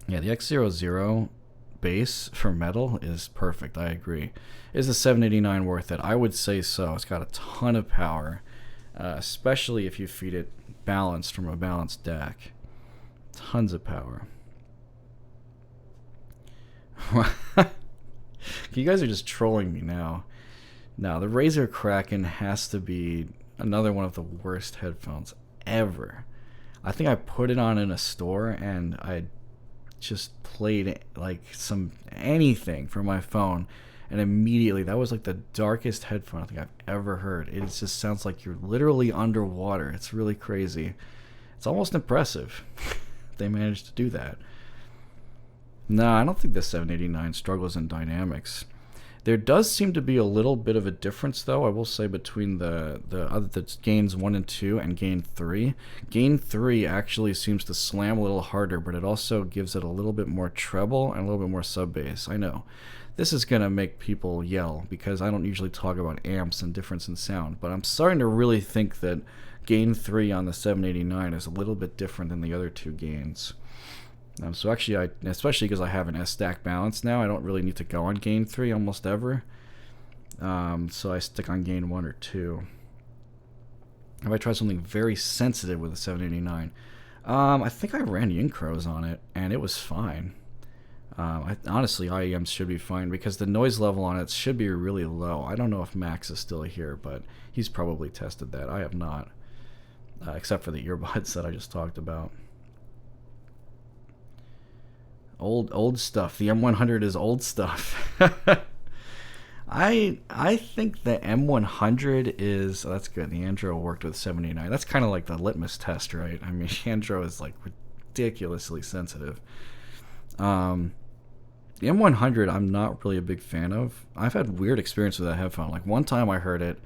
Yeah, the X00 bass for metal is perfect. I agree. Is the 789 worth it? I would say so. It's got a ton of power, especially if you feed it balanced from a balanced DAC. Tons of power. You guys are just trolling me now. Now, the Razer Kraken has to be another one of the worst headphones ever. I think I put it on in a store and I just played like anything from my phone, and immediately that was like the darkest headphone I think I've ever heard. It just sounds like you're literally underwater. It's really crazy. It's almost impressive. They managed to do that. No, I don't think the 789 struggles in dynamics. There does seem to be a little bit of a difference, though, I will say, between the gains 1 and 2 and gain 3. Gain 3 actually seems to slam a little harder, but it also gives it a little bit more treble and a little bit more sub bass. I know. This is going to make people yell, because I don't usually talk about amps and difference in sound, but I'm starting to really think that gain 3 on the 789 is a little bit different than the other two gains. So actually, especially because I have an S-stack balance now, I don't really need to go on gain 3 almost ever. So I stick on gain 1 or 2. If I try something very sensitive with a 789, I think I ran Yincrows on it, and it was fine. Honestly, IEMs should be fine, because the noise level on it should be really low. I don't know if Max is still here, but he's probably tested that. I have not, except for the earbuds that I just talked about. Old stuff. The M100 is old stuff. I think the M100 is... Oh, that's good. The Andro worked with 789. That's kind of like the litmus test, right? I mean, Andro is like ridiculously sensitive. The M100 I'm not really a big fan of. I've had weird experience with that headphone. Like one time I heard it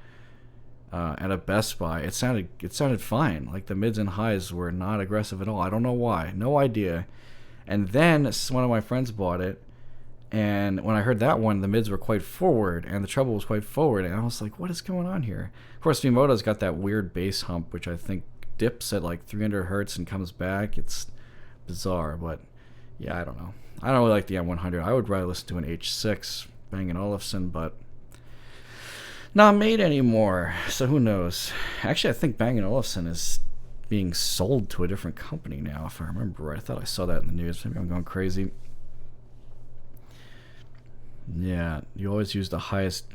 at a Best Buy. It sounded fine. Like the mids and highs were not aggressive at all. I don't know why. No idea. And then one of my friends bought it, and when I heard that one, the mids were quite forward, and the treble was quite forward, and I was like, what is going on here? Of course, Vimoto's got that weird bass hump, which I think dips at like 300 hertz and comes back. It's bizarre, but yeah, I don't know. I don't really like the M100. I would rather listen to an H6, Bang & Olufsen, but not made anymore, so who knows? Actually, I think Bang & Olufsen is being sold to a different company now, if I remember right. I thought I saw that in the news. Maybe I'm going crazy. Yeah, you always use the highest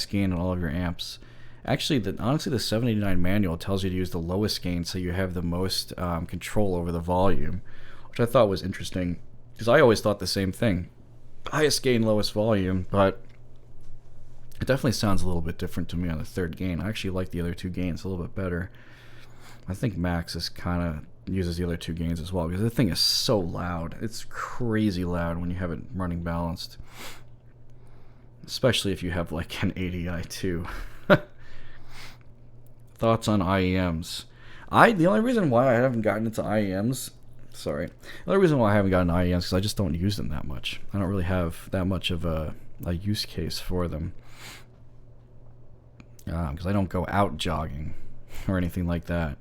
gain on all of your amps. Actually, honestly, the 789 manual tells you to use the lowest gain so you have the most control over the volume, which I thought was interesting, because I always thought the same thing. Highest gain, lowest volume, but it definitely sounds a little bit different to me on the third gain. I actually like the other two gains a little bit better. I think Max is kind of uses the other two gains as well, because the thing is so loud. It's crazy loud when you have it running balanced, especially if you have like an ADI too. Thoughts on IEMs? The only reason why I haven't gotten into IEMs, the only reason why I haven't gotten IEMs is because I just don't use them that much. I don't really have that much of a use case for them, because I don't go out jogging or anything like that.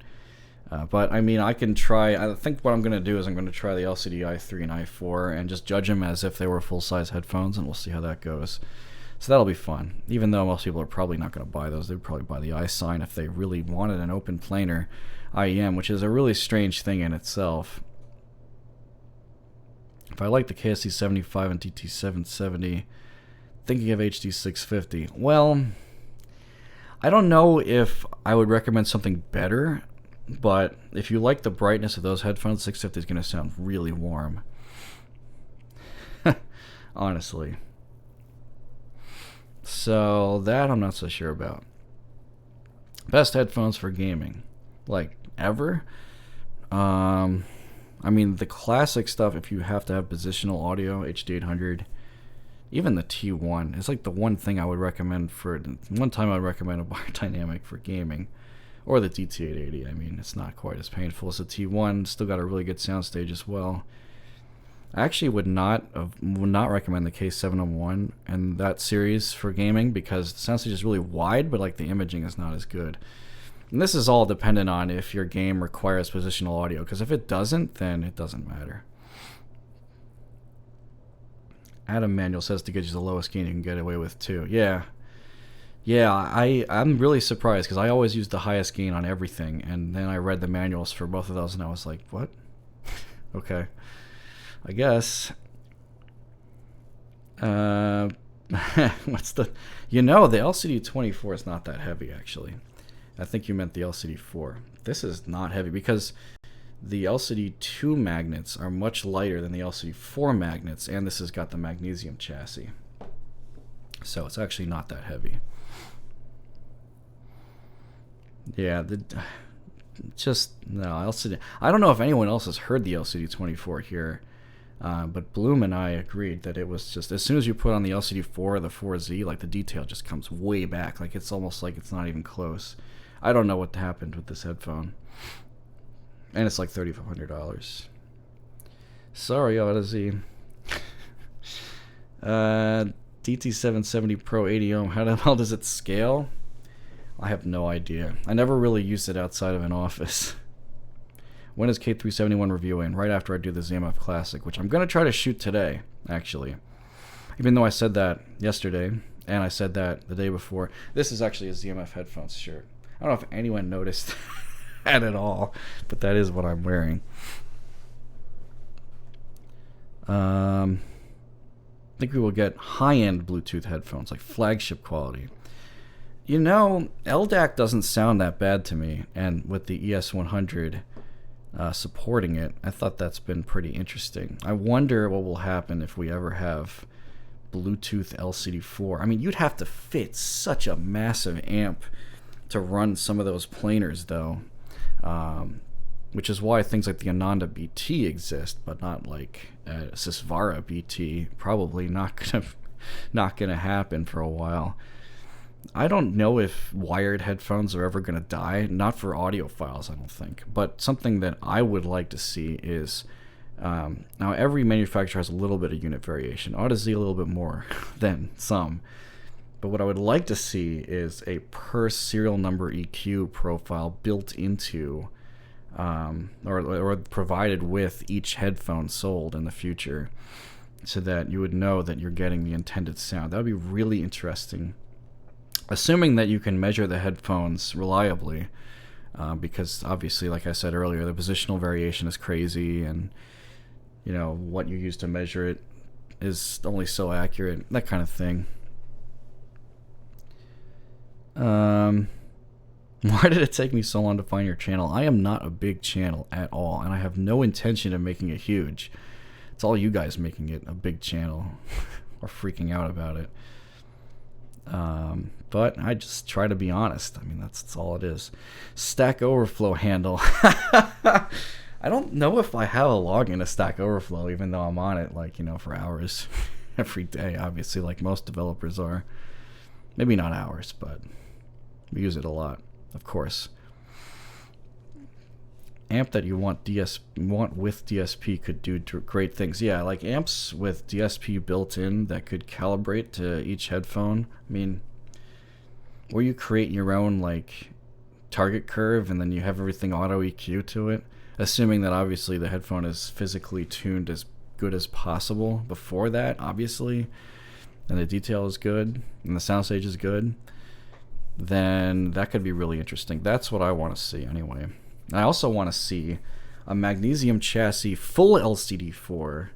But I mean, I can try. I think what I'm going to do is I'm going to try the LCD i3 and i4 and just judge them as if they were full-size headphones, and we'll see how that goes. So that'll be fun. Even though most people are probably not going to buy those, they'd probably buy the iSign if they really wanted an open planar IEM, which is a really strange thing in itself. If I like the KSC75 and TT770, thinking of HD650. Well, I don't know if I would recommend something better, but if you like the brightness of those headphones, 650 is going to sound really warm. Honestly. So that I'm not so sure about. Best headphones for gaming, like ever? I mean, the classic stuff, if you have to have positional audio, HD800, Even the T1 is like the one thing I would recommend for one time I would recommend a bar dynamic for gaming, or the DT880. I mean, it's not quite as painful as the T1. Still got a really good soundstage as well. I actually would not recommend the K701 and that series for gaming because the soundstage is really wide, but like the imaging is not as good. And this is all dependent on if your game requires positional audio, because if it doesn't, then it doesn't matter. Adam Manuel says to get you the lowest gain you can get away with too. Yeah, I'm really surprised because I always use the highest gain on everything, and then I read the manuals for both of those, and I was like, what? Okay. I guess. What's the... the LCD24 is not that heavy, actually. I think you meant the LCD4. This is not heavy because the LCD2 magnets are much lighter than the LCD4 magnets, and this has got the magnesium chassis. So it's actually not that heavy. Yeah, LCD... I don't know if anyone else has heard the LCD24 here. But Bloom and I agreed that it was just, as soon as you put on the LCD4 or the 4Z, like the detail just comes way back. Like it's almost like it's not even close. I don't know what happened with this headphone. And it's like $3,500. Sorry, Odyssey. DT770 Pro 80 ohm. How the hell does it scale? I have no idea. I never really used it outside of an office. When is K371 reviewing? Right after I do the ZMF Classic, which I'm going to try to shoot today, actually. Even though I said that yesterday, and I said that the day before. This is actually a ZMF headphones shirt. I don't know if anyone noticed that at all, but that is what I'm wearing. I think we will get high-end Bluetooth headphones, like flagship quality. LDAC doesn't sound that bad to me, and with the ES100... supporting it, I thought that's been pretty interesting. I wonder what will happen if we ever have Bluetooth LCD4. I mean, you'd have to fit such a massive amp to run some of those planers, though, which is why things like the Ananda BT exist, but not like Sysvara BT. Probably not gonna happen for a while. I don't know if wired headphones are ever going to die. Not for audiophiles, I don't think. But something that I would like to see is... now, every manufacturer has a little bit of unit variation. Odyssey a little bit more than some. But what I would like to see is a per serial number EQ profile built into... or provided with each headphone sold in the future. So that you would know that you're getting the intended sound. That would be really interesting. Assuming that you can measure the headphones reliably, because obviously, like I said earlier, the positional variation is crazy, and what you use to measure it is only so accurate, that kind of thing. Why did it take me so long to find your channel? I am not a big channel at all, and I have no intention of making it huge. It's all you guys making it a big channel or freaking out about it. But I just try to be honest. I mean, that's all it is. Stack Overflow handle. I don't know if I have a login to Stack Overflow, even though I'm on it, for hours every day, obviously, like most developers are. Maybe not hours, but we use it a lot, of course. Amp that you want with DSP could do great things. Yeah, like amps with DSP built in that could calibrate to each headphone. I mean, or you create your own target curve and then you have everything auto EQ to it, assuming that obviously the headphone is physically tuned as good as possible before that, obviously, and the detail is good and the soundstage is good. Then that could be really interesting. That's what I want to see anyway. I also want to see a magnesium chassis full LCD4.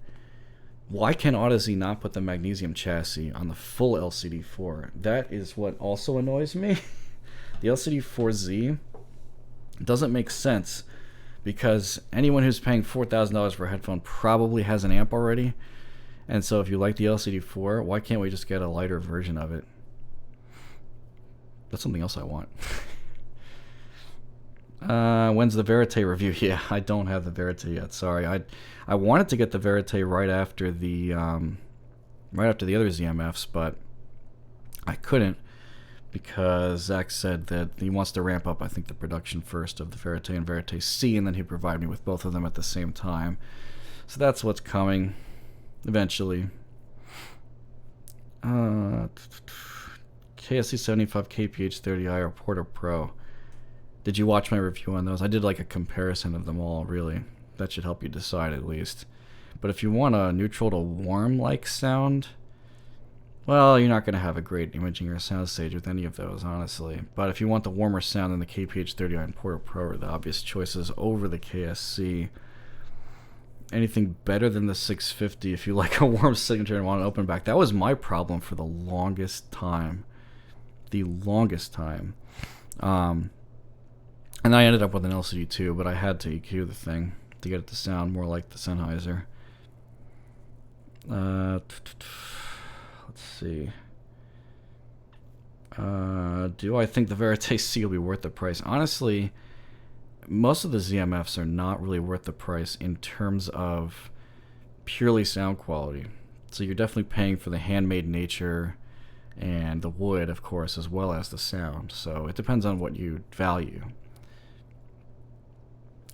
Why can Odyssey not put the magnesium chassis on the full LCD4? That is what also annoys me. The LCD4Z doesn't make sense because anyone who's paying $4,000 for a headphone probably has an amp already. And so if you like the LCD4, why can't we just get a lighter version of it? That's something else I want. When's the Verite review? Yeah, I don't have the Verite yet. Sorry. I wanted to get the Verite right after the right after the other ZMFs, but I couldn't because Zach said that he wants to ramp up, I think, the production first of the Verite and Verite C, and then he'd provide me with both of them at the same time. So that's what's coming eventually. KSC 75 KPH30i or Porter Pro. Did you watch my review on those? I did like a comparison of them all, really. That should help you decide at least. But if you want a neutral to warm like sound, well, you're not going to have a great imaging or soundstage with any of those, honestly. But if you want the warmer sound, then the KPH30i and Porter Pro are the obvious choices over the KSC. Anything better than the 650 if you like a warm signature and want an open back. That was my problem for the longest time. And I ended up with an LCD too, but I had to EQ the thing to get it to sound more like the Sennheiser. Let's see. Do I think the Verite C will be worth the price? Honestly, most of the ZMFs are not really worth the price in terms of purely sound quality. So you're definitely paying for the handmade nature and the wood, of course, as well as the sound. So it depends on what you value.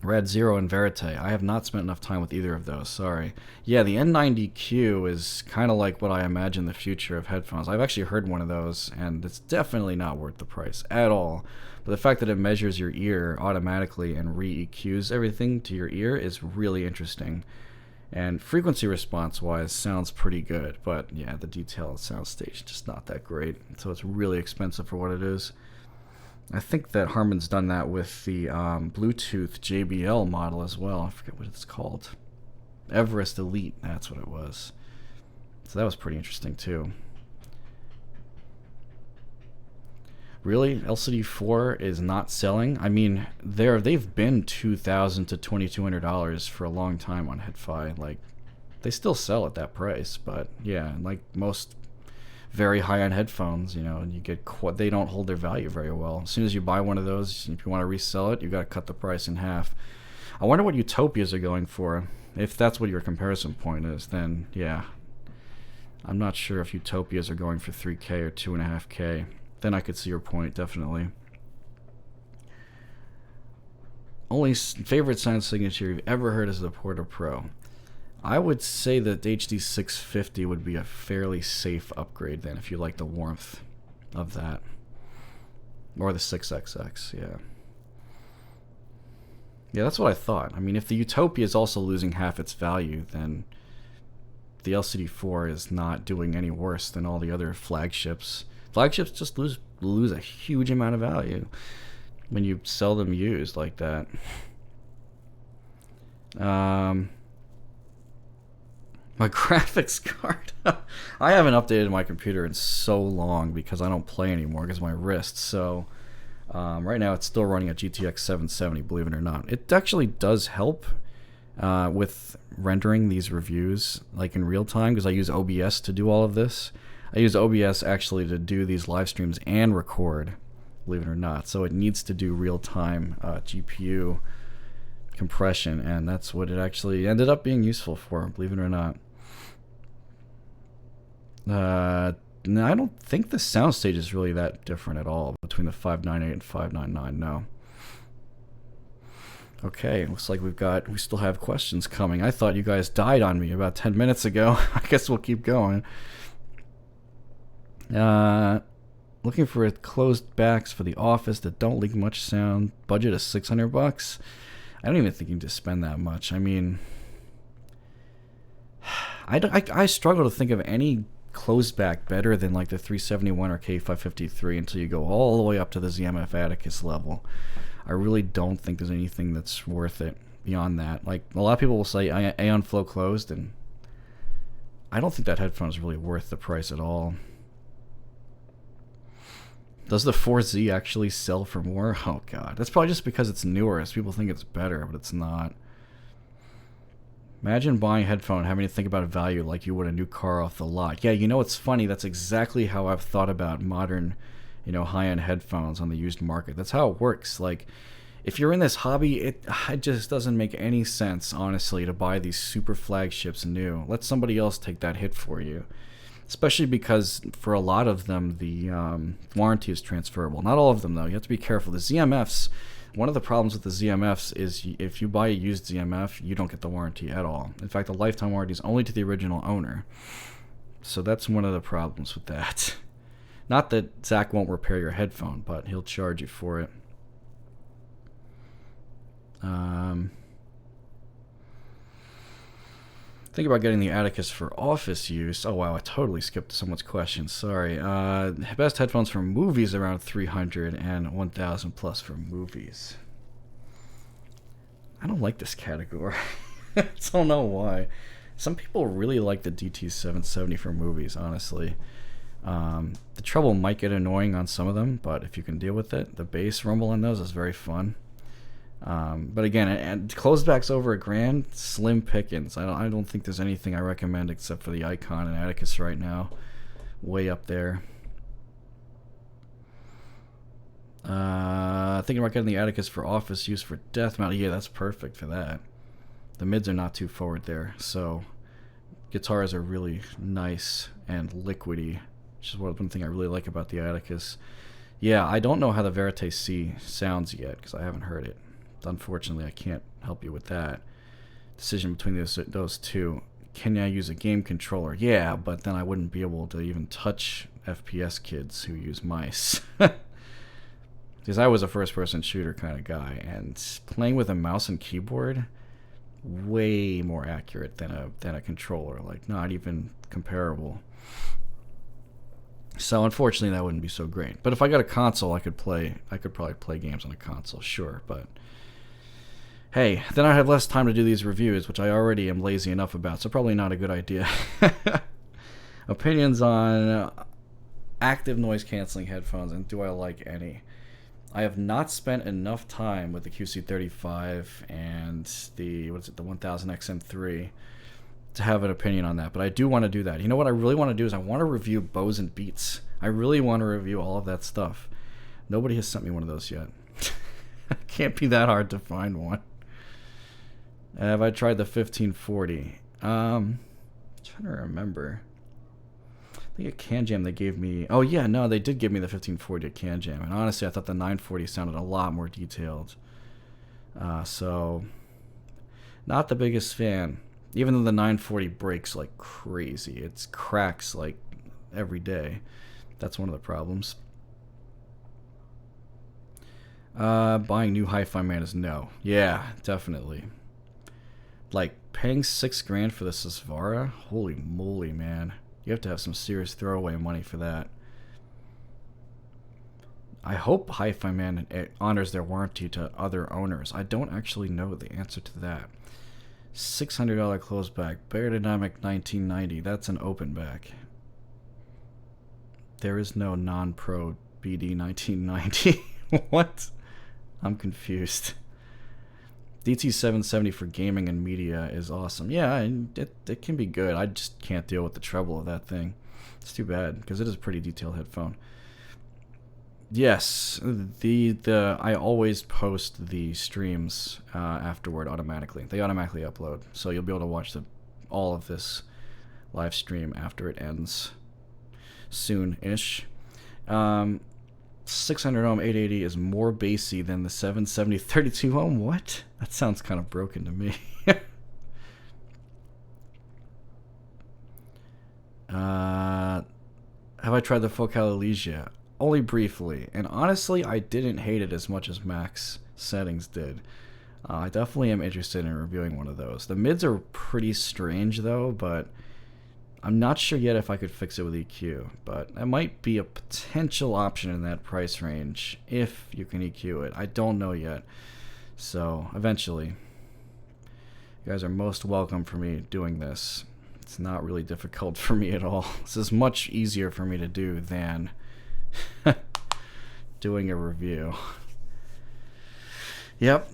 Red Zero and Verite. I have not spent enough time with either of those, sorry. Yeah, the N90Q is kind of like what I imagine the future of headphones. I've actually heard one of those, and it's definitely not worth the price at all. But the fact that it measures your ear automatically and re-EQs everything to your ear is really interesting. And frequency response-wise sounds pretty good, but yeah, the detailed soundstage just not that great. So it's really expensive for what it is. I think that Harman's done that with the Bluetooth JBL model as well. I forget what it's called. Everest Elite, that's what it was. So that was pretty interesting too. Really? LCD4 is not selling? I mean, they've been $2,000 to $2,200 for a long time on Headphone. Like, they still sell at that price, but yeah, like most very high-end headphones, you know, and you get they don't hold their value very well. As soon as you buy one of those, if you want to resell it, you got to cut the price in half. I wonder what Utopias are going for. If that's what your comparison point is, then yeah, I'm not sure if Utopias are going for 3K or 2.5K. Then I could see your point, definitely. Only favorite sound signature you've ever heard is the Porter Pro. I would say that the HD 650 would be a fairly safe upgrade then, if you like the warmth of that. Or the 6XX, yeah. Yeah, that's what I thought. I mean, if the Utopia is also losing half its value, then the LCD4 is not doing any worse than all the other flagships. Flagships just lose a huge amount of value when you sell them used like that. My graphics card. I haven't updated my computer in so long because I don't play anymore because of my wrist. So right now it's still running a GTX 770, believe it or not. It actually does help with rendering these reviews like in real time because I use OBS to do all of this. I use OBS actually to do these live streams and record, believe it or not. So it needs to do real-time GPU compression, and that's what it actually ended up being useful for, believe it or not. No, I don't think the soundstage is really that different at all between the 598 and 599, no. Okay, looks like we still have questions coming. I thought you guys died on me about 10 minutes ago. I guess we'll keep going. Looking for closed backs for the office that don't leak much sound. Budget is $600. I don't even think you need to spend that much. I mean, I struggle to think of any closed back better than like the 371 or K553 until you go all the way up to the ZMF Atticus level. I really don't think there's anything that's worth it beyond that. Like a lot of people will say Aeon Flow closed, and I don't think that headphone is really worth the price at all. Does the 4Z actually sell for more? Oh god, that's probably just because it's newer, so people think it's better, but it's not. Imagine buying a headphone and having to think about value like you would a new car off the lot. Yeah, you know it's funny, that's exactly how I've thought about modern, high-end headphones on the used market. That's how it works. Like, if you're in this hobby, it just doesn't make any sense, honestly, to buy these super flagships new. Let somebody else take that hit for you. especially because for a lot of them the warranty is transferable. Not all of them though. You have to be careful. The ZMFs, one of the problems with the ZMFs is if you buy a used ZMF, you don't get the warranty at all. In fact, the lifetime warranty is only to the original owner. So that's one of the problems with that. Not that Zach won't repair your headphone, but he'll charge you for it. Think about getting the Atticus for office use. Oh wow, I totally skipped someone's question. Sorry. Best headphones for movies around 300 and 1,000 plus for movies. I don't like this category. I don't know why. Some people really like the DT770 for movies, honestly. The treble might get annoying on some of them, but if you can deal with it, the bass rumble on those is very fun. But again, and closebacks over $1,000, slim pickings. I don't think there's anything I recommend except for the Icon and Atticus right now. Way up there. Thinking about getting the Atticus for office use for death mount. Yeah, that's perfect for that. The mids are not too forward there, so guitars are really nice and liquidy, which is one thing I really like about the Atticus. Yeah, I don't know how the Verite C sounds yet because I haven't heard it. Unfortunately, I can't help you with that. Decision between those two. Can I use a game controller? Yeah, but then I wouldn't be able to even touch FPS kids who use mice. Because I was a first-person shooter kind of guy, and playing with a mouse and keyboard, way more accurate than a controller. Like, not even comparable. So unfortunately, that wouldn't be so great. But if I got a console, I could probably play games on a console, sure. But hey, then I have less time to do these reviews, which I already am lazy enough about. So probably not a good idea. Opinions on active noise canceling headphones, and do I like any? I have not spent enough time with the QC35 and the 1000XM3 to have an opinion on that, but I do want to do that. You know what I really want to do is I want to review Bose and Beats. I really want to review all of that stuff. Nobody has sent me one of those yet. It can't be that hard to find one. Have I tried the 1540? I'm trying to remember. I think at CanJam they gave me... Oh yeah, no, they did give me the 1540 at CanJam. And honestly, I thought the 940 sounded a lot more detailed. So, not the biggest fan. Even though the 940 breaks like crazy. It cracks like every day. That's one of the problems. Buying new Hi-Fi Man is no. Yeah, definitely. Like, paying $6,000 for the Susvara? Holy moly, man. You have to have some serious throwaway money for that. I hope Hi-Fi Man honors their warranty to other owners. I don't actually know the answer to that. $600 closeback. Beyerdynamic 1990. That's an open back. There is no non-pro BD 1990. What? I'm confused. DT770 for gaming and media is awesome. Yeah, it can be good. I just can't deal with the treble of that thing. It's too bad because it is a pretty detailed headphone. Yes, I always post the streams afterward automatically. They automatically upload, so you'll be able to watch all of this live stream after it ends soon-ish. 600 ohm 880 is more bassy than the 770 32 ohm. What? That sounds kind of broken to me. Have I tried the Focal Elysia? Only briefly, and honestly, I didn't hate it as much as Max Settings did. I definitely am interested in reviewing one of those. The mids are pretty strange though, but I'm not sure yet if I could fix it with EQ, but that might be a potential option in that price range if you can EQ it. I don't know yet. So, eventually. You guys are most welcome for me doing this. It's not really difficult for me at all. This is much easier for me to do than doing a review. Yep.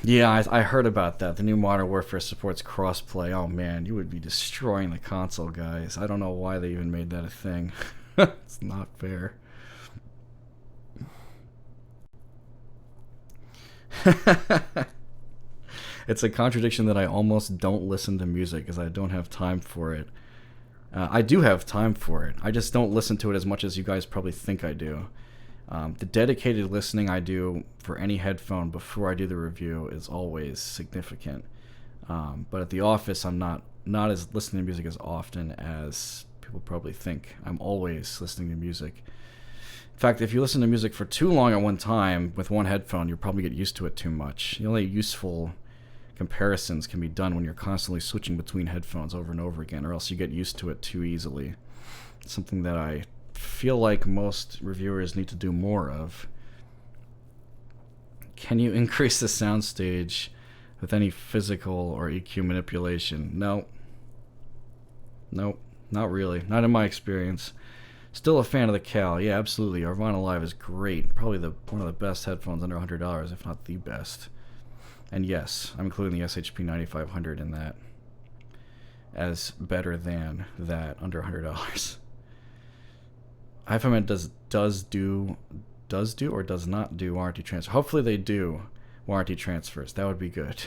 Yeah, I heard about that. The new Modern Warfare supports crossplay. Oh man, you would be destroying the console, guys. I don't know why they even made that a thing. It's not fair. It's a contradiction that I almost don't listen to music because I don't have time for it. I do have time for it. I just don't listen to it as much as you guys probably think I do. The dedicated listening I do for any headphone before I do the review is always significant. But at the office, I'm not as listening to music as often as people probably think. I'm always listening to music. In fact, if you listen to music for too long at one time with one headphone, you'll probably get used to it too much. The only useful comparisons can be done when you're constantly switching between headphones over and over again, or else you get used to it too easily. It's something that I feel like most reviewers need to do more of. Can you increase the soundstage with any physical or EQ manipulation? No. Nope, not really. Not in my experience. Still a fan of the Cal. Yeah, absolutely. Arvana Live is great. Probably one of the best headphones under $100, if not the best. And yes, I'm including the SHP 9500 in that as better than that under $100. iFMN does do or does not do warranty transfer. Hopefully they do warranty transfers. That would be good.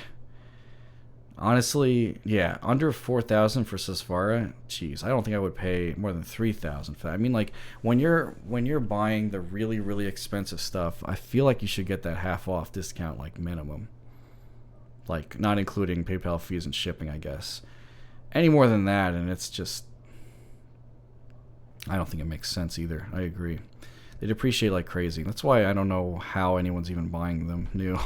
Honestly, yeah, under $4,000 for Susvara, geez, I don't think I would pay more than $3,000 for that. I mean, like when you're buying the really, really expensive stuff, I feel like you should get that half off discount, like minimum. Like not including PayPal fees and shipping, I guess. Any more than that, and it's just, I don't think it makes sense either. I agree. They depreciate like crazy. That's why I don't know how anyone's even buying them new.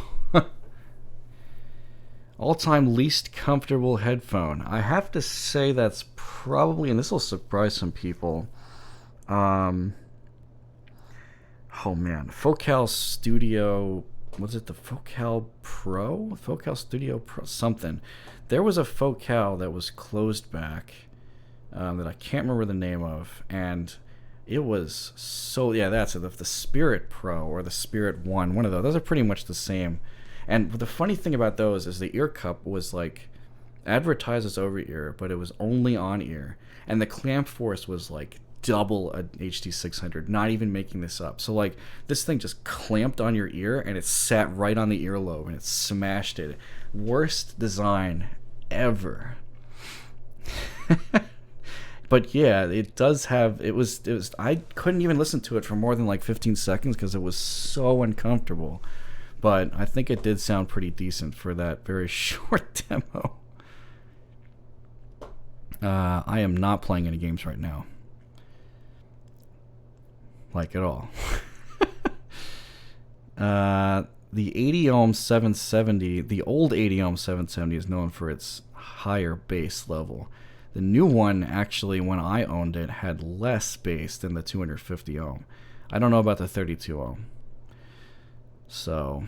All-time least comfortable headphone. I have to say that's probably, and this will surprise some people. Oh man, Focal Studio. Was it the Focal Pro? Focal Studio Pro something. There was a Focal that was closed back that I can't remember the name of, and it was so, yeah, that's it. The Spirit Pro or the Spirit One, one of those. Those are pretty much the same. And the funny thing about those is the ear cup was like advertised as over ear, but it was only on ear, and the clamp force was like double a HD600. Not even making this up. So like this thing just clamped on your ear, and it sat right on the earlobe, and it smashed it. Worst design ever. But yeah, it does have. It was. I couldn't even listen to it for more than like 15 seconds because it was so uncomfortable. But I think it did sound pretty decent for that very short demo. I am not playing any games right now. Like at all. The 80 ohm 770, the old 80 ohm 770 is known for its higher bass level. The new one, actually, when I owned it, had less bass than the 250 ohm. I don't know about the 32 ohm. So,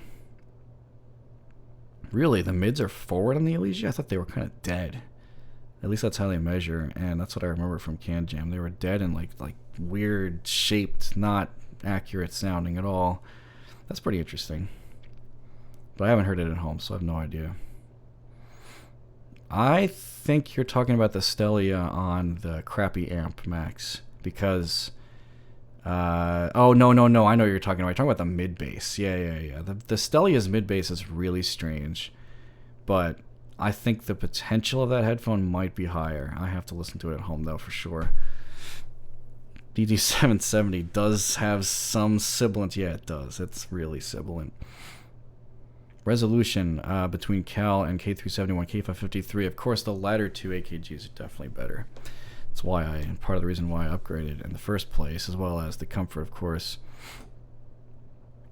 really, the mids are forward on the Elysia? I thought they were kind of dead. At least that's how they measure, and that's what I remember from Can Jam. They were dead and like weird shaped, not accurate sounding at all. That's pretty interesting. But I haven't heard it at home, so I have no idea. I think you're talking about the Stelia on the crappy amp, Max, because oh no, I know what you're talking about. You're talking about the mid bass. Yeah. The Stelia's mid bass is really strange, but I think the potential of that headphone might be higher. I have to listen to it at home though for sure. DD770 does have some sibilant. Yeah, it does. It's really sibilant. Resolution between Cal and K371, K553. Of course, the latter two AKGs are definitely better. That's why part of the reason why I upgraded in the first place, as well as the comfort, of course.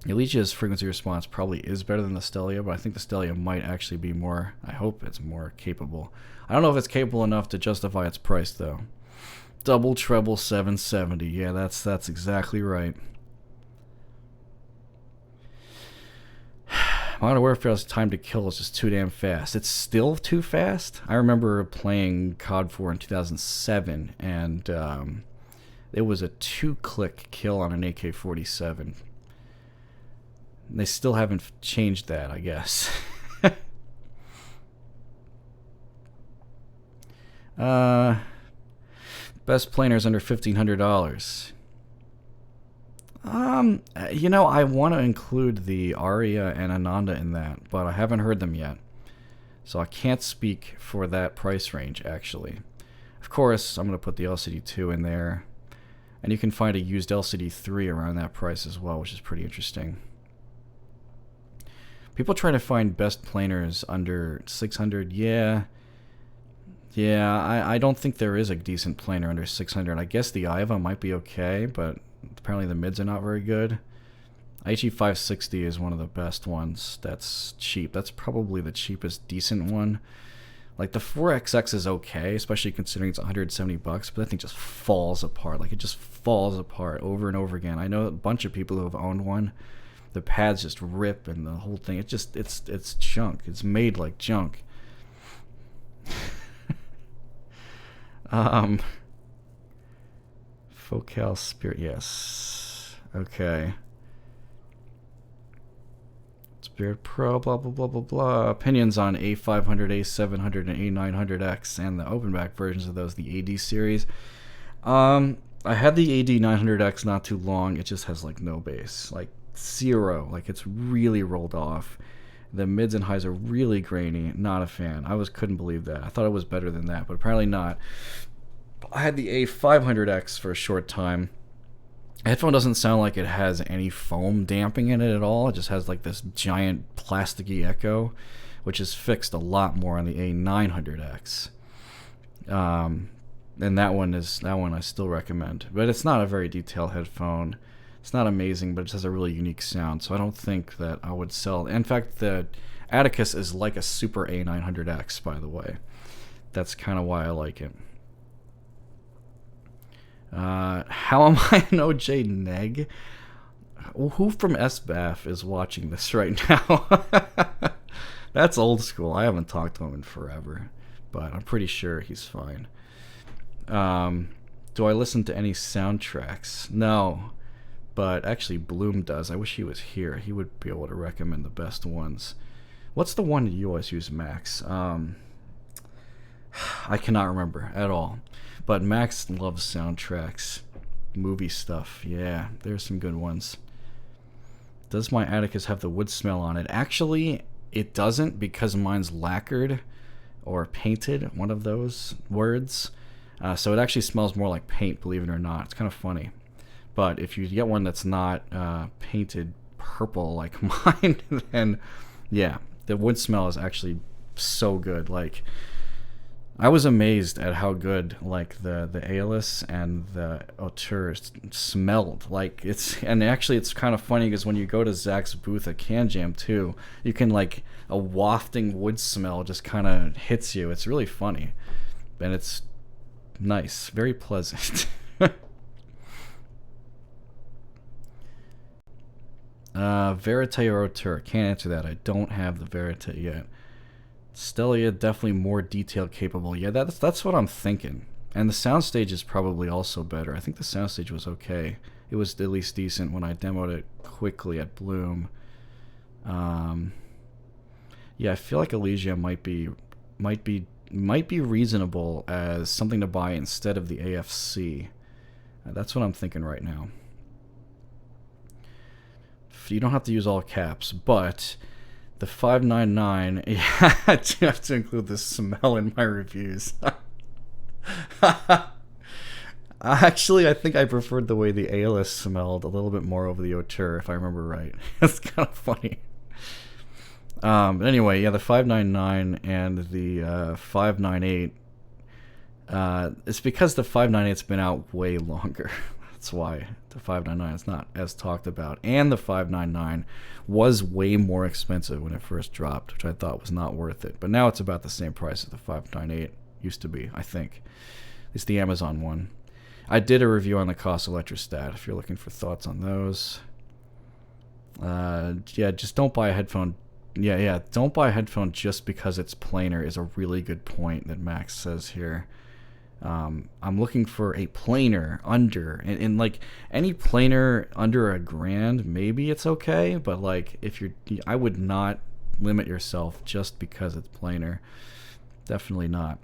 Elysia's frequency response probably is better than the Stelia, but I think the Stelia might actually be more, I hope it's more capable. I don't know if it's capable enough to justify its price, though. Double treble 770. Yeah, that's exactly right. Modern Warfare's time to kill is just too damn fast. It's still too fast. I remember playing COD 4 in 2007, and it was a 2-click kill on an AK-47. They still haven't changed that, I guess. Best planers under $1,500. You know, I want to include the Aria and Ananda in that, but I haven't heard them yet. So I can't speak for that price range, actually. Of course, I'm going to put the LCD2 in there. And you can find a used LCD3 around that price as well, which is pretty interesting. People try to find best planers under 600. Yeah, I don't think there is a decent planer under 600. I guess the Iva might be okay, but apparently the mids are not very good. HE560 is one of the best ones that's cheap. That's probably the cheapest decent one. Like the 4XX is okay, especially considering it's 170 bucks, but that thing just falls apart. Like it just falls apart over and over again. I know a bunch of people who have owned one. The pads just rip and the whole thing, it's junk. It's made like junk. Focal Spirit, yes. Okay. Spirit Pro, blah, blah, blah, blah, blah. Opinions on A500, A700, and A900X, and the open back versions of those, the AD series. I had the AD900X not too long. It just has, like, no bass. Like, zero. Like, it's really rolled off. The mids and highs are really grainy. Not a fan. Couldn't believe that. I thought it was better than that, but apparently not. I had the A500X for a short time. Headphone doesn't sound like it has any foam damping in it at all. It just has like this giant plasticky echo, which is fixed a lot more on the A900X. And that one I still recommend. But it's not a very detailed headphone. It's not amazing, but it has a really unique sound. So I don't think that I would sell. In fact, the Atticus is like a super A900X, by the way. That's kind of why I like it. How am I an OJ neg? Who from SBAF is watching this right now? That's old school. I haven't talked to him in forever, but I'm pretty sure he's fine. Do I listen to any soundtracks? No, but actually Bloom does. I wish he was here. He would be able to recommend the best ones. What's the one that you always use, Max? I cannot remember at all. But Max loves soundtracks, movie stuff. Yeah, there's some good ones. Does my Atticus have the wood smell on it? Actually, it doesn't because mine's lacquered or painted, one of those words. So it actually smells more like paint, believe it or not. It's kind of funny. But if you get one that's not painted purple like mine, then yeah, the wood smell is actually so good. Like, I was amazed at how good like the Aeolus and the Auteur smelled. Like and actually it's kind of funny because when you go to Zach's booth at Can Jam too, you can like a wafting wood smell just kind of hits you. It's really funny, and it's nice, very pleasant. Verite or Auteur? Can't answer that. I don't have the Verite yet. Stellia, definitely more detail capable. Yeah, that's what I'm thinking. And the soundstage is probably also better. I think the soundstage was okay. It was at least decent when I demoed it quickly at Bloom. Yeah, I feel like Elysia might be reasonable as something to buy instead of the AFC. That's what I'm thinking right now. You don't have to use all caps, but the 599, yeah, I do have to include the smell in my reviews. Actually, I think I preferred the way the Aeolus smelled a little bit more over the Auteur, if I remember right. That's kind of funny. But anyway, yeah, the 599 and the 598, it's because the 598's been out way longer. That's why the 599 is not as talked about. And the 599 was way more expensive when it first dropped, which I thought was not worth it. But now it's about the same price as the 598 used to be, I think. At least the Amazon one. I did a review on the Cost Electrostat if you're looking for thoughts on those. Yeah, just don't buy a headphone. Yeah, don't buy a headphone just because it's planar is a really good point that Max says here. I'm looking for a planar under, and like any planar under $1,000, maybe it's okay, but like I would not limit yourself just because it's planar. Definitely not.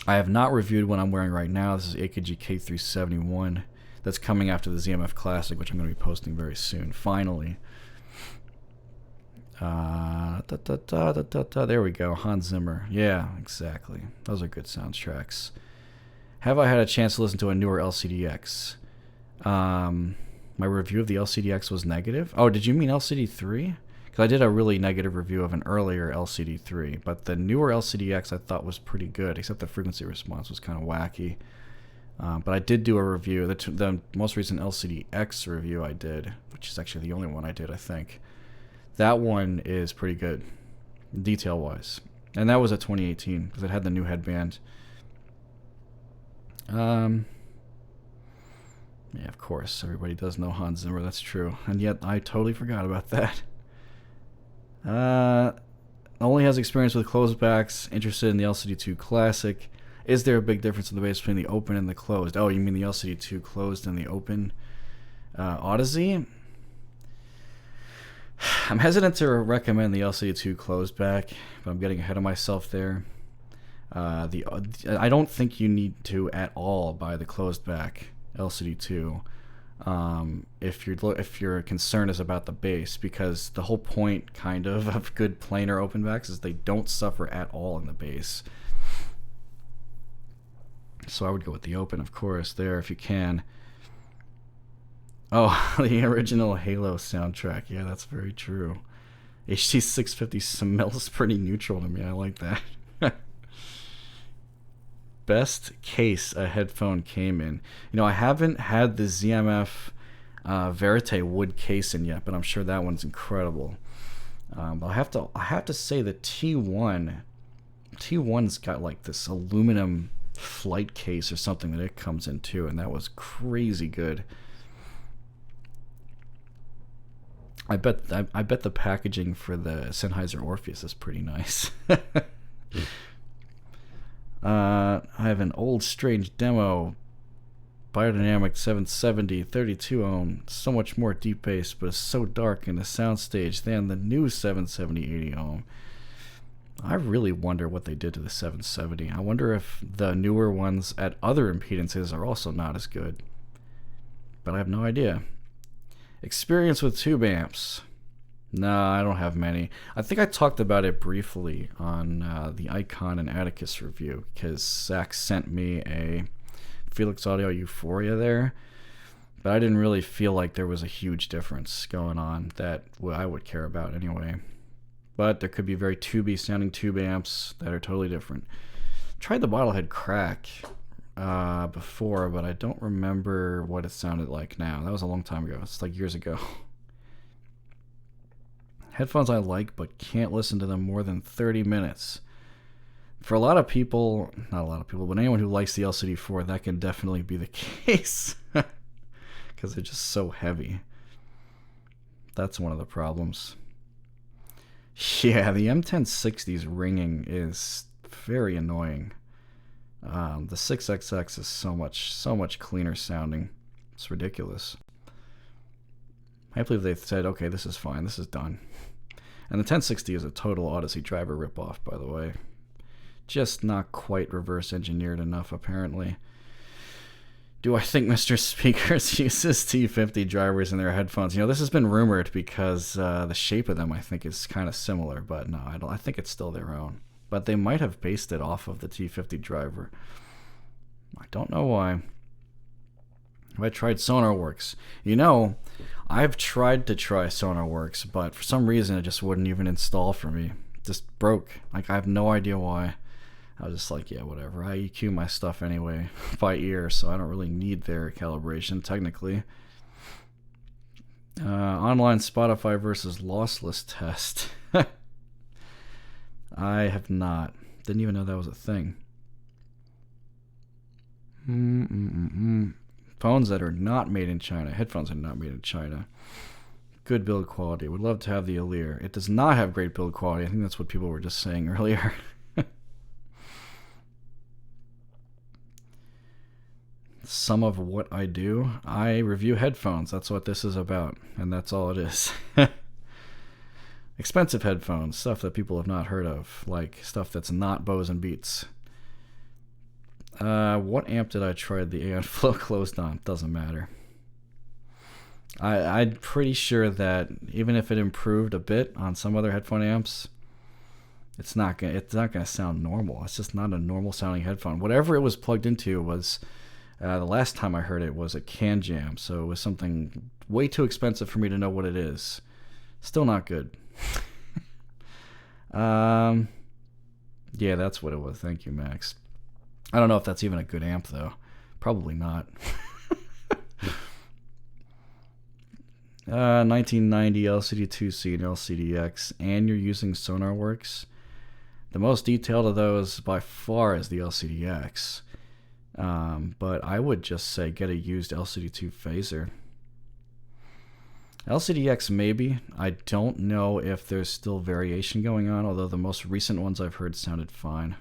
I have not reviewed what I'm wearing right now. This is AKG K371. That's coming after the ZMF Classic, which I'm going to be posting very soon. Finally. There we go. Hans Zimmer. Yeah, exactly. Those are good soundtracks. Have I had a chance to listen to a newer LCDX? My review of the LCDX was negative. Oh, did you mean LCD3? Because I did a really negative review of an earlier LCD3, but the newer LCDX I thought was pretty good, except the frequency response was kind of wacky. But I did do a review, the most recent LCDX review I did, which is actually the only one I did, I think. That one is pretty good, detail-wise. And that was a 2018, because it had the new headband. Yeah, of course, everybody does know Hans Zimmer, that's true. And yet, I totally forgot about that. Only has experience with closed backs, interested in the LCD2 Classic. Is there a big difference in the bass between the open and the closed? Oh, you mean the LCD2 closed and the open? Odyssey? I'm hesitant to recommend the LCD2 closed back, but I'm getting ahead of myself there. I don't think you need to at all buy the closed back LCD2 if your concern is about the bass, because the whole point kind of good planar open backs is they don't suffer at all in the bass. So I would go with the open, of course, there if you can. Oh, the original Halo soundtrack. Yeah, that's very true. HT 650 smells pretty neutral to me. I like that. Best case a headphone came in. You know, I haven't had the ZMF Verite wood case in yet, but I'm sure that one's incredible. But I have to say the T1's got like this aluminum flight case or something that it comes in too, and that was crazy good. I bet the packaging for the Sennheiser Orpheus is pretty nice. I have an old strange demo, Biodynamic 770 32 ohm, so much more deep bass, but it's so dark in the soundstage than the new 770 80 ohm. I really wonder what they did to the 770. I wonder if the newer ones at other impedances are also not as good. But I have no idea. Experience with tube amps. No, I don't have many. I think I talked about it briefly on the Icon and Atticus review, because Zach sent me a Felix Audio Euphoria there, but I didn't really feel like there was a huge difference going on that I would care about anyway. But there could be very tubey sounding tube amps that are totally different. Tried the Bottlehead Crack before, but I don't remember what it sounded like now. That was a long time ago. It's like years ago. Headphones I like, but can't listen to them more than 30 minutes. For a lot of people, not a lot of people, but anyone who likes the LCD4, that can definitely be the case. Because they're just so heavy. That's one of the problems. Yeah, the M1060's ringing is very annoying. The 6XX is so much cleaner sounding. It's ridiculous. I believe they said, okay, this is fine, this is done. And the 1060 is a total Odyssey driver ripoff, by the way. Just not quite reverse engineered enough, apparently. Do I think Mr. Speakers uses T50 drivers in their headphones? You know, this has been rumored because the shape of them, I think, is kind of similar, but no, I don't. I think it's still their own. But they might have based it off of the T50 driver. I don't know why. Have I tried SonarWorks? You know, I've tried to try SonarWorks, but for some reason it just wouldn't even install for me. It just broke. Like, I have no idea why. I was just like, yeah, whatever. I EQ my stuff anyway by ear, so I don't really need their calibration, technically. Online Spotify versus lossless test. I have not. Didn't even know that was a thing. Phones that are not made in China. Headphones are not made in China. Good build quality. Would love to have the Alere. It does not have great build quality. I think that's what people were just saying earlier. Some of what I do, I review headphones. That's what this is about, and that's all it is. Expensive headphones, stuff that people have not heard of, like stuff that's not Bose and Beats. What amp did I try the Aeon Flow closed on? Doesn't matter. I'm pretty sure that even if it improved a bit on some other headphone amps, It's not gonna sound normal. It's just not a normal sounding headphone. Whatever it was plugged into was, the last time I heard it was a Can Jam, so it was something way too expensive for me to know what it is. Still not good. Yeah, that's what it was. Thank you, Max. I don't know if that's even a good amp, though. Probably not. 1990 LCD2C and LCDX, and you're using SonarWorks. The most detailed of those by far is the LCDX. But I would just say get a used LCD2 phaser. LCDX maybe. I don't know if there's still variation going on, although the most recent ones I've heard sounded fine.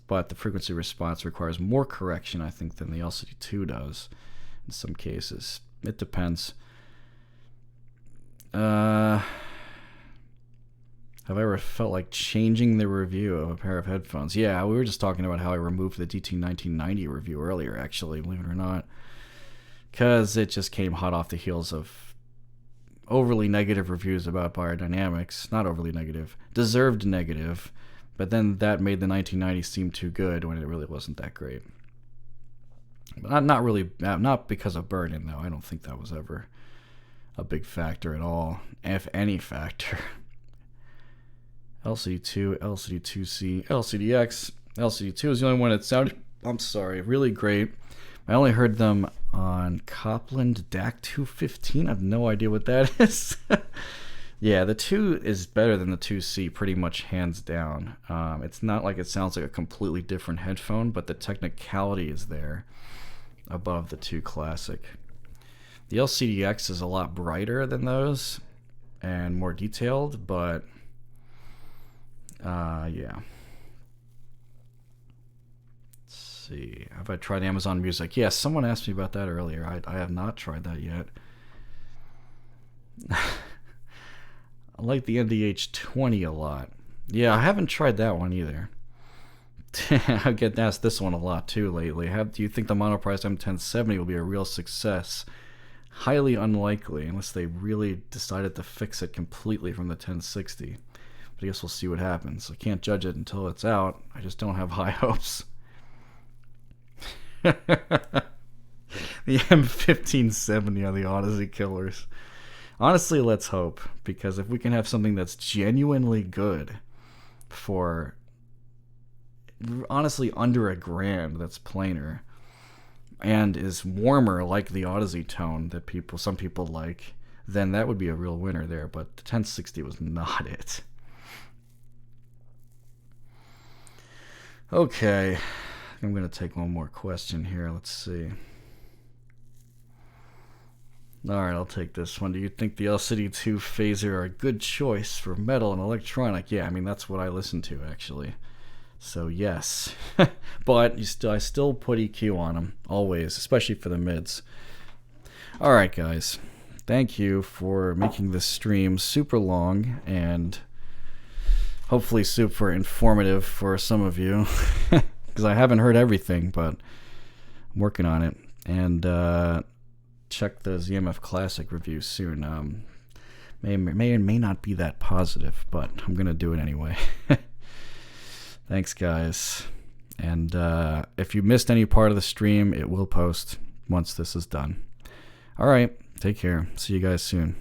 But the frequency response requires more correction, I think, than the LCD2 does in some cases. It depends. Have I ever felt like changing the review of a pair of headphones? Yeah, we were just talking about how I removed the DT1990 review earlier, actually, believe it or not. Because it just came hot off the heels of overly negative reviews about biodynamics. Not overly negative. Deserved negative. But then that made the 1990 seem too good when it really wasn't that great. But not because of burn-in, though. I don't think that was ever a big factor at all, if any factor. LCD2, LCD2C, LCDX. LCD2 is the only one that sounded, really great. I only heard them on Copland DAC 215. I have no idea what that is. Yeah, the 2 is better than the 2C, pretty much hands down. It's not like it sounds like a completely different headphone, but the technicality is there above the 2 Classic. The LCDX is a lot brighter than those and more detailed, but yeah. Let's see. Have I tried Amazon Music? Yes, someone asked me about that earlier. I have not tried that yet. I like the NDH20 a lot. Yeah, I haven't tried that one either. I get asked this one a lot too lately. Do you think the monoprice M1070 will be a real success? Highly unlikely, unless they really decided to fix it completely from the 1060. But I guess we'll see what happens. I can't judge it until it's out. I just don't have high hopes. The M1570 on the Odyssey killers. Honestly, let's hope, because if we can have something that's genuinely good for honestly under $1,000 that's plainer and is warmer like the Odyssey tone that some people like, then that would be a real winner there. But the 1060 was not it. Okay, I'm going to take one more question here. Let's see. Alright, I'll take this one. Do you think the LCD2 phaser are a good choice for metal and electronic? Yeah, I mean, that's what I listen to, actually. So, yes. But I still put EQ on them, always, especially for the mids. Alright, guys. Thank you for making this stream super long and hopefully super informative for some of you. Because I haven't heard everything, but I'm working on it. And, check the ZMF Classic review soon. May not be that positive, but I'm gonna do it anyway. Thanks, guys. And if you missed any part of the stream, it will post once this is done. All right, take care. See you guys soon.